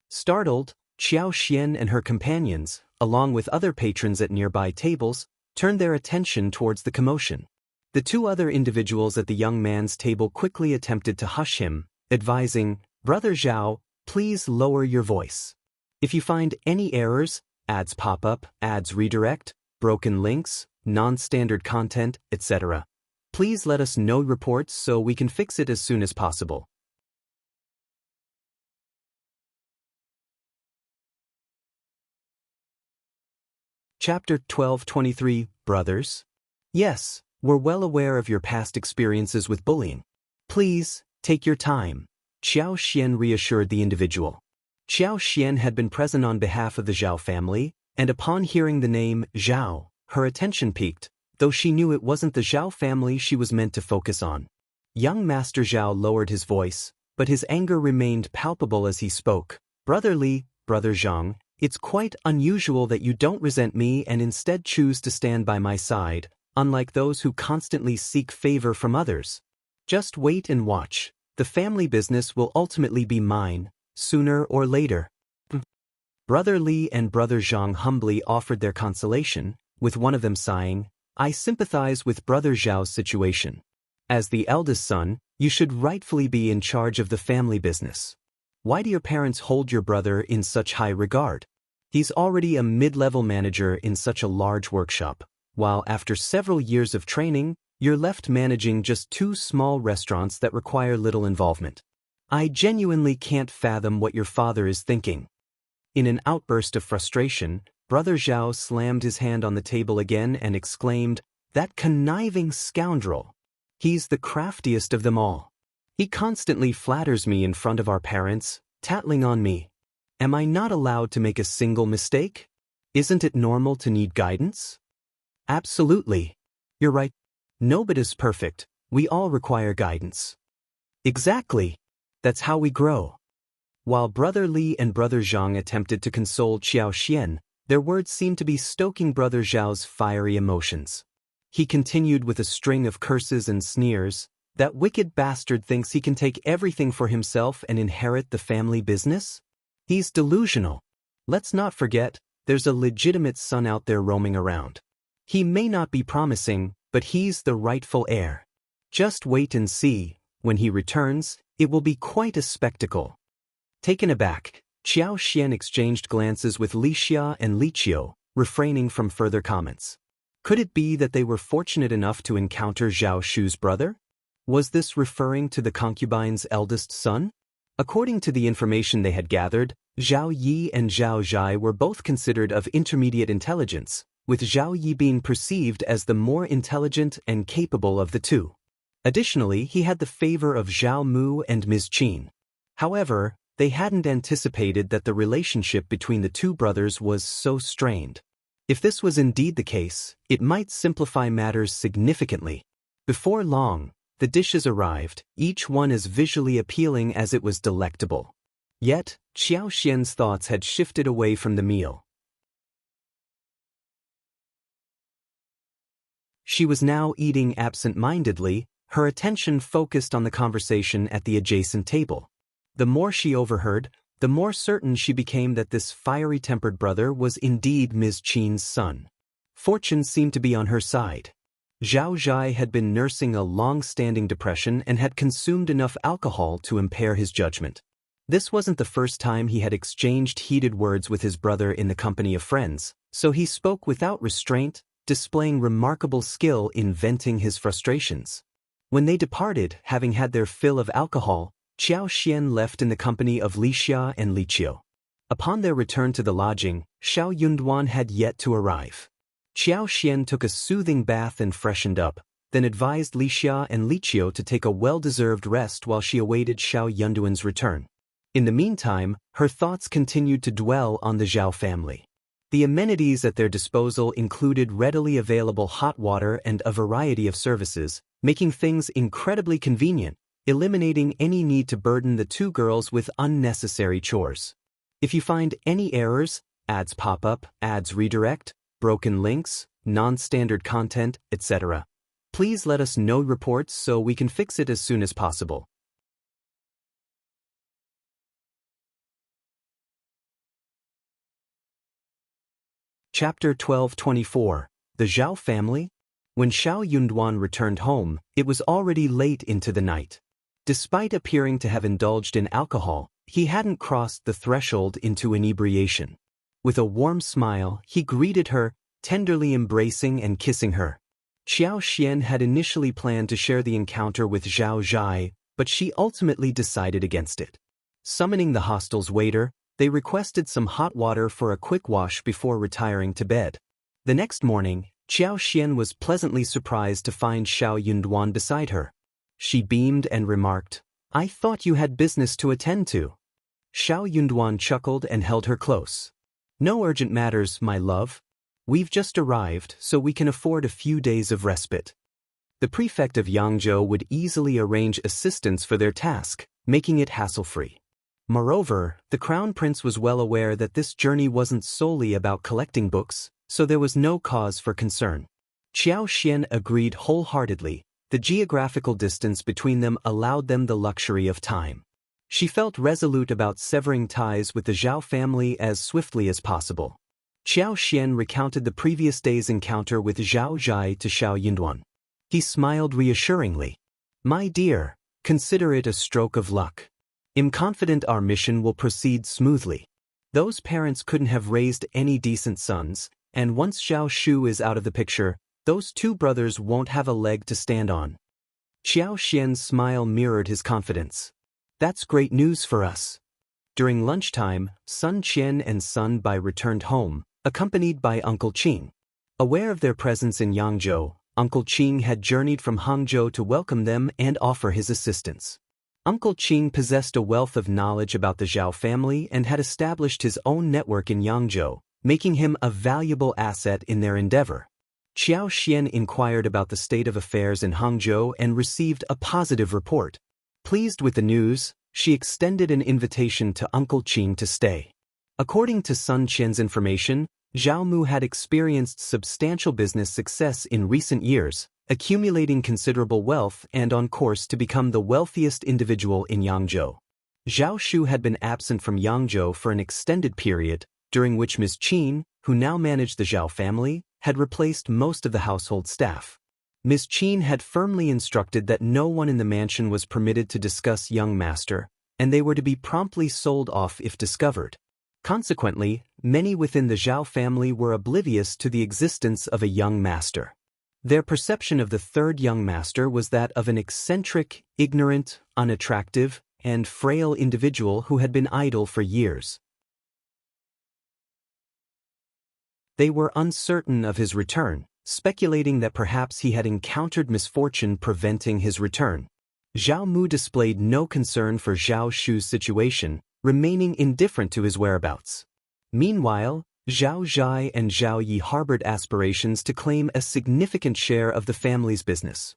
S1: Startled, Xianxia and her companions, along with other patrons at nearby tables, turned their attention towards the commotion. The 2 other individuals at the young man's table quickly attempted to hush him, advising, "Brother Zhao, please lower your voice. If you find any errors, ads pop up, ads redirect, broken links, non-standard content, etc., please let us know reports so we can fix it as soon as possible." Chapter 1223, Brothers. Yes, we're well aware of your past experiences with bullying. Please, take your time, Xianxia reassured the individual. Xianxia had been present on behalf of the Zhao family, and upon hearing the name Zhao, her attention piqued, though she knew it wasn't the Zhao family she was meant to focus on. Young Master Zhao lowered his voice, but his anger remained palpable as he spoke. "Brother Li, Brother Zhang, it's quite unusual that you don't resent me and instead choose to stand by my side, unlike those who constantly seek favor from others. Just wait and watch. The family business will ultimately be mine, sooner or later." Brother Li and Brother Zhang humbly offered their consolation, with one of them sighing, "I sympathize with Brother Zhao's situation. As the eldest son, you should rightfully be in charge of the family business. Why do your parents hold your brother in such high regard? He's already a mid-level manager in such a large workshop, while after several years of training, you're left managing just 2 small restaurants that require little involvement. I genuinely can't fathom what your father is thinking." In an outburst of frustration, Brother Zhao slammed his hand on the table again and exclaimed, "That conniving scoundrel! He's the craftiest of them all. He constantly flatters me in front of our parents, tattling on me. Am I not allowed to make a single mistake? Isn't it normal to need guidance?" "Absolutely. You're right. Nobody's perfect. We all require guidance." "Exactly. That's how we grow." While Brother Li and Brother Zhang attempted to console Xianxia, their words seemed to be stoking Brother Zhao's fiery emotions. He continued with a string of curses and sneers. "That wicked bastard thinks he can take everything for himself and inherit the family business? He's delusional. Let's not forget, there's a legitimate son out there roaming around. He may not be promising, but he's the rightful heir. Just wait and see. When he returns, it will be quite a spectacle." Taken aback, Xianxia exchanged glances with Lixia and Liqiu, refraining from further comments. Could it be that they were fortunate enough to encounter Zhao Shu's brother? Was this referring to the concubine's eldest son? According to the information they had gathered, Zhao Yi and Zhao Zhai were both considered of intermediate intelligence, with Zhao Yi being perceived as the more intelligent and capable of the two. Additionally, he had the favor of Zhao Mu and Ms. Qin. However, they hadn't anticipated that the relationship between the two brothers was so strained. If this was indeed the case, it might simplify matters significantly. Before long, the dishes arrived, each one as visually appealing as it was delectable. Yet, Xiao Xian's thoughts had shifted away from the meal. She was now eating absent-mindedly, her attention focused on the conversation at the adjacent table. The more she overheard, the more certain she became that this fiery-tempered brother was indeed Ms. Qin's son. Fortune seemed to be on her side. Zhao Zhai had been nursing a long-standing depression and had consumed enough alcohol to impair his judgment. This wasn't the first time he had exchanged heated words with his brother in the company of friends, so he spoke without restraint, displaying remarkable skill in venting his frustrations. When they departed, having had their fill of alcohol, Xiao Xian left in the company of Li Xia and Li Qiu. Upon their return to the lodging, Xiao Yunduan had yet to arrive. Xiao Xian took a soothing bath and freshened up, then advised Li Xia and Li Qiu to take a well-deserved rest while she awaited Xiao Yunduan's return. In the meantime, her thoughts continued to dwell on the Zhao family. The amenities at their disposal included readily available hot water and a variety of services, making things incredibly convenient, eliminating any need to burden the two girls with unnecessary chores. If you find any errors, ads pop up, ads redirect, broken links, non-standard content, etc., please let us know reports so we can fix it as soon as possible. Chapter 1224, The Zhao Family? When Xiao Yunduan returned home, it was already late into the night. Despite appearing to have indulged in alcohol, he hadn't crossed the threshold into inebriation. With a warm smile, he greeted her, tenderly embracing and kissing her. Xiao Xian had initially planned to share the encounter with Zhao Zhai, but she ultimately decided against it. Summoning the hostel's waiter, they requested some hot water for a quick wash before retiring to bed. The next morning, Xiao Xian was pleasantly surprised to find Xiao Yunduan beside her. She beamed and remarked, "I thought you had business to attend to." Xiao Yunduan chuckled and held her close. "No urgent matters, my love. We've just arrived, so we can afford a few days of respite." The prefect of Yangzhou would easily arrange assistance for their task, making it hassle-free. Moreover, the Crown Prince was well aware that this journey wasn't solely about collecting books, so there was no cause for concern. Xiao Xian agreed wholeheartedly. The geographical distance between them allowed them the luxury of time. She felt resolute about severing ties with the Zhao family as swiftly as possible. Xiao Xian recounted the previous day's encounter with Zhao Zhai to Xiao Yunduan. He smiled reassuringly. "My dear, consider it a stroke of luck. I'm confident our mission will proceed smoothly. Those parents couldn't have raised any decent sons, and once Xiao Shu is out of the picture, those two brothers won't have a leg to stand on." Xiao Xian's smile mirrored his confidence. "That's great news for us." During lunchtime, Sun Qian and Sun Bai returned home, accompanied by Uncle Qing. Aware of their presence in Yangzhou, Uncle Qing had journeyed from Hangzhou to welcome them and offer his assistance. Uncle Qing possessed a wealth of knowledge about the Zhao family and had established his own network in Yangzhou, making him a valuable asset in their endeavor. Xiao Xian inquired about the state of affairs in Hangzhou and received a positive report. Pleased with the news, she extended an invitation to Uncle Qing to stay. According to Sun Qian's information, Zhao Mu had experienced substantial business success in recent years, accumulating considerable wealth and on course to become the wealthiest individual in Yangzhou. Zhao Shu had been absent from Yangzhou for an extended period, during which Ms. Qin, who now managed the Zhao family, had replaced most of the household staff. Ms. Qin had firmly instructed that no one in the mansion was permitted to discuss young master, and they were to be promptly sold off if discovered. Consequently, many within the Zhao family were oblivious to the existence of a young master. Their perception of the third young master was that of an eccentric, ignorant, unattractive, and frail individual who had been idle for years. They were uncertain of his return, speculating that perhaps he had encountered misfortune preventing his return. Zhao Mu displayed no concern for Zhao Shu's situation, remaining indifferent to his whereabouts. Meanwhile, Zhao Zhai and Zhao Yi harbored aspirations to claim a significant share of the family's business.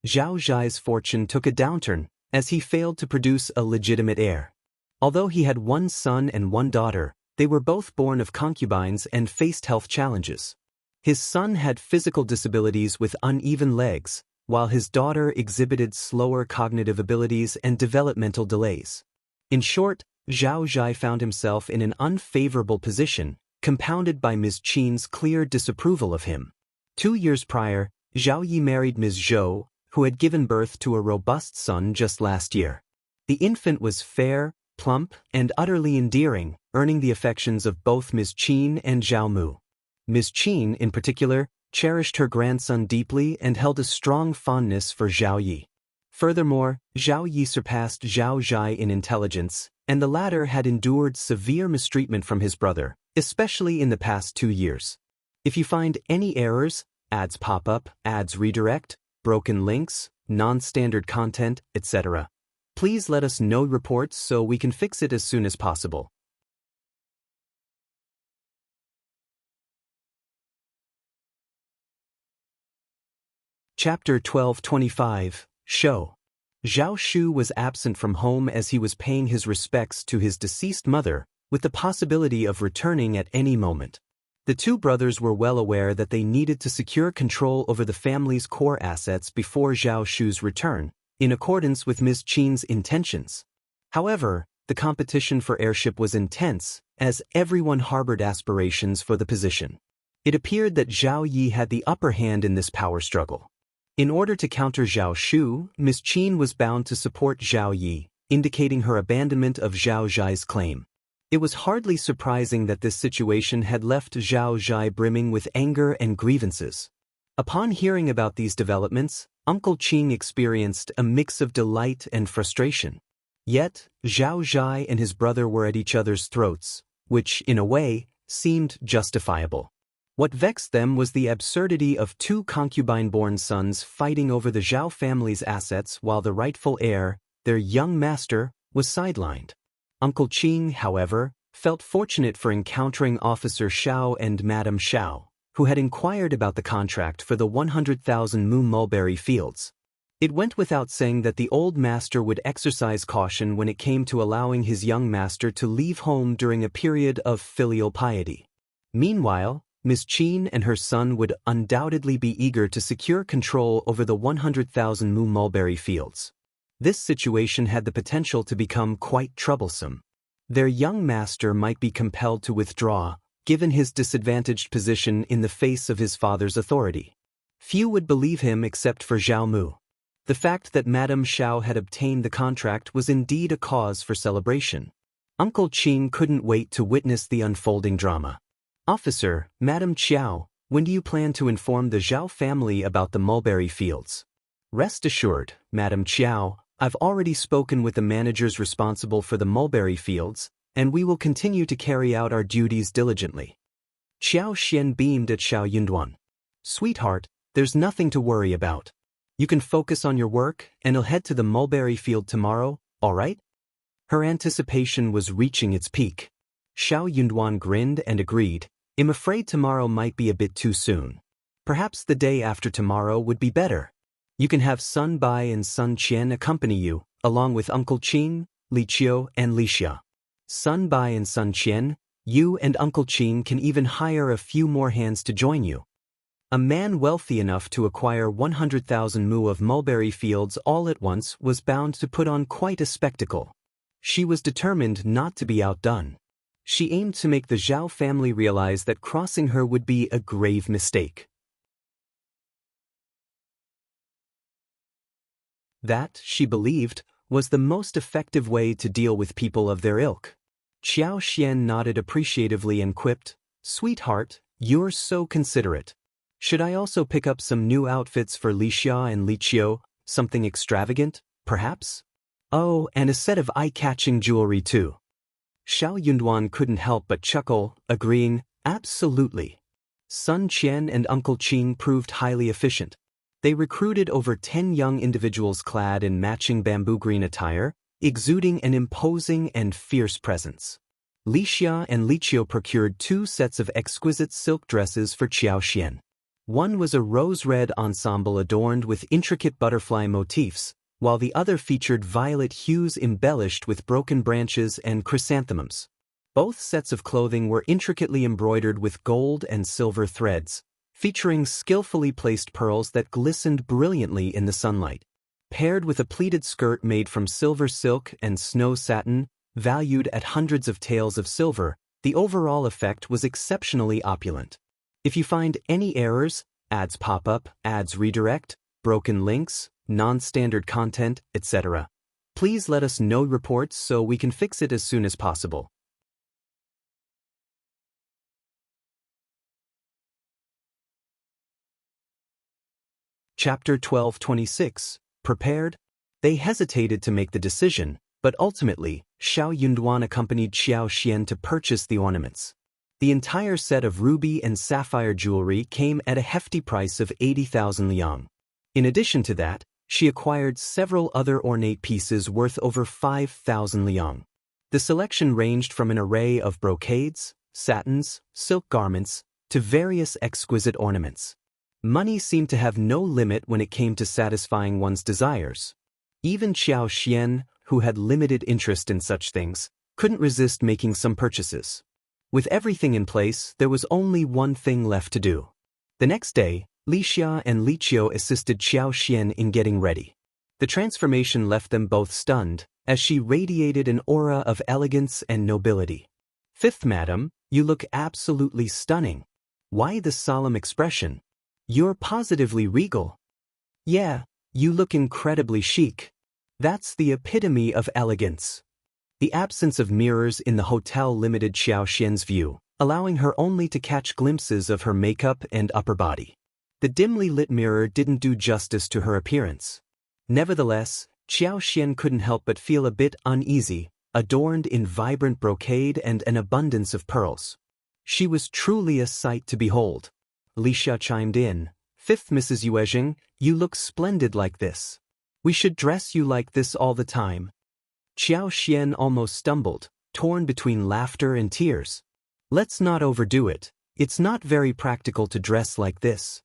S1: Zhao Zhai's fortune took a downturn, as he failed to produce a legitimate heir. Although he had one son and one daughter, they were both born of concubines and faced health challenges. His son had physical disabilities with uneven legs, while his daughter exhibited slower cognitive abilities and developmental delays. In short, Zhao Zhai found himself in an unfavorable position, compounded by Ms. Qin's clear disapproval of him. 2 years prior, Zhao Yi married Ms. Zhou, who had given birth to a robust son just last year. The infant was fair, plump, and utterly endearing, earning the affections of both Ms. Qin and Zhao Mu. Ms. Qin, in particular, cherished her grandson deeply and held a strong fondness for Zhao Yi. Furthermore, Zhao Yi surpassed Zhao Zhai in intelligence, and the latter had endured severe mistreatment from his brother, especially in the past 2 years. If you find any errors, ads pop up, ads redirect, broken links, non-standard content, etc., please let us know reports so we can fix it as soon as possible. Chapter 1225, Show. Zhao Shu was absent from home as he was paying his respects to his deceased mother, with the possibility of returning at any moment. The two brothers were well aware that they needed to secure control over the family's core assets before Zhao Shu's return, in accordance with Ms. Qin's intentions. However, the competition for heirship was intense, as everyone harbored aspirations for the position. It appeared that Zhao Yi had the upper hand in this power struggle. In order to counter Zhao Shu, Ms. Qin was bound to support Zhao Yi, indicating her abandonment of Zhao Zhai's claim. It was hardly surprising that this situation had left Zhao Zhai brimming with anger and grievances. Upon hearing about these developments, Uncle Qing experienced a mix of delight and frustration. Yet, Zhao Zhai and his brother were at each other's throats, which, in a way, seemed justifiable. What vexed them was the absurdity of two concubine-born sons fighting over the Zhao family's assets while the rightful heir, their young master, was sidelined. Uncle Qing, however, felt fortunate for encountering Officer Xiao and Madame Xiao, who had inquired about the contract for the 100,000 mu mulberry fields. It went without saying that the old master would exercise caution when it came to allowing his young master to leave home during a period of filial piety. Meanwhile, Ms. Qin and her son would undoubtedly be eager to secure control over the 100,000 mu mulberry fields. This situation had the potential to become quite troublesome. Their young master might be compelled to withdraw, given his disadvantaged position in the face of his father's authority. Few would believe him except for Zhao Mu. The fact that Madame Xiao had obtained the contract was indeed a cause for celebration. Uncle Qing couldn't wait to witness the unfolding drama. Officer, Madame Xiao, when do you plan to inform the Zhao family about the mulberry fields? Rest assured, Madame Xiao, I've already spoken with the managers responsible for the mulberry fields, and we will continue to carry out our duties diligently. Xiao Xian beamed at Xiao Yunduan. Sweetheart, there's nothing to worry about. You can focus on your work, and I'll head to the mulberry field tomorrow, all right? Her anticipation was reaching its peak. Xiao Yunduan grinned and agreed. I'm afraid tomorrow might be a bit too soon. Perhaps the day after tomorrow would be better. You can have Sun Bai and Sun Qian accompany you, along with Uncle Qing, Li Qiu, and Li Xia. Sun Bai and Sun Qian, you and Uncle Qing can even hire a few more hands to join you. A man wealthy enough to acquire 100,000 mu of mulberry fields all at once was bound to put on quite a spectacle. She was determined not to be outdone. She aimed to make the Zhao family realize that crossing her would be a grave mistake. That, she believed, was the most effective way to deal with people of their ilk. Xiao Xian nodded appreciatively and quipped, Sweetheart, you're so considerate. Should I also pick up some new outfits for Li Xia and Li Qiu, something extravagant, perhaps? Oh, and a set of eye-catching jewelry too. Xiao Yunduan couldn't help but chuckle, agreeing, absolutely. Sun Qian and Uncle Qing proved highly efficient. They recruited over 10 young individuals clad in matching bamboo green attire, exuding an imposing and fierce presence. Lixia and Liqiu procured 2 sets of exquisite silk dresses for Qiao Xian. One was a rose-red ensemble adorned with intricate butterfly motifs, while the other featured violet hues embellished with broken branches and chrysanthemums. Both sets of clothing were intricately embroidered with gold and silver threads, featuring skillfully placed pearls that glistened brilliantly in the sunlight. Paired with a pleated skirt made from silver silk and snow satin, valued at hundreds of taels of silver, the overall effect was exceptionally opulent. If you find any errors, ads pop up, ads redirect, broken links, non-standard content, etc., please let us know reports so we can fix it as soon as possible. Chapter 1226. Prepared? They hesitated to make the decision, but ultimately, Xiao Yunduan accompanied Xiao Xian to purchase the ornaments. The entire set of ruby and sapphire jewelry came at a hefty price of 80,000 liang. In addition to that, she acquired several other ornate pieces worth over 5,000 liang. The selection ranged from an array of brocades, satins, silk garments, to various exquisite ornaments. Money seemed to have no limit when it came to satisfying one's desires. Even Xiao Xian, who had limited interest in such things, couldn't resist making some purchases. With everything in place, there was only one thing left to do. The next day, Lixia and Liqiu assisted Xiao Xian in getting ready. The transformation left them both stunned, as she radiated an aura of elegance and nobility. "Fifth madam, you look absolutely stunning. Why the solemn expression? You're positively regal." "Yeah, you look incredibly chic. That's the epitome of elegance." The absence of mirrors in the hotel limited Xiao Xian's view, allowing her only to catch glimpses of her makeup and upper body. The dimly lit mirror didn't do justice to her appearance. Nevertheless, Xiao Xian couldn't help but feel a bit uneasy, adorned in vibrant brocade and an abundance of pearls. She was truly a sight to behold. Lixia chimed in, "Fifth Mrs. Yuezheng, you look splendid like this. We should dress you like this all the time." Xiao Xian almost stumbled, torn between laughter and tears. "Let's not overdo it. It's not very practical to dress like this."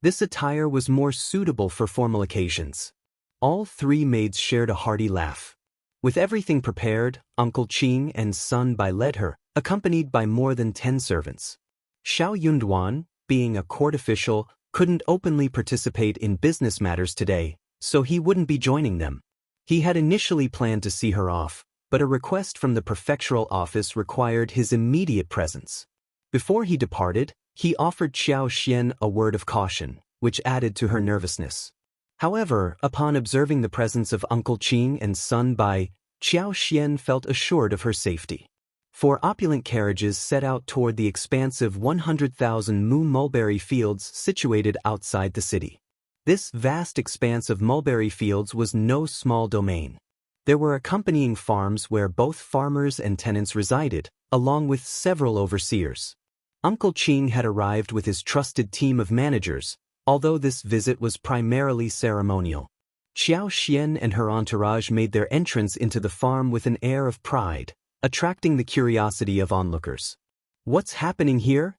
S1: This attire was more suitable for formal occasions. All 3 maids shared a hearty laugh. With everything prepared, Uncle Qing and Sun Bai led her, accompanied by more than 10 servants. Xiao Yunduan, being a court official, couldn't openly participate in business matters today, so he wouldn't be joining them. He had initially planned to see her off, but a request from the prefectural office required his immediate presence. Before he departed, he offered Xiao Xian a word of caution, which added to her nervousness. However, upon observing the presence of Uncle Qing and Sun Bai, Xiao Xian felt assured of her safety. 4 opulent carriages set out toward the expansive 100,000 mu mulberry fields situated outside the city. This vast expanse of mulberry fields was no small domain. There were accompanying farms where both farmers and tenants resided, along with several overseers. Uncle Qing had arrived with his trusted team of managers, although this visit was primarily ceremonial. Xiao Xian and her entourage made their entrance into the farm with an air of pride, attracting the curiosity of onlookers. "What's happening here?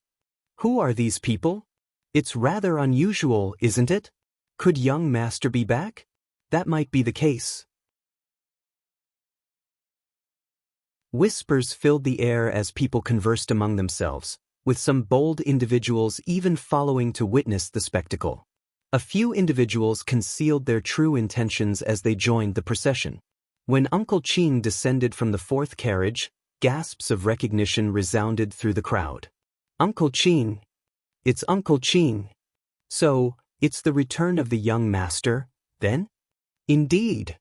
S1: Who are these people? It's rather unusual, isn't it? Could young master be back? That might be the case." Whispers filled the air as people conversed among themselves, with some bold individuals even following to witness the spectacle. A few individuals concealed their true intentions as they joined the procession. When Uncle Qing descended from the 4th carriage, gasps of recognition resounded through the crowd. "Uncle Qing! It's Uncle Qing! So, it's the return of the young master, then?" Indeed.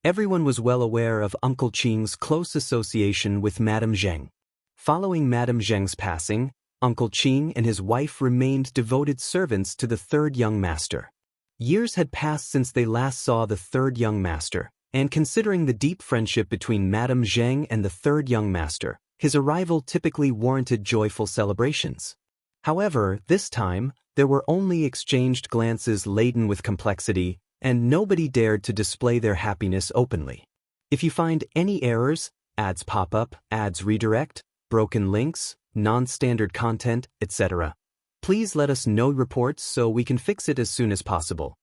S1: Everyone was well aware of Uncle Qing's close association with Madame Zheng. Following Madame Zheng's passing, Uncle Qing and his wife remained devoted servants to the 3rd young master. Years had passed since they last saw the 3rd young master, and considering the deep friendship between Madame Zheng and the 3rd young master, his arrival typically warranted joyful celebrations. However, this time, there were only exchanged glances laden with complexity, and nobody dared to display their happiness openly. If you find any errors, ads pop up, ads redirect, broken links, non-standard content, etc., please let us know reports so we can fix it as soon as possible.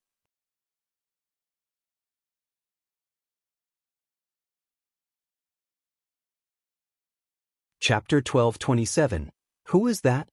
S1: Chapter 1227. Who is that?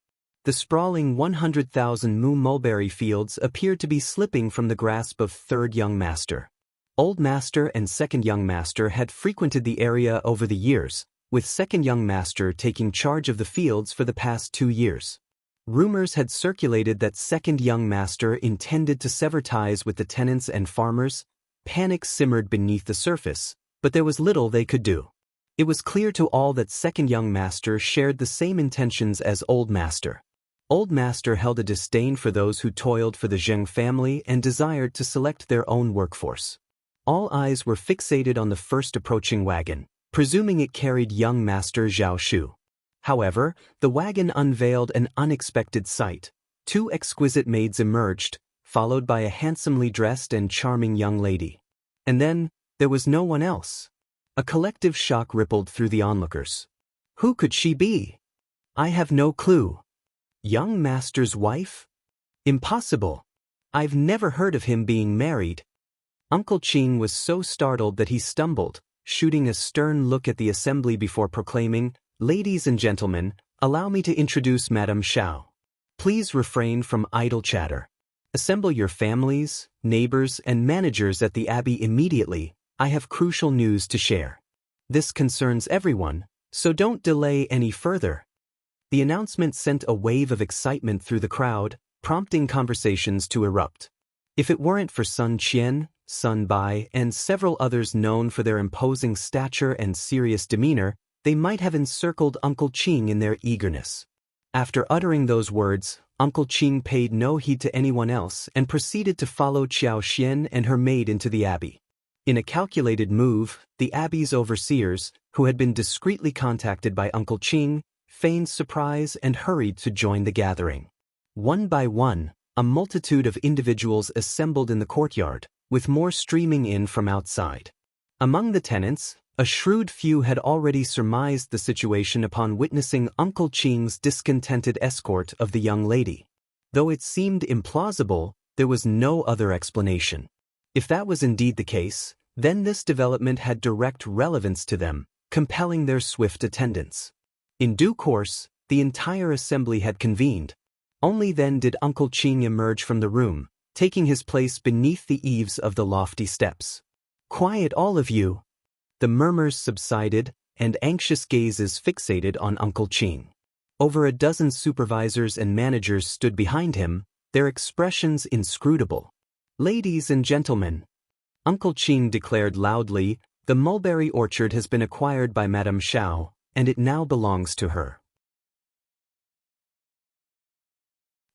S1: The sprawling 100,000 mu mulberry fields appeared to be slipping from the grasp of third young master. Old master and second young master had frequented the area over the years, with second young master taking charge of the fields for the past 2 years. Rumors had circulated that second young master intended to sever ties with the tenants and farmers. Panic simmered beneath the surface, but there was little they could do. It was clear to all that second young master shared the same intentions as old master. Old master held a disdain for those who toiled for the Zheng family and desired to select their own workforce. All eyes were fixated on the first approaching wagon, presuming it carried young master Zhao Shu. However, the wagon unveiled an unexpected sight. 2 exquisite maids emerged, followed by a handsomely dressed and charming young lady. And then, there was no one else. A collective shock rippled through the onlookers. Who could she be? I have no clue. Young master's wife? Impossible. I've never heard of him being married. Uncle Qing was so startled that he stumbled, shooting a stern look at the assembly before proclaiming, "Ladies and gentlemen, allow me to introduce Madame Xiao. Please refrain from idle chatter. Assemble your families, neighbors, and managers at the Abbey immediately. I have crucial news to share. This concerns everyone, so don't delay any further." The announcement sent a wave of excitement through the crowd, prompting conversations to erupt. If it weren't for Sun Qian, Sun Bai, and several others known for their imposing stature and serious demeanor, they might have encircled Uncle Qing in their eagerness. After uttering those words, Uncle Qing paid no heed to anyone else and proceeded to follow Qiao Xian and her maid into the abbey. In a calculated move, the abbey's overseers, who had been discreetly contacted by Uncle Qing, feigned surprise and hurried to join the gathering. One by one, a multitude of individuals assembled in the courtyard, with more streaming in from outside. Among the tenants, a shrewd few had already surmised the situation upon witnessing Uncle Qing's discontented escort of the young lady. Though it seemed implausible, there was no other explanation. If that was indeed the case, then this development had direct relevance to them, compelling their swift attendance. In due course, the entire assembly had convened. Only then did Uncle Qing emerge from the room, taking his place beneath the eaves of the lofty steps. "Quiet all of you!" The murmurs subsided, and anxious gazes fixated on Uncle Qing. Over a dozen supervisors and managers stood behind him, their expressions inscrutable. "Ladies and gentlemen," Uncle Qing declared loudly, "the mulberry orchard has been acquired by Madame Xiao, and it now belongs to her.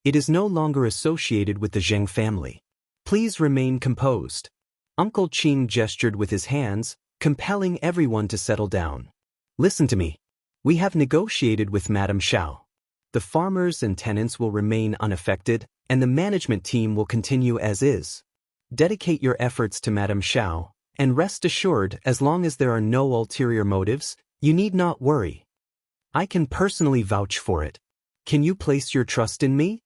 S1: It is no longer associated with the Zheng family. Please remain composed." Uncle Qing gestured with his hands, compelling everyone to settle down. "Listen to me. We have negotiated with Madame Xiao. The farmers and tenants will remain unaffected, and the management team will continue as is. Dedicate your efforts to Madame Xiao, and rest assured, as long as there are no ulterior motives, you need not worry. I can personally vouch for it. Can you place your trust in me?"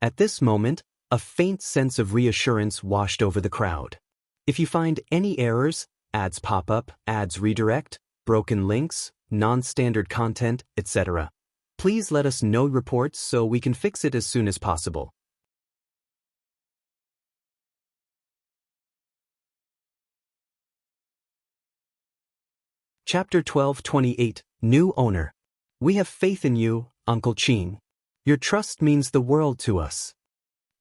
S1: At this moment, a faint sense of reassurance washed over the crowd. If you find any errors, ads pop up, ads redirect, broken links, non-standard content, etc., please let us know reports so we can fix it as soon as possible. Chapter 1228, New Owner. We have faith in you, Uncle Qing. Your trust means the world to us.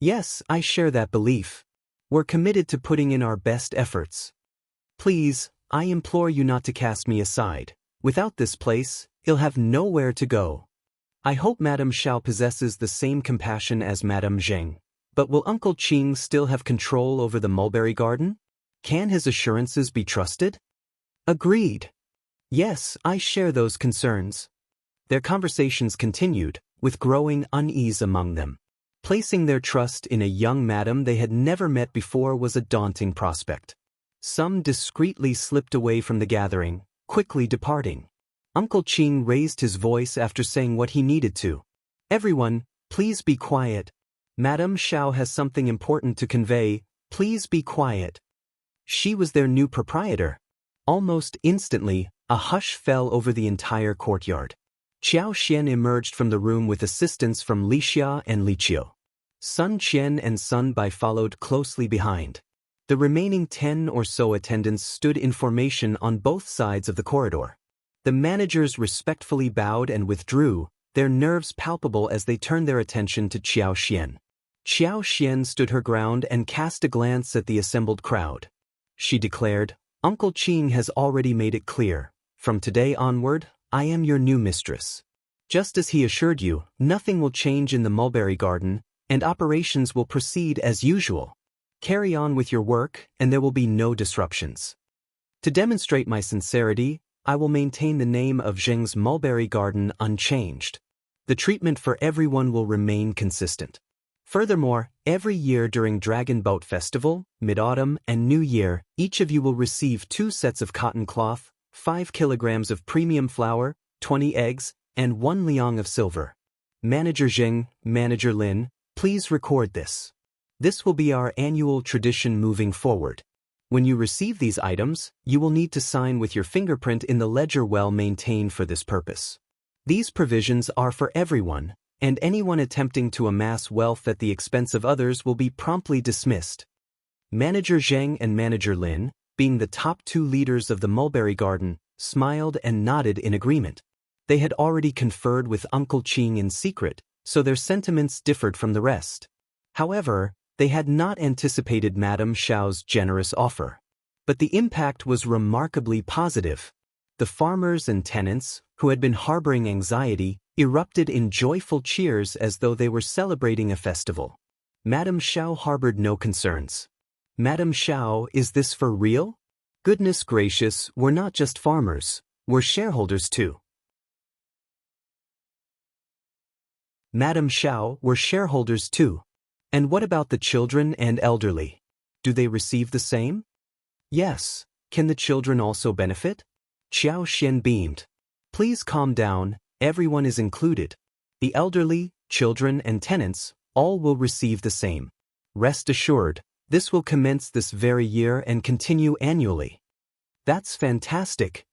S1: Yes, I share that belief. We're committed to putting in our best efforts. Please, I implore you not to cast me aside. Without this place, you'll have nowhere to go. I hope Madame Xiao possesses the same compassion as Madame Zheng. But will Uncle Qing still have control over the mulberry garden? Can his assurances be trusted? Agreed. Yes, I share those concerns. Their conversations continued, with growing unease among them. Placing their trust in a young madam they had never met before was a daunting prospect. Some discreetly slipped away from the gathering, quickly departing. Uncle Qing raised his voice after saying what he needed to. "Everyone, please be quiet. Madame Xiao has something important to convey. Please be quiet." She was their new proprietor. Almost instantly, a hush fell over the entire courtyard. Qiao Xian emerged from the room with assistance from Li Xia and Li Qiu. Sun Qian and Sun Bai followed closely behind. The remaining 10 or so attendants stood in formation on both sides of the corridor. The managers respectfully bowed and withdrew, their nerves palpable as they turned their attention to Qiao Xian. Qiao Xian stood her ground and cast a glance at the assembled crowd. She declared, "Uncle Qing has already made it clear. From today onward, I am your new mistress. Just as he assured you, nothing will change in the mulberry garden, and operations will proceed as usual. Carry on with your work, and there will be no disruptions. To demonstrate my sincerity, I will maintain the name of Zheng's mulberry garden unchanged. The treatment for everyone will remain consistent. Furthermore, every year during Dragon Boat Festival, Mid-Autumn, and New Year, each of you will receive 2 sets of cotton cloth, 5 kilograms of premium flour, 20 eggs, and 1 liang of silver. Manager Zheng, Manager Lin, please record this. This will be our annual tradition moving forward. When you receive these items, you will need to sign with your fingerprint in the ledger well maintained for this purpose. These provisions are for everyone, and anyone attempting to amass wealth at the expense of others will be promptly dismissed." Manager Zheng and Manager Lin, being the top 2 leaders of the mulberry garden, smiled and nodded in agreement. They had already conferred with Uncle Qing in secret, so their sentiments differed from the rest. However, they had not anticipated Madame Xiao's generous offer. But the impact was remarkably positive. The farmers and tenants, who had been harboring anxiety, erupted in joyful cheers as though they were celebrating a festival. Madame Xiao harbored no concerns. "Madame Xiao, is this for real? Goodness gracious, we're not just farmers, we're shareholders too." "Madame Xiao, we're shareholders too. And what about the children and elderly? Do they receive the same?" "Yes, can the children also benefit?" Qiao Xian beamed. "Please calm down, everyone is included. The elderly, children, and tenants, all will receive the same. Rest assured, this will commence this very year and continue annually." "That's fantastic."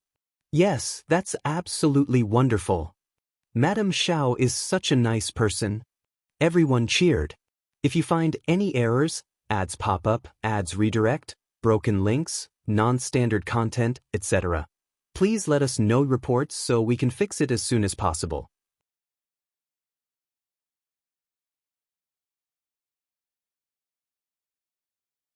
S1: "Yes, that's absolutely wonderful. Madame Xiao is such a nice person." Everyone cheered. If you find any errors, ads pop up, ads redirect, broken links, non-standard content, etc., please let us know reports so we can fix it as soon as possible.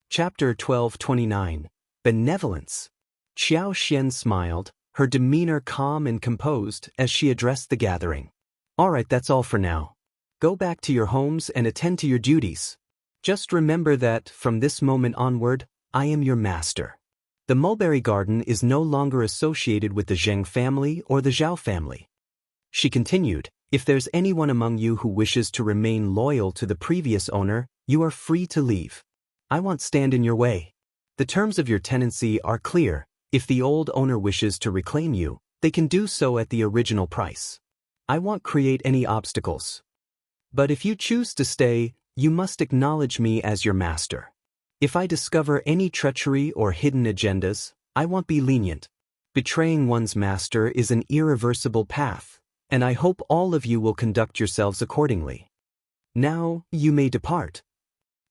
S1: Chapter 1229, Benevolence. Qiao Xian smiled, her demeanor calm and composed as she addressed the gathering. "All right, that's all for now. Go back to your homes and attend to your duties. Just remember that, from this moment onward, I am your master. The mulberry garden is no longer associated with the Zheng family or the Zhao family." She continued, "If there's anyone among you who wishes to remain loyal to the previous owner, you are free to leave. I won't stand in your way. The terms of your tenancy are clear. If the old owner wishes to reclaim you, they can do so at the original price. I won't create any obstacles. But if you choose to stay, you must acknowledge me as your master. If I discover any treachery or hidden agendas, I won't be lenient. Betraying one's master is an irreversible path, and I hope all of you will conduct yourselves accordingly. Now, you may depart."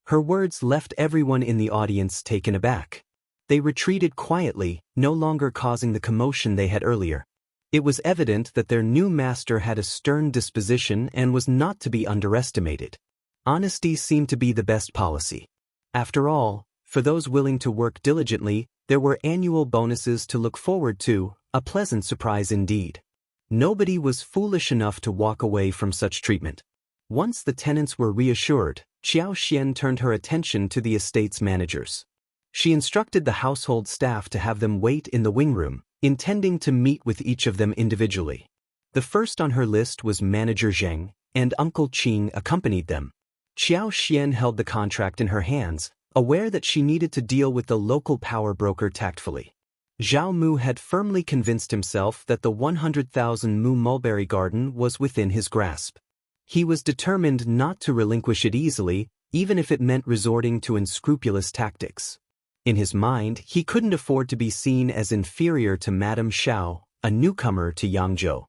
S1: Her words left everyone in the audience taken aback. They retreated quietly, no longer causing the commotion they had earlier. It was evident that their new master had a stern disposition and was not to be underestimated. Honesty seemed to be the best policy. After all, for those willing to work diligently, there were annual bonuses to look forward to, a pleasant surprise indeed. Nobody was foolish enough to walk away from such treatment. Once the tenants were reassured, Qiao Xian turned her attention to the estate's managers. She instructed the household staff to have them wait in the wing room, intending to meet with each of them individually. The first on her list was Manager Zheng, and Uncle Qing accompanied them. Xiao Xian held the contract in her hands, aware that she needed to deal with the local power broker tactfully. Zhao Mu had firmly convinced himself that the 100,000 Mu mulberry garden was within his grasp. He was determined not to relinquish it easily, even if it meant resorting to unscrupulous tactics. In his mind, he couldn't afford to be seen as inferior to Madame Xiao, a newcomer to Yangzhou.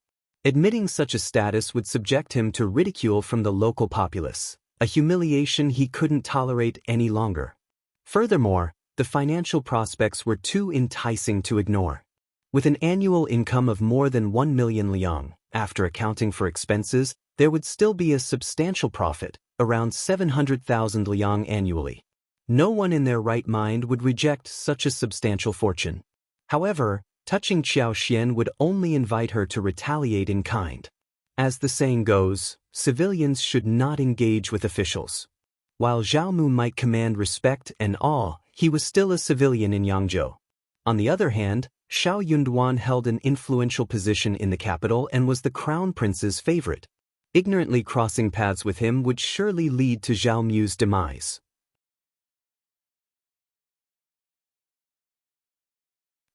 S1: Admitting such a status would subject him to ridicule from the local populace, a humiliation he couldn't tolerate any longer. Furthermore, the financial prospects were too enticing to ignore. With an annual income of more than 1 million liang, after accounting for expenses, there would still be a substantial profit, around 700,000 liang annually. No one in their right mind would reject such a substantial fortune. However, touching Xiao Xian would only invite her to retaliate in kind. As the saying goes, civilians should not engage with officials. While Zhao Mu might command respect and awe, he was still a civilian in Yangzhou. On the other hand, Xiao Yunduan held an influential position in the capital and was the crown prince's favorite. Ignorantly crossing paths with him would surely lead to Zhao Mu's demise.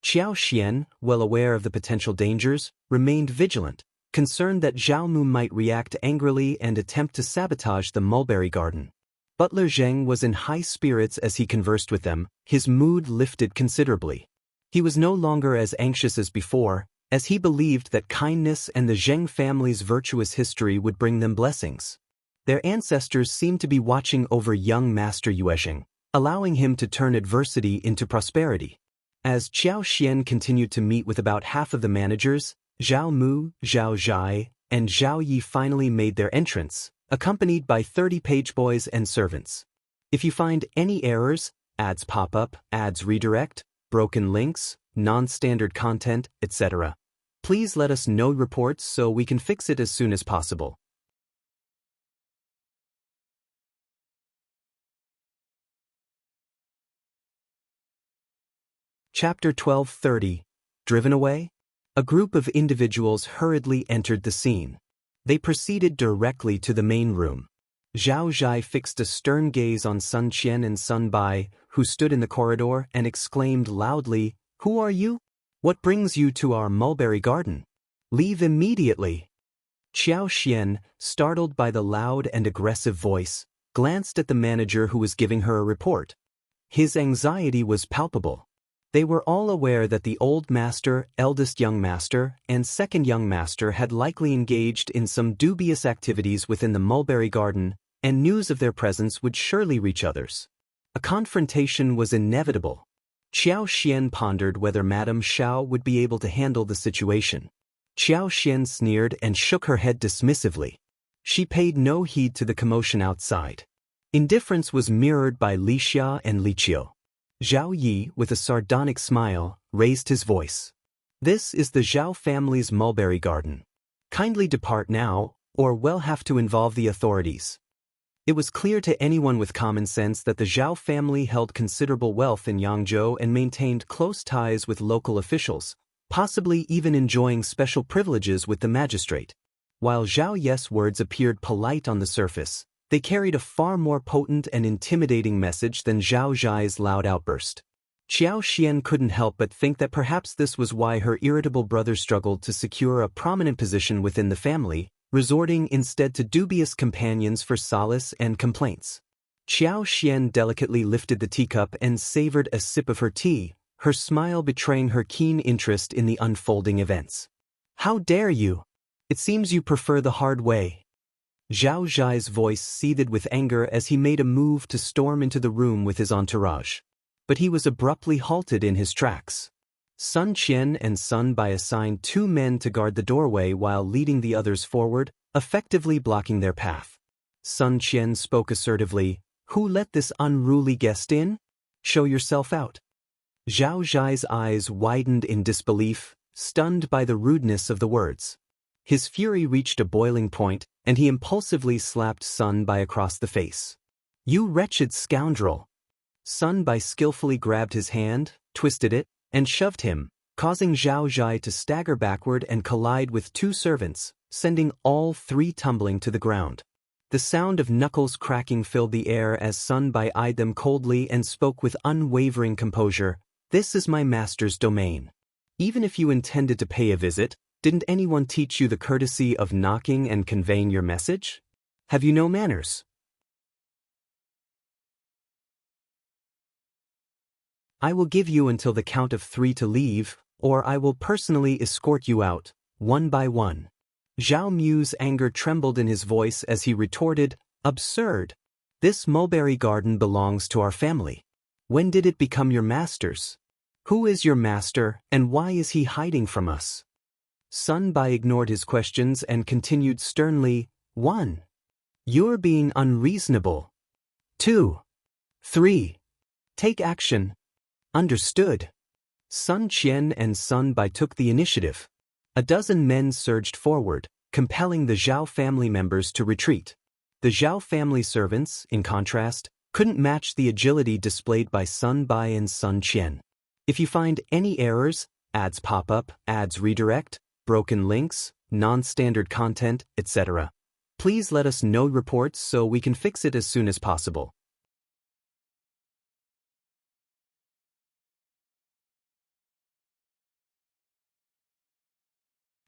S1: Xiao Xian, well aware of the potential dangers, remained vigilant, concerned that Zhao Mu might react angrily and attempt to sabotage the mulberry garden. Butler Zheng was in high spirits as he conversed with them, his mood lifted considerably. He was no longer as anxious as before, as he believed that kindness and the Zheng family's virtuous history would bring them blessings. Their ancestors seemed to be watching over young Master Yuezheng, allowing him to turn adversity into prosperity. As Xiao Xian continued to meet with about half of the managers, Zhao Mu, Zhao Zhai, and Zhao Yi finally made their entrance, accompanied by 30 page boys and servants. If you find any errors, ads pop up, ads redirect, broken links, non-standard content, etc., please let us know reports so we can fix it as soon as possible. Chapter 12:30. Driven away? A group of individuals hurriedly entered the scene. They proceeded directly to the main room. Zhao Zhai fixed a stern gaze on Sun Qian and Sun Bai, who stood in the corridor, and exclaimed loudly, "Who are you? What brings you to our mulberry garden? Leave immediately." Xiao Xian, startled by the loud and aggressive voice, glanced at the manager who was giving her a report. His anxiety was palpable. They were all aware that the old master, eldest young master, and second young master had likely engaged in some dubious activities within the mulberry garden, and news of their presence would surely reach others. A confrontation was inevitable. Xiao Xian pondered whether Madame Xiao would be able to handle the situation. Xiao Xian sneered and shook her head dismissively. She paid no heed to the commotion outside. Indifference was mirrored by Li Xia and Li Qiu. Zhao Yi, with a sardonic smile, raised his voice. "This is the Zhao family's mulberry garden. Kindly depart now, or we'll have to involve the authorities." It was clear to anyone with common sense that the Zhao family held considerable wealth in Yangzhou and maintained close ties with local officials, possibly even enjoying special privileges with the magistrate. While Zhao Ye's words appeared polite on the surface, they carried a far more potent and intimidating message than Zhao Zhai's loud outburst. Xiao Xian couldn't help but think that perhaps this was why her irritable brother struggled to secure a prominent position within the family, resorting instead to dubious companions for solace and complaints. Xiao Xian delicately lifted the teacup and savored a sip of her tea, her smile betraying her keen interest in the unfolding events. "How dare you? It seems you prefer the hard way." Zhao Zhai's voice seethed with anger as he made a move to storm into the room with his entourage. But he was abruptly halted in his tracks. Sun Qian and Sun Bai assigned 2 men to guard the doorway while leading the others forward, effectively blocking their path. Sun Qian spoke assertively, "Who let this unruly guest in? Show yourself out." Zhao Zhai's eyes widened in disbelief, stunned by the rudeness of the words. His fury reached a boiling point, and he impulsively slapped Sun Bai across the face. "You wretched scoundrel!" Sun Bai skillfully grabbed his hand, twisted it, and shoved him, causing Zhao Zhai to stagger backward and collide with two servants, sending all three tumbling to the ground. The sound of knuckles cracking filled the air as Sun Bai eyed them coldly and spoke with unwavering composure. "This is my master's domain. Even if you intended to pay a visit, didn't anyone teach you the courtesy of knocking and conveying your message? Have you no manners?" "I will give you until the count of 3 to leave, or I will personally escort you out, one by one." Zhao Mu's anger trembled in his voice as he retorted, "Absurd! This mulberry garden belongs to our family. When did it become your master's? Who is your master, and why is he hiding from us?" Sun Bai ignored his questions and continued sternly, 1. You're being unreasonable. 2. 3. Take action. Understood. Sun Qian and Sun Bai took the initiative. A dozen men surged forward, compelling the Zhao family members to retreat. The Zhao family servants, in contrast, couldn't match the agility displayed by Sun Bai and Sun Qian. If you find any errors, ads pop up, ads redirect, broken links, non-standard content, etc., please let us know reports so we can fix it as soon as possible.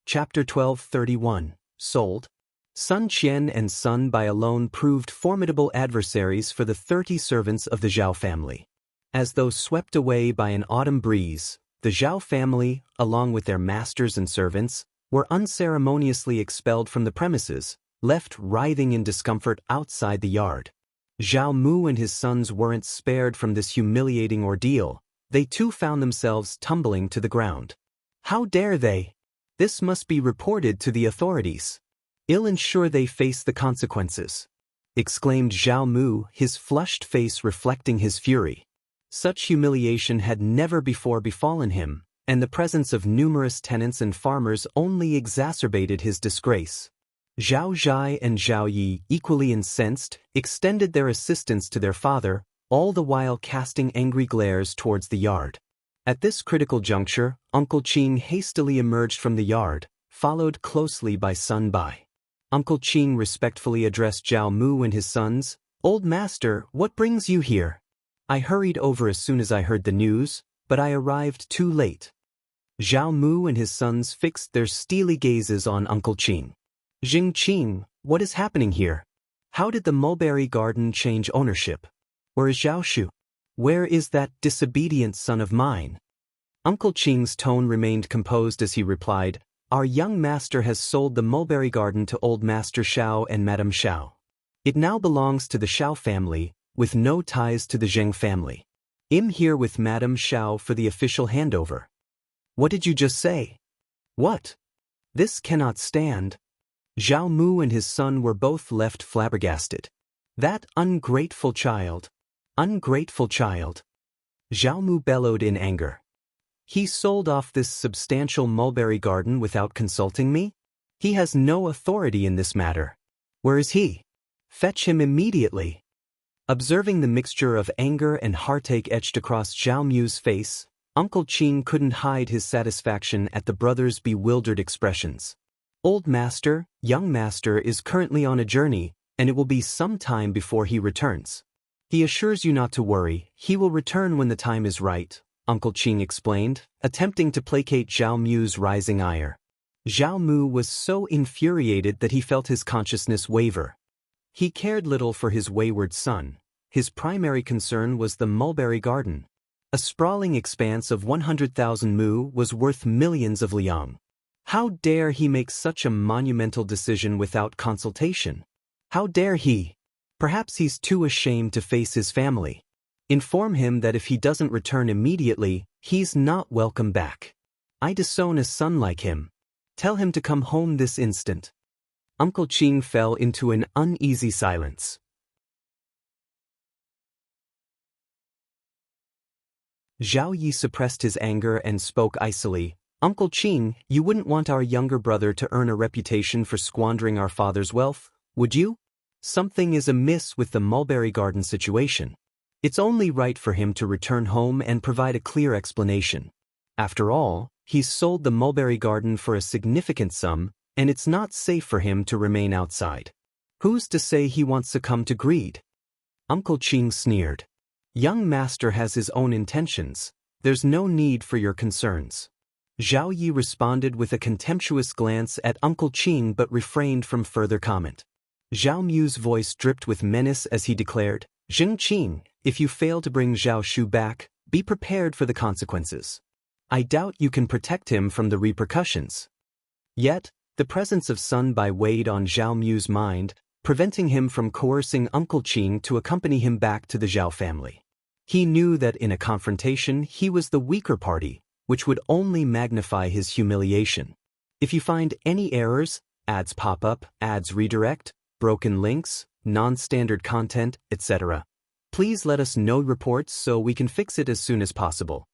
S1: Chapter 12:31 Sold. Sun Qian and Sun Bai alone proved formidable adversaries for the 30 servants of the Zhao family. As though swept away by an autumn breeze, the Zhao family, along with their masters and servants, were unceremoniously expelled from the premises, left writhing in discomfort outside the yard. Zhao Mu and his sons weren't spared from this humiliating ordeal. They too found themselves tumbling to the ground. How dare they? This must be reported to the authorities. I'll ensure they face the consequences, exclaimed Zhao Mu, his flushed face reflecting his fury. Such humiliation had never before befallen him, and the presence of numerous tenants and farmers only exacerbated his disgrace. Zhao Zhai and Zhao Yi, equally incensed, extended their assistance to their father, all the while casting angry glares towards the yard. At this critical juncture, Uncle Qing hastily emerged from the yard, followed closely by Sun Bai. Uncle Qing respectfully addressed Zhao Mu and his sons. "Old master, what brings you here?" "I hurried over as soon as I heard the news, but I arrived too late." Zhao Mu and his sons fixed their steely gazes on Uncle Qing. "Jing Qing, what is happening here? How did the mulberry garden change ownership? Where is Zhao Shu? Where is that disobedient son of mine?" Uncle Qing's tone remained composed as he replied, "Our young master has sold the mulberry garden to old Master Xiao and Madame Xiao. It now belongs to the Xiao family, with no ties to the Zheng family. I'm here with Madame Xiao for the official handover." "What did you just say?" "What? This cannot stand." Zhao Mu and his son were both left flabbergasted. "That ungrateful child. Ungrateful child." Zhao Mu bellowed in anger. "He sold off this substantial mulberry garden without consulting me? He has no authority in this matter. Where is he? Fetch him immediately." Observing the mixture of anger and heartache etched across Zhao Mu's face, Uncle Qing couldn't hide his satisfaction at the brothers' bewildered expressions. "Old master, young master is currently on a journey, and it will be some time before he returns. He assures you not to worry, he will return when the time is right," Uncle Qing explained, attempting to placate Zhao Mu's rising ire. Zhao Mu was so infuriated that he felt his consciousness waver. He cared little for his wayward son. His primary concern was the mulberry garden. A sprawling expanse of 100,000 mu was worth millions of liang. How dare he make such a monumental decision without consultation? How dare he? Perhaps he's too ashamed to face his family. Inform him that if he doesn't return immediately, he's not welcome back. I disown a son like him. Tell him to come home this instant. Uncle Qing fell into an uneasy silence. Zhao Yi suppressed his anger and spoke icily. "Uncle Qing, you wouldn't want our younger brother to earn a reputation for squandering our father's wealth, would you? Something is amiss with the mulberry garden situation. It's only right for him to return home and provide a clear explanation." After all, he's sold the mulberry garden for a significant sum, and it's not safe for him to remain outside. Who's to say he won't succumb to greed? Uncle Qing sneered. Young master has his own intentions. There's no need for your concerns. Zhao Yi responded with a contemptuous glance at Uncle Qing but refrained from further comment. Zhao Mu's voice dripped with menace as he declared, Zheng Qing, if you fail to bring Zhao Shu back, be prepared for the consequences. I doubt you can protect him from the repercussions. Yet, the presence of Sun Bai weighed on Zhao Mu's mind, preventing him from coercing Uncle Qing to accompany him back to the Zhao family. He knew that in a confrontation he was the weaker party, which would only magnify his humiliation. If you find any errors, ads pop up, ads redirect, broken links, non-standard content, etc., please let us know reports so we can fix it as soon as possible.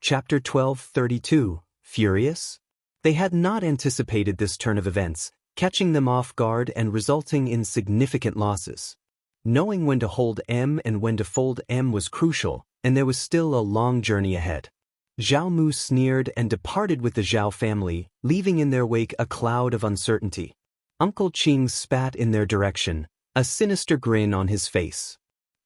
S1: Chapter 12:32, Furious? They had not anticipated this turn of events, catching them off guard and resulting in significant losses. Knowing when to hold M and when to fold M was crucial, and there was still a long journey ahead. Zhao Mu sneered and departed with the Zhao family, leaving in their wake a cloud of uncertainty. Uncle Qing spat in their direction, a sinister grin on his face.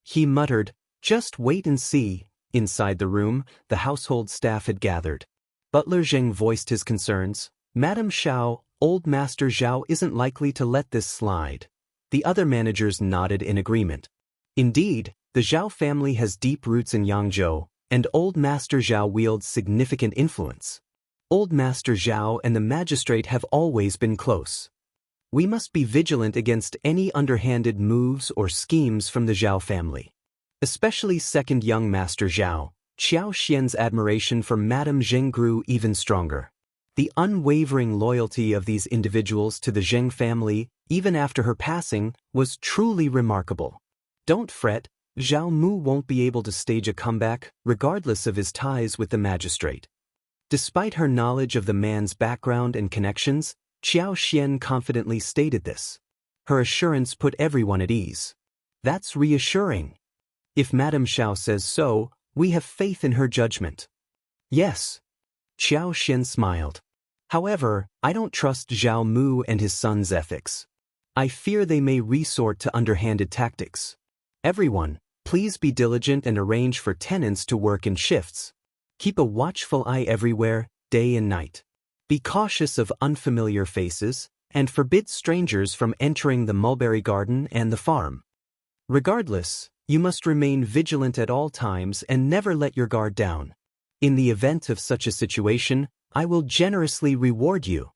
S1: He muttered, "Just wait and see." Inside the room, the household staff had gathered. Butler Zheng voiced his concerns. Madam Xiao, old Master Zhao isn't likely to let this slide. The other managers nodded in agreement. Indeed, the Zhao family has deep roots in Yangzhou, and old Master Zhao wields significant influence. Old Master Zhao and the magistrate have always been close. We must be vigilant against any underhanded moves or schemes from the Zhao family. Especially second young Master Zhao, Xiao Xian's admiration for Madame Zheng grew even stronger. The unwavering loyalty of these individuals to the Zheng family, even after her passing, was truly remarkable. Don't fret, Zhao Mu won't be able to stage a comeback, regardless of his ties with the magistrate. Despite her knowledge of the man's background and connections, Xiao Xian confidently stated this. Her assurance put everyone at ease. That's reassuring. If Madame Xiao says so, we have faith in her judgment. Yes. Xiao Xian smiled. However, I don't trust Zhao Mu and his son's ethics. I fear they may resort to underhanded tactics. Everyone, please be diligent and arrange for tenants to work in shifts. Keep a watchful eye everywhere, day and night. Be cautious of unfamiliar faces, and forbid strangers from entering the mulberry garden and the farm. Regardless, you must remain vigilant at all times and never let your guard down. In the event of such a situation, I will generously reward you.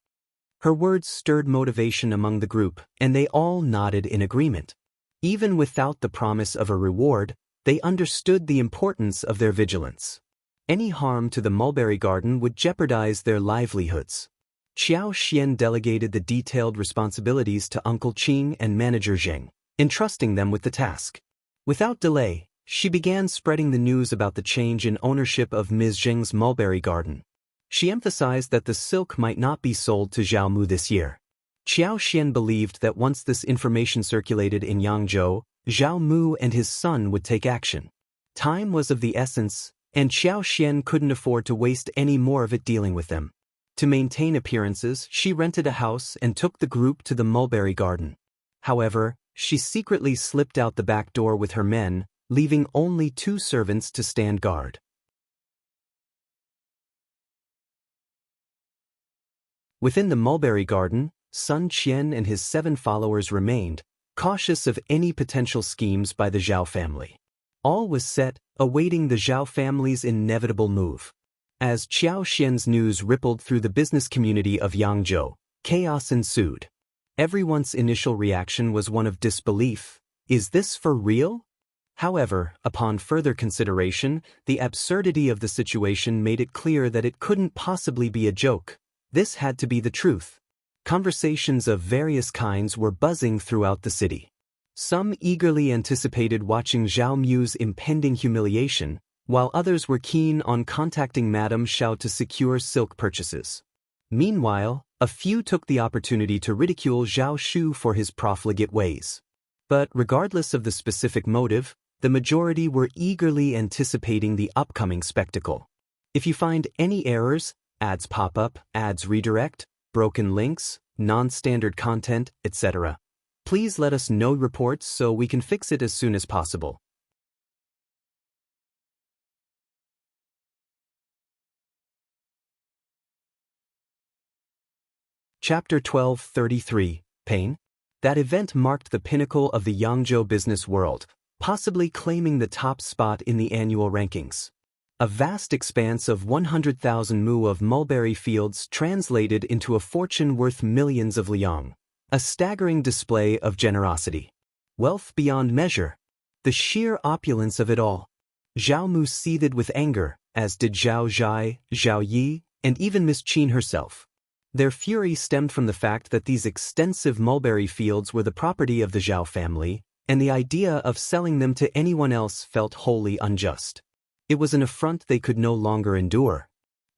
S1: Her words stirred motivation among the group, and they all nodded in agreement. Even without the promise of a reward, they understood the importance of their vigilance. Any harm to the mulberry garden would jeopardize their livelihoods. Xiao Xian delegated the detailed responsibilities to Uncle Qing and Manager Zheng, entrusting them with the task. Without delay, she began spreading the news about the change in ownership of Ms. Zheng's mulberry garden. She emphasized that the silk might not be sold to Zhao Mu this year. Xiao Xian believed that once this information circulated in Yangzhou, Zhao Mu and his son would take action. Time was of the essence, and Xiao Xian couldn't afford to waste any more of it dealing with them. To maintain appearances, she rented a house and took the group to the mulberry garden. However, she secretly slipped out the back door with her men, leaving only 2 servants to stand guard. Within the mulberry garden, Sun Qian and his 7 followers remained, cautious of any potential schemes by the Zhao family. All was set, awaiting the Zhao family's inevitable move. As Xiao Xian's news rippled through the business community of Yangzhou, chaos ensued. Everyone's initial reaction was one of disbelief. Is this for real? However, upon further consideration, the absurdity of the situation made it clear that it couldn't possibly be a joke. This had to be the truth. Conversations of various kinds were buzzing throughout the city. Some eagerly anticipated watching Zhao Mu's impending humiliation, while others were keen on contacting Madame Xiao to secure silk purchases. Meanwhile, a few took the opportunity to ridicule Zhao Shu for his profligate ways. But regardless of the specific motive, the majority were eagerly anticipating the upcoming spectacle. If you find any errors, ads pop up, ads redirect, broken links, non-standard content, etc., please let us know reports so we can fix it as soon as possible. Chapter 12:33, Pain? That event marked the pinnacle of the Yangzhou business world, possibly claiming the top spot in the annual rankings. A vast expanse of 100,000 mu of mulberry fields translated into a fortune worth millions of liang. A staggering display of generosity. Wealth beyond measure. The sheer opulence of it all. Zhao Mu seethed with anger, as did Zhao Zhai, Zhao Yi, and even Miss Qin herself. Their fury stemmed from the fact that these extensive mulberry fields were the property of the Zhao family, and the idea of selling them to anyone else felt wholly unjust. It was an affront they could no longer endure.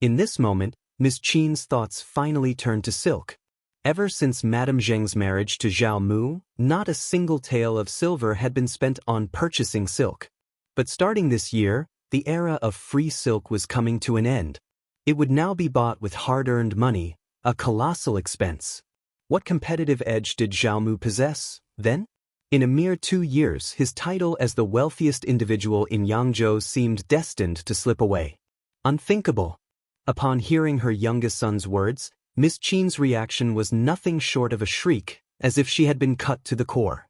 S1: In this moment, Miss Qin's thoughts finally turned to silk. Ever since Madame Zheng's marriage to Zhao Mu, not a single tael of silver had been spent on purchasing silk. But starting this year, the era of free silk was coming to an end. It would now be bought with hard-earned money, a colossal expense. What competitive edge did Zhao Mu possess, then? In a mere 2 years, his title as the wealthiest individual in Yangzhou seemed destined to slip away. Unthinkable. Upon hearing her youngest son's words, Miss Qin's reaction was nothing short of a shriek, as if she had been cut to the core.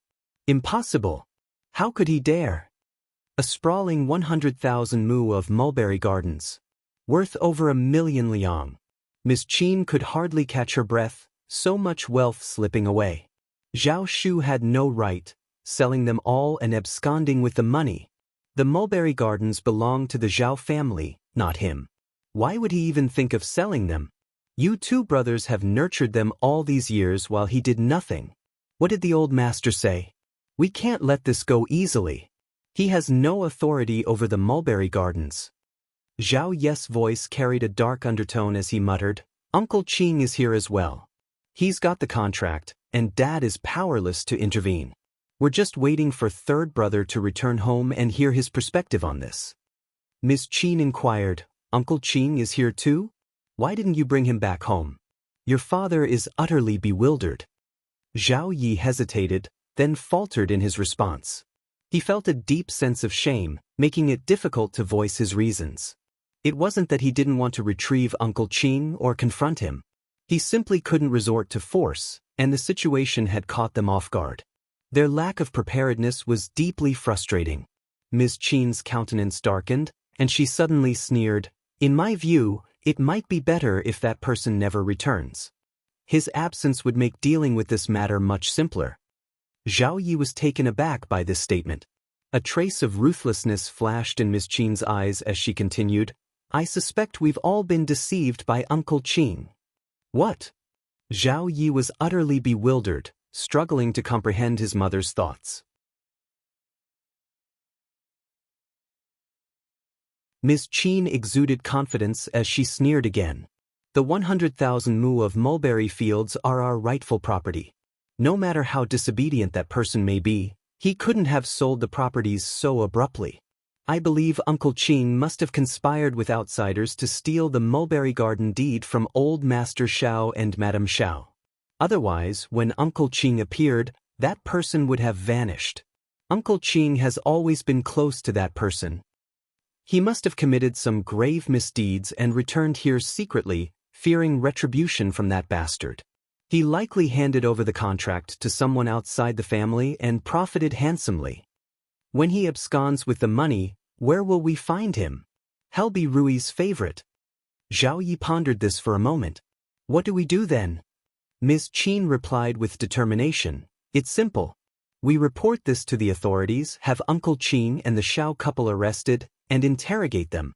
S1: Impossible. How could he dare? A sprawling 100,000 mu of mulberry gardens. Worth over 1 million liang. Miss Qin could hardly catch her breath, so much wealth slipping away. Zhao Shu had no right, selling them all and absconding with the money. The mulberry gardens belonged to the Zhao family, not him. Why would he even think of selling them? You two brothers have nurtured them all these years while he did nothing. What did the old master say? We can't let this go easily. He has no authority over the mulberry gardens. Zhao Ye's voice carried a dark undertone as he muttered, Uncle Qing is here as well. He's got the contract, and Dad is powerless to intervene. We're just waiting for third brother to return home and hear his perspective on this. Miss Qin inquired, Uncle Qing is here too? Why didn't you bring him back home? Your father is utterly bewildered. Zhao Yi hesitated, then faltered in his response. He felt a deep sense of shame, making it difficult to voice his reasons. It wasn't that he didn't want to retrieve Uncle Qing or confront him. He simply couldn't resort to force, and the situation had caught them off guard. Their lack of preparedness was deeply frustrating. Miss Qin's countenance darkened, and she suddenly sneered, In my view, it might be better if that person never returns. His absence would make dealing with this matter much simpler. Zhao Yi was taken aback by this statement. A trace of ruthlessness flashed in Miss Qin's eyes as she continued, I suspect we've all been deceived by Uncle Qing. What? Zhao Yi was utterly bewildered, struggling to comprehend his mother's thoughts. Miss Qin exuded confidence as she sneered again. The 100,000 mu of mulberry fields are our rightful property. No matter how disobedient that person may be, he couldn't have sold the properties so abruptly. I believe Uncle Qing must have conspired with outsiders to steal the mulberry garden deed from old Master Xiao and Madame Xiao. Otherwise, when Uncle Qing appeared, that person would have vanished. Uncle Qing has always been close to that person. He must have committed some grave misdeeds and returned here secretly, fearing retribution from that bastard. He likely handed over the contract to someone outside the family and profited handsomely. When he absconds with the money, where will we find him? He'll be Rui's favorite. Zhao Yi pondered this for a moment. What do we do then? Miss Qin replied with determination, It's simple. We report this to the authorities, have Uncle Qing and the Xiao couple arrested, and interrogate them.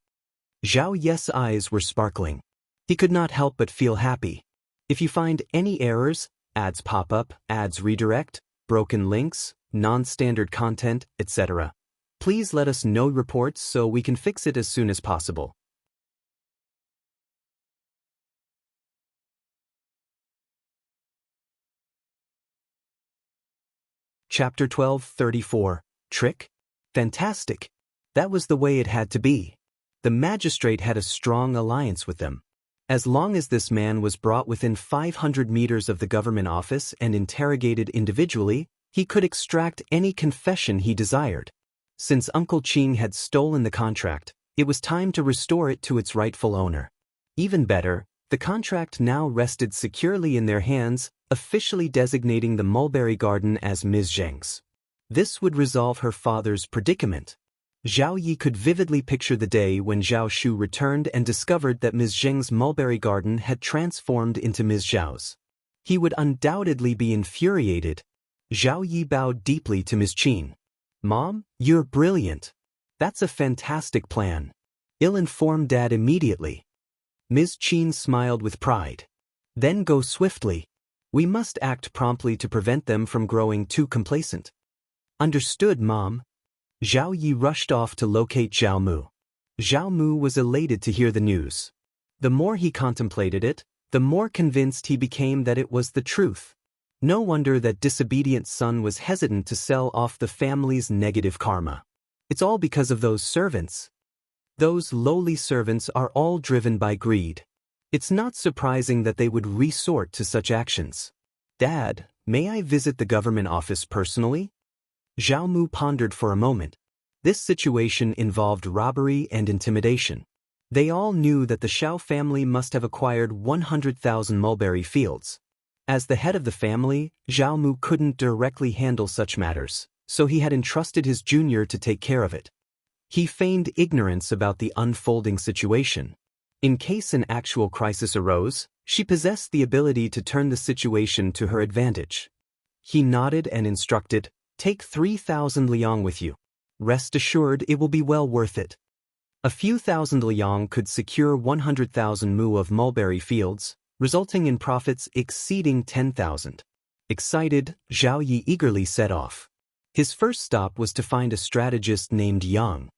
S1: Zhao Ye's eyes were sparkling. He could not help but feel happy. If you find any errors, ads pop up, ads redirect, broken links, non-standard content, etc., please let us know reports so we can fix it as soon as possible. Chapter 12:34. Trick? Fantastic. That was the way it had to be. The magistrate had a strong alliance with them. As long as this man was brought within 500 meters of the government office and interrogated individually, he could extract any confession he desired. Since Uncle Qing had stolen the contract, it was time to restore it to its rightful owner. Even better, the contract now rested securely in their hands, officially designating the mulberry garden as Ms. Zheng's. This would resolve her father's predicament. Zhao Yi could vividly picture the day when Zhao Shu returned and discovered that Ms. Zheng's mulberry garden had transformed into Ms. Zhao's. He would undoubtedly be infuriated. Zhao Yi bowed deeply to Ms. Qin. "Mom, you're brilliant. That's a fantastic plan. I'll inform Dad immediately." Ms. Qin smiled with pride. "Then go swiftly. We must act promptly to prevent them from growing too complacent." "Understood, Mom." Zhao Yi rushed off to locate Zhao Mu. Zhao Mu was elated to hear the news. The more he contemplated it, the more convinced he became that it was the truth. No wonder that disobedient son was hesitant to sell off the family's negative karma. It's all because of those servants. Those lowly servants are all driven by greed. It's not surprising that they would resort to such actions. "Dad, may I visit the government office personally?" Zhao Mu pondered for a moment. This situation involved robbery and intimidation. They all knew that the Xiao family must have acquired 100,000 mulberry fields. As the head of the family, Zhao Mu couldn't directly handle such matters, so he had entrusted his junior to take care of it. He feigned ignorance about the unfolding situation. In case an actual crisis arose, she possessed the ability to turn the situation to her advantage. He nodded and instructed, "Take 3,000 liang with you. Rest assured it will be well worth it." A few thousand liang could secure 100,000 mu of mulberry fields, resulting in profits exceeding 10,000. Excited, Zhao Yi eagerly set off. His first stop was to find a strategist named Yang.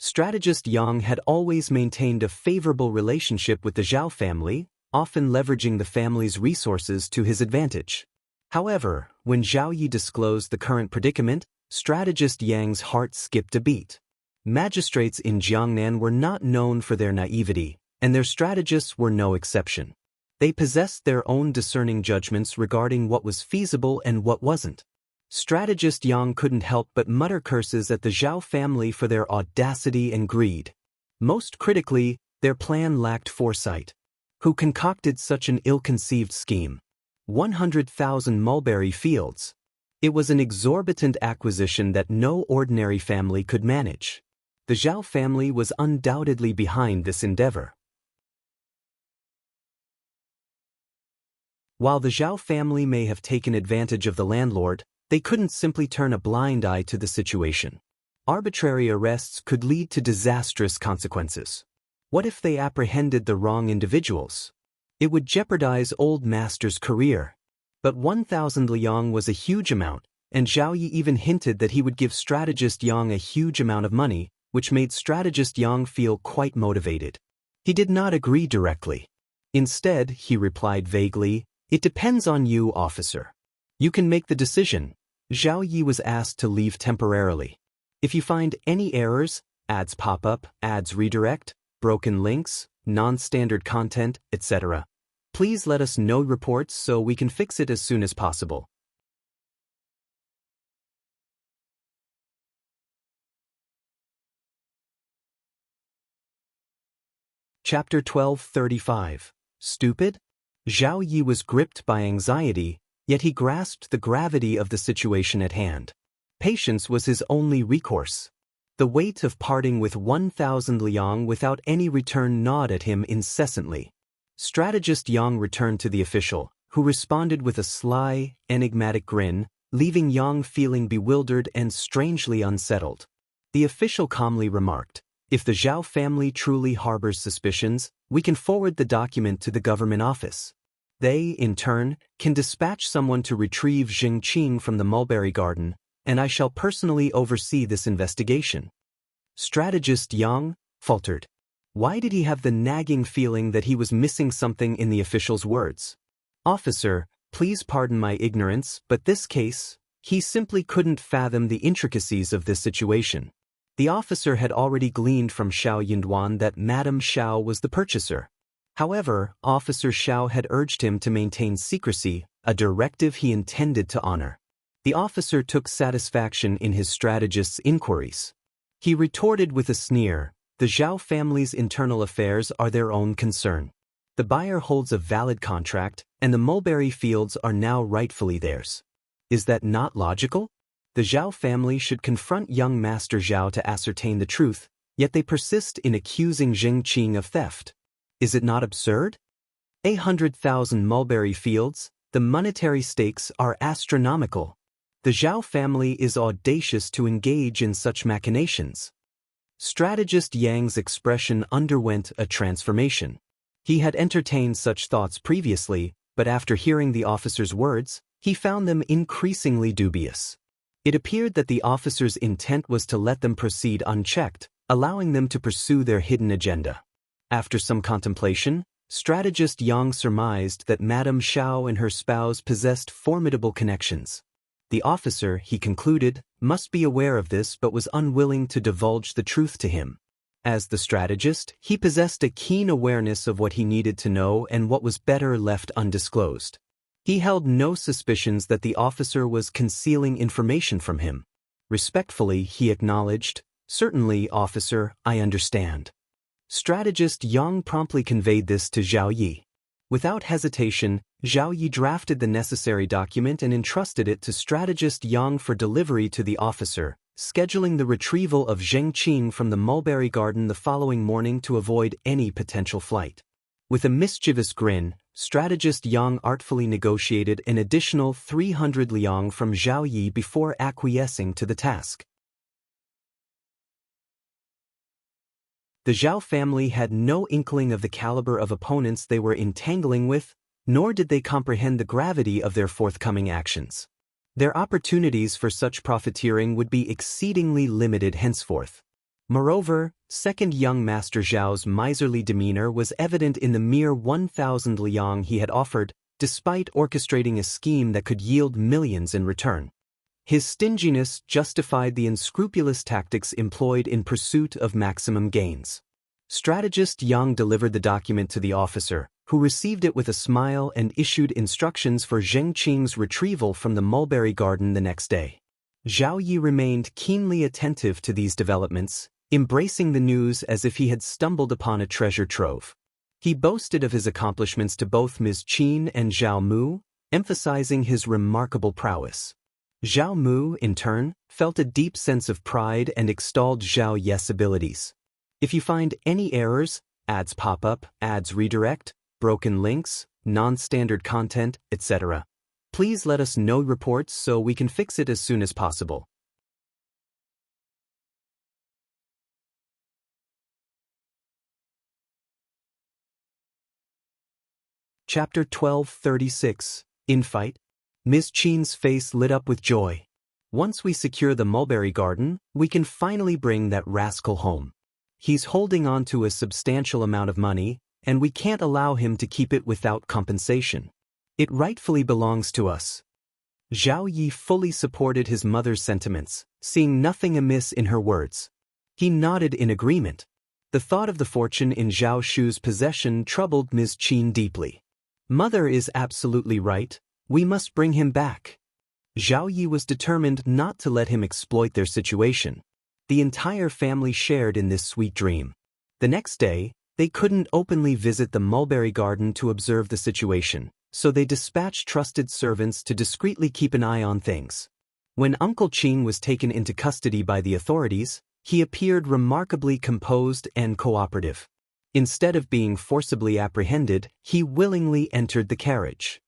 S1: Strategist Yang had always maintained a favorable relationship with the Zhao family, often leveraging the family's resources to his advantage. However, when Zhao Yi disclosed the current predicament, strategist Yang's heart skipped a beat. Magistrates in Jiangnan were not known for their naivety, and their strategists were no exception. They possessed their own discerning judgments regarding what was feasible and what wasn't. Strategist Yang couldn't help but mutter curses at the Zhao family for their audacity and greed. Most critically, their plan lacked foresight. Who concocted such an ill-conceived scheme? 100,000 mulberry fields. It was an exorbitant acquisition that no ordinary family could manage. The Zhao family was undoubtedly behind this endeavor. While the Zhao family may have taken advantage of the landlord, they couldn't simply turn a blind eye to the situation. Arbitrary arrests could lead to disastrous consequences. What if they apprehended the wrong individuals? It would jeopardize Old Master's career. But 1,000 liang was a huge amount, and Zhao Yi even hinted that he would give strategist Yang a huge amount of money, which made strategist Yang feel quite motivated. He did not agree directly. Instead, he replied vaguely, "It depends on you, officer. You can make the decision." Zhao Yi was asked to leave temporarily. If you find any errors, ads pop up, ads redirect, broken links, non-standard content, etc., please let us know reports so we can fix it as soon as possible. Chapter 12:35. Stupid? Zhao Yi was gripped by anxiety, yet he grasped the gravity of the situation at hand. Patience was his only recourse. The weight of parting with 1,000 liang without any return gnawed at him incessantly. Strategist Yang returned to the official, who responded with a sly, enigmatic grin, leaving Yang feeling bewildered and strangely unsettled. The official calmly remarked, "If the Zhao family truly harbors suspicions, we can forward the document to the government office. They, in turn, can dispatch someone to retrieve Xingqing from the mulberry garden, and I shall personally oversee this investigation." Strategist Yang faltered. Why did he have the nagging feeling that he was missing something in the official's words? "Officer, please pardon my ignorance, but this case, He simply couldn't fathom the intricacies of this situation. The officer had already gleaned from Xiao Yinduan that Madame Xiao was the purchaser. However, Officer Xiao had urged him to maintain secrecy, a directive he intended to honor. The officer took satisfaction in his strategist's inquiries. He retorted with a sneer, "The Zhao family's internal affairs are their own concern. The buyer holds a valid contract, and the mulberry fields are now rightfully theirs. Is that not logical? The Zhao family should confront young Master Zhao to ascertain the truth, yet they persist in accusing Zheng Qing of theft. Is it not absurd? 100,000 mulberry fields, the monetary stakes are astronomical. The Zhao family is audacious to engage in such machinations." Strategist Yang's expression underwent a transformation. He had entertained such thoughts previously, but after hearing the officer's words, he found them increasingly dubious. It appeared that the officer's intent was to let them proceed unchecked, allowing them to pursue their hidden agenda. After some contemplation, strategist Yang surmised that Madame Xiao and her spouse possessed formidable connections. The officer, he concluded, must be aware of this but was unwilling to divulge the truth to him. As the strategist, he possessed a keen awareness of what he needed to know and what was better left undisclosed. He held no suspicions that the officer was concealing information from him. Respectfully, he acknowledged, "Certainly, officer, I understand." Strategist Yang promptly conveyed this to Zhao Yi. Without hesitation, Zhao Yi drafted the necessary document and entrusted it to strategist Yang for delivery to the officer, scheduling the retrieval of Zheng Qing from the mulberry garden the following morning to avoid any potential flight. With a mischievous grin, strategist Yang artfully negotiated an additional 300 liang from Zhao Yi before acquiescing to the task. The Zhao family had no inkling of the caliber of opponents they were entangling with, nor did they comprehend the gravity of their forthcoming actions. Their opportunities for such profiteering would be exceedingly limited henceforth. Moreover, second young Master Zhao's miserly demeanor was evident in the mere 1,000 liang he had offered, despite orchestrating a scheme that could yield millions in return. His stinginess justified the unscrupulous tactics employed in pursuit of maximum gains. Strategist Yang delivered the document to the officer, who received it with a smile and issued instructions for Zheng Qing's retrieval from the mulberry garden the next day. Zhao Yi remained keenly attentive to these developments, embracing the news as if he had stumbled upon a treasure trove. He boasted of his accomplishments to both Ms. Qin and Zhao Mu, emphasizing his remarkable prowess. Zhao Mu, in turn, felt a deep sense of pride and extolled Zhao Yi's abilities. If you find any errors, ads pop up, ads redirect, broken links, non-standard content, etc., please let us know reports so we can fix it as soon as possible. Chapter 1236, Infight. Ms. Qin's face lit up with joy. Once we secure the mulberry garden, we can finally bring that rascal home. He's holding on to a substantial amount of money, and we can't allow him to keep it without compensation. It rightfully belongs to us. Zhao Yi fully supported his mother's sentiments, seeing nothing amiss in her words. He nodded in agreement. The thought of the fortune in Zhao Shu's possession troubled Ms. Qin deeply. Mother is absolutely right. We must bring him back. Zhao Yi was determined not to let him exploit their situation. The entire family shared in this sweet dream. The next day, they couldn't openly visit the mulberry garden to observe the situation, so they dispatched trusted servants to discreetly keep an eye on things. When Uncle Qing was taken into custody by the authorities, he appeared remarkably composed and cooperative. Instead of being forcibly apprehended, he willingly entered the carriage.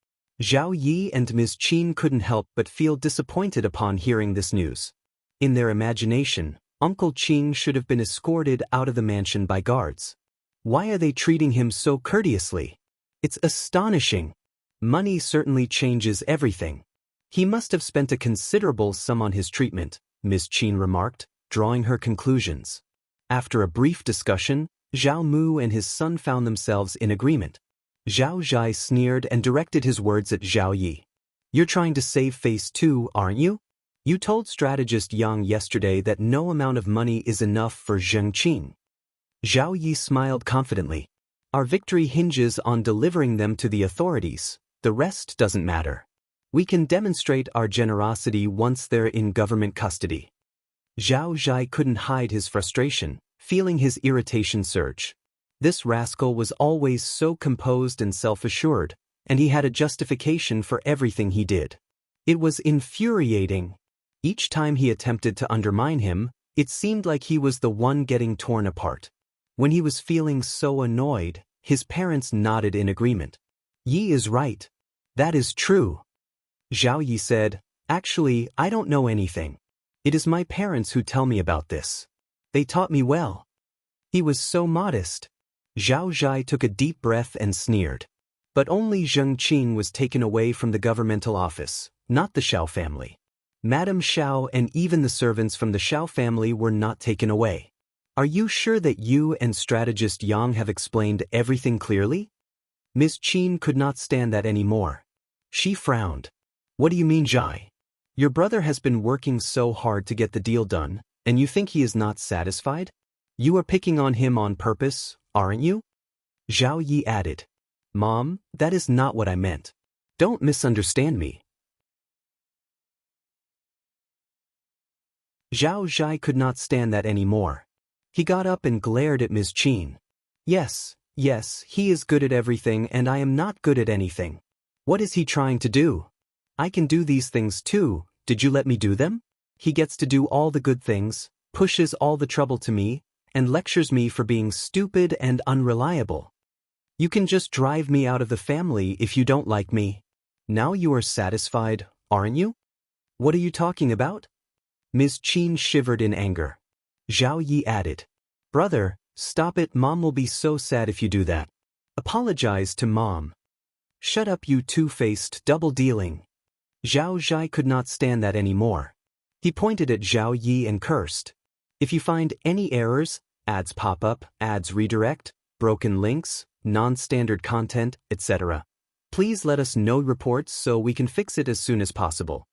S1: Zhao Yi and Ms. Qin couldn't help but feel disappointed upon hearing this news. In their imagination, Uncle Qing should have been escorted out of the mansion by guards. Why are they treating him so courteously? It's astonishing. Money certainly changes everything. He must have spent a considerable sum on his treatment, Ms. Qin remarked, drawing her conclusions. After a brief discussion, Zhao Mu and his son found themselves in agreement. Zhao Zhai sneered and directed his words at Zhao Yi. "You're trying to save face too, aren't you? You told strategist Yang yesterday that no amount of money is enough for Zhengqin. Zhao Yi smiled confidently. Our victory hinges on delivering them to the authorities. The rest doesn't matter. We can demonstrate our generosity once they're in government custody. Zhao Zhai couldn't hide his frustration, feeling his irritation surge. This rascal was always so composed and self-assured, and he had a justification for everything he did. It was infuriating. Each time he attempted to undermine him, it seemed like he was the one getting torn apart. When he was feeling so annoyed, his parents nodded in agreement. Yi is right. That is true. Zhao Yi said, actually, I don't know anything. It is my parents who tell me about this. They taught me well. He was so modest. Zhao Zhai took a deep breath and sneered. But only Zhengqin was taken away from the governmental office, not the Xiao family. Madame Xiao and even the servants from the Xiao family were not taken away. Are you sure that you and strategist Yang have explained everything clearly? Miss Qin could not stand that anymore. She frowned. What do you mean, Zhai? Your brother has been working so hard to get the deal done, and you think he is not satisfied? You are picking on him on purpose, aren't you? Zhao Yi added. Mom, that is not what I meant. Don't misunderstand me. Zhao Zhai could not stand that anymore. He got up and glared at Ms. Qin. Yes, he is good at everything and I am not good at anything. What is he trying to do? I can do these things too, did you let me do them? He gets to do all the good things, pushes all the trouble to me, and lectures me for being stupid and unreliable. You can just drive me out of the family if you don't like me. Now you are satisfied, aren't you? What are you talking about? Ms. Qin shivered in anger. Zhao Yi added. Brother, stop it, Mom will be so sad if you do that. Apologize to Mom. Shut up, you two-faced double-dealing. Zhao Zhai could not stand that anymore. He pointed at Zhao Yi and cursed. If you find any errors, ads pop up, ads redirect, broken links, non-standard content, etc., please let us know reports so we can fix it as soon as possible.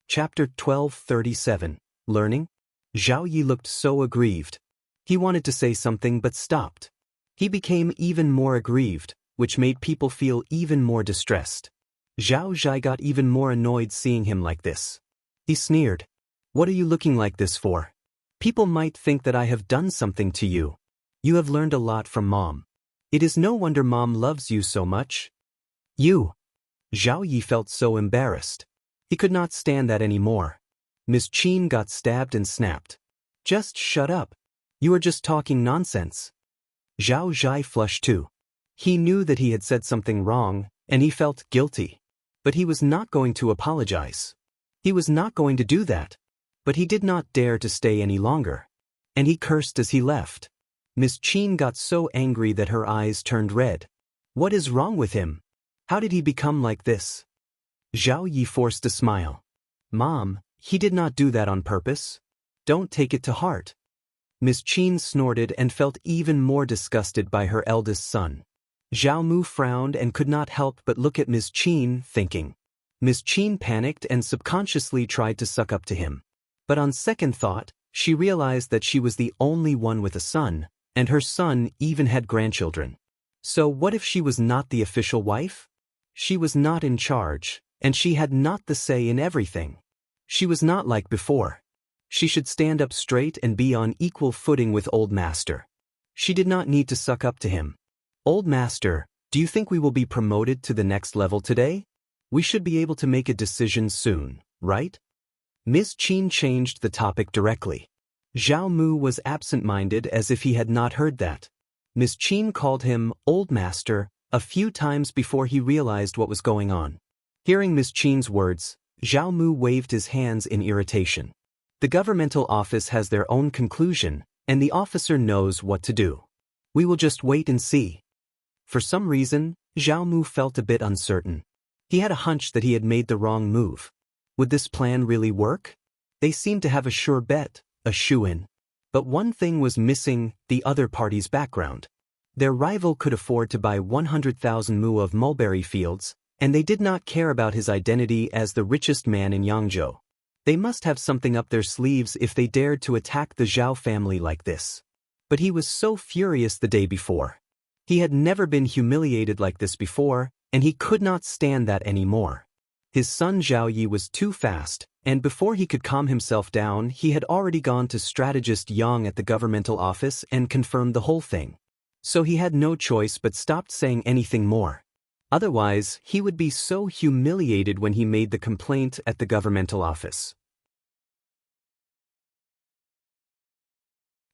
S1: Chapter 1237, Learning? Zhao Yi looked so aggrieved. He wanted to say something but stopped. He became even more aggrieved, which made people feel even more distressed. Zhao Zhai got even more annoyed seeing him like this. He sneered. What are you looking like this for? People might think that I have done something to you. You have learned a lot from Mom. It is no wonder Mom loves you so much. You. Zhao Yi felt so embarrassed. He could not stand that anymore. Miss Qin got stabbed and snapped. Just shut up. You are just talking nonsense. Zhao Zhai flushed too. He knew that he had said something wrong, and he felt guilty. But he was not going to apologize. He was not going to do that. But he did not dare to stay any longer. And he cursed as he left. Miss Qin got so angry that her eyes turned red. What is wrong with him? How did he become like this? Zhao Yi forced a smile. Mom, he did not do that on purpose. Don't take it to heart. Miss Qin snorted and felt even more disgusted by her eldest son. Zhao Mu frowned and could not help but look at Miss Qin, thinking. Miss Qin panicked and subconsciously tried to suck up to him. But on second thought, she realized that she was the only one with a son, and her son even had grandchildren. So what if she was not the official wife? She was not in charge, and she had not the say in everything. She was not like before. She should stand up straight and be on equal footing with Old Master. She did not need to suck up to him. Old Master, do you think we will be promoted to the next level today? We should be able to make a decision soon, right? Miss Qin changed the topic directly. Zhao Mu was absent-minded as if he had not heard that. Miss Qin called him Old Master a few times before he realized what was going on. Hearing Miss Qin's words, Zhao Mu waved his hands in irritation. The governmental office has their own conclusion, and the officer knows what to do. We will just wait and see. For some reason, Zhao Mu felt a bit uncertain. He had a hunch that he had made the wrong move. Would this plan really work? They seemed to have a sure bet, a shoe-in. But one thing was missing, the other party's background. Their rival could afford to buy 100,000 mu of mulberry fields, and they did not care about his identity as the richest man in Yangzhou. They must have something up their sleeves if they dared to attack the Zhao family like this. But he was so furious the day before. He had never been humiliated like this before, and he could not stand that anymore. His son Zhao Yi was too fast, and before he could calm himself down, he had already gone to strategist Yang at the governmental office and confirmed the whole thing. So he had no choice but stopped saying anything more. Otherwise, he would be so humiliated when he made the complaint at the governmental office.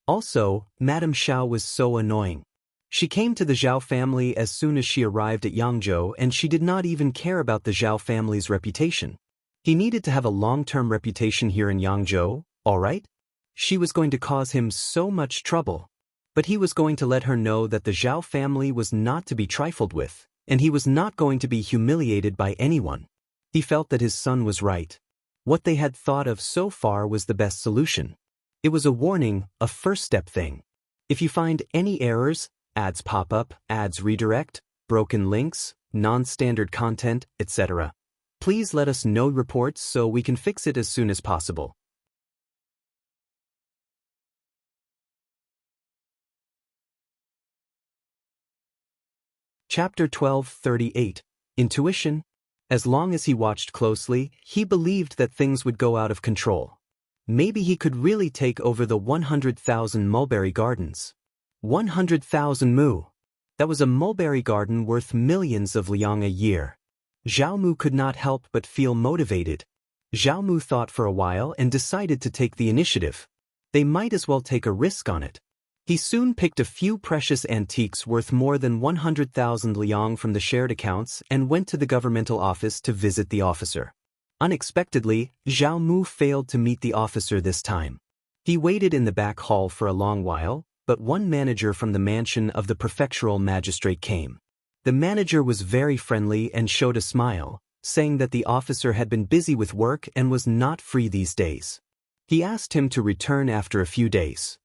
S1: Also, Madame Xiao was so annoying. She came to the Zhao family as soon as she arrived at Yangzhou, and she did not even care about the Zhao family's reputation. He needed to have a long-term reputation here in Yangzhou, alright? She was going to cause him so much trouble. But he was going to let her know that the Zhao family was not to be trifled with, and he was not going to be humiliated by anyone. He felt that his son was right. What they had thought of so far was the best solution. It was a warning, a first-step thing. If you find any errors, ads pop up, ads redirect, broken links, non-standard content, etc., please let us know reports so we can fix it as soon as possible. Chapter 12:38 Intuition. As long as he watched closely, he believed that things would go out of control. Maybe he could really take over the 100,000 mulberry gardens. 100,000 mu. That was a mulberry garden worth millions of liang a year. Zhao Mu could not help but feel motivated. Zhao Mu thought for a while and decided to take the initiative. They might as well take a risk on it. He soon picked a few precious antiques worth more than 100,000 liang from the shared accounts and went to the governmental office to visit the officer. Unexpectedly, Zhao Mu failed to meet the officer this time. He waited in the back hall for a long while, but one manager from the mansion of the prefectural magistrate came. The manager was very friendly and showed a smile, saying that the officer had been busy with work and was not free these days. He asked him to return after a few days.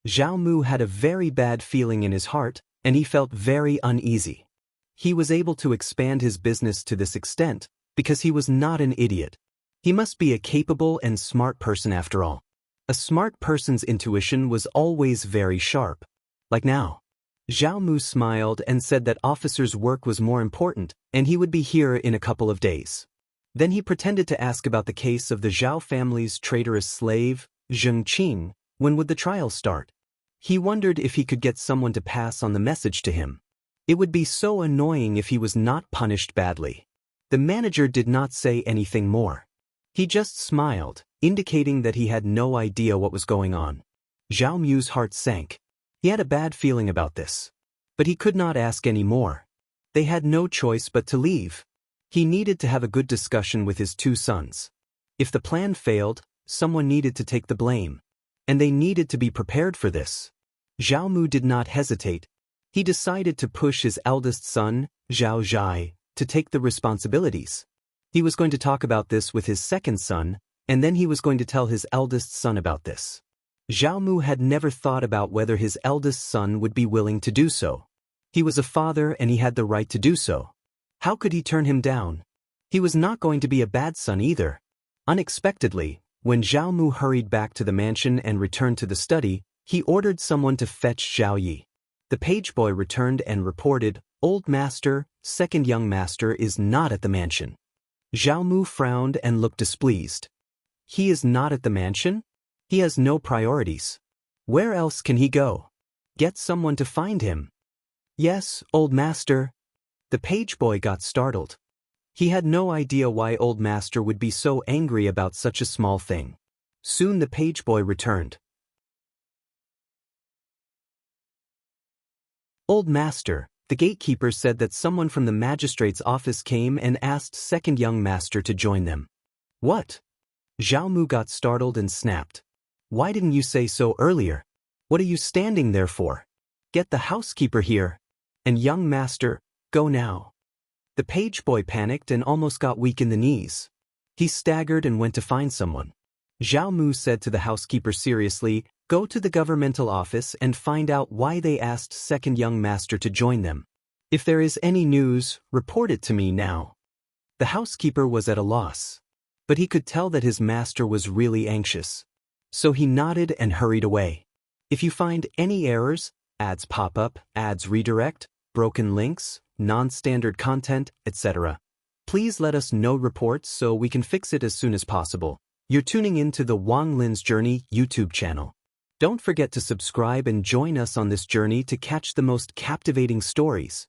S1: Zhao Mu had a very bad feeling in his heart, and he felt very uneasy. He was able to expand his business to this extent because he was not an idiot. He must be a capable and smart person after all. A smart person's intuition was always very sharp. Like now. Zhao Mu smiled and said that officer's work was more important, and he would be here in a couple of days. Then he pretended to ask about the case of the Zhao family's traitorous slave, Zheng Qing. When would the trial start? He wondered if he could get someone to pass on the message to him. It would be so annoying if he was not punished badly. The manager did not say anything more. He just smiled, indicating that he had no idea what was going on. Zhao Mu's heart sank. He had a bad feeling about this. But he could not ask any more. They had no choice but to leave. He needed to have a good discussion with his two sons. If the plan failed, someone needed to take the blame. And they needed to be prepared for this. Zhao Mu did not hesitate. He decided to push his eldest son, Zhao Zhai, to take the responsibilities. He was going to talk about this with his second son, and then he was going to tell his eldest son about this. Zhao Mu had never thought about whether his eldest son would be willing to do so. He was a father and he had the right to do so. How could he turn him down? He was not going to be a bad son either. Unexpectedly, when Zhao Mu hurried back to the mansion and returned to the study, he ordered someone to fetch Zhao Yi. The page boy returned and reported, "Old master, second young master is not at the mansion." Zhao Mu frowned and looked displeased. He is not at the mansion? He has no priorities. Where else can he go? Get someone to find him. Yes, old master. The page boy got startled. He had no idea why old master would be so angry about such a small thing. Soon the page boy returned. Old master, the gatekeeper said that someone from the magistrate's office came and asked second young master to join them. What? Zhao Mu got startled and snapped. Why didn't you say so earlier? What are you standing there for? Get the housekeeper here. And young master, go now. The page boy panicked and almost got weak in the knees. He staggered and went to find someone. Zhao Mu said to the housekeeper seriously, Go to the governmental office and find out why they asked second young master to join them. If there is any news, report it to me now. The housekeeper was at a loss, but he could tell that his master was really anxious. So he nodded and hurried away. If you find any errors, ads pop up, ads redirect, broken links, non-standard content, etc., please let us know reports so we can fix it as soon as possible. You're tuning into the Wang Lin's Journey YouTube channel. Don't forget to subscribe and join us on this journey to catch the most captivating stories.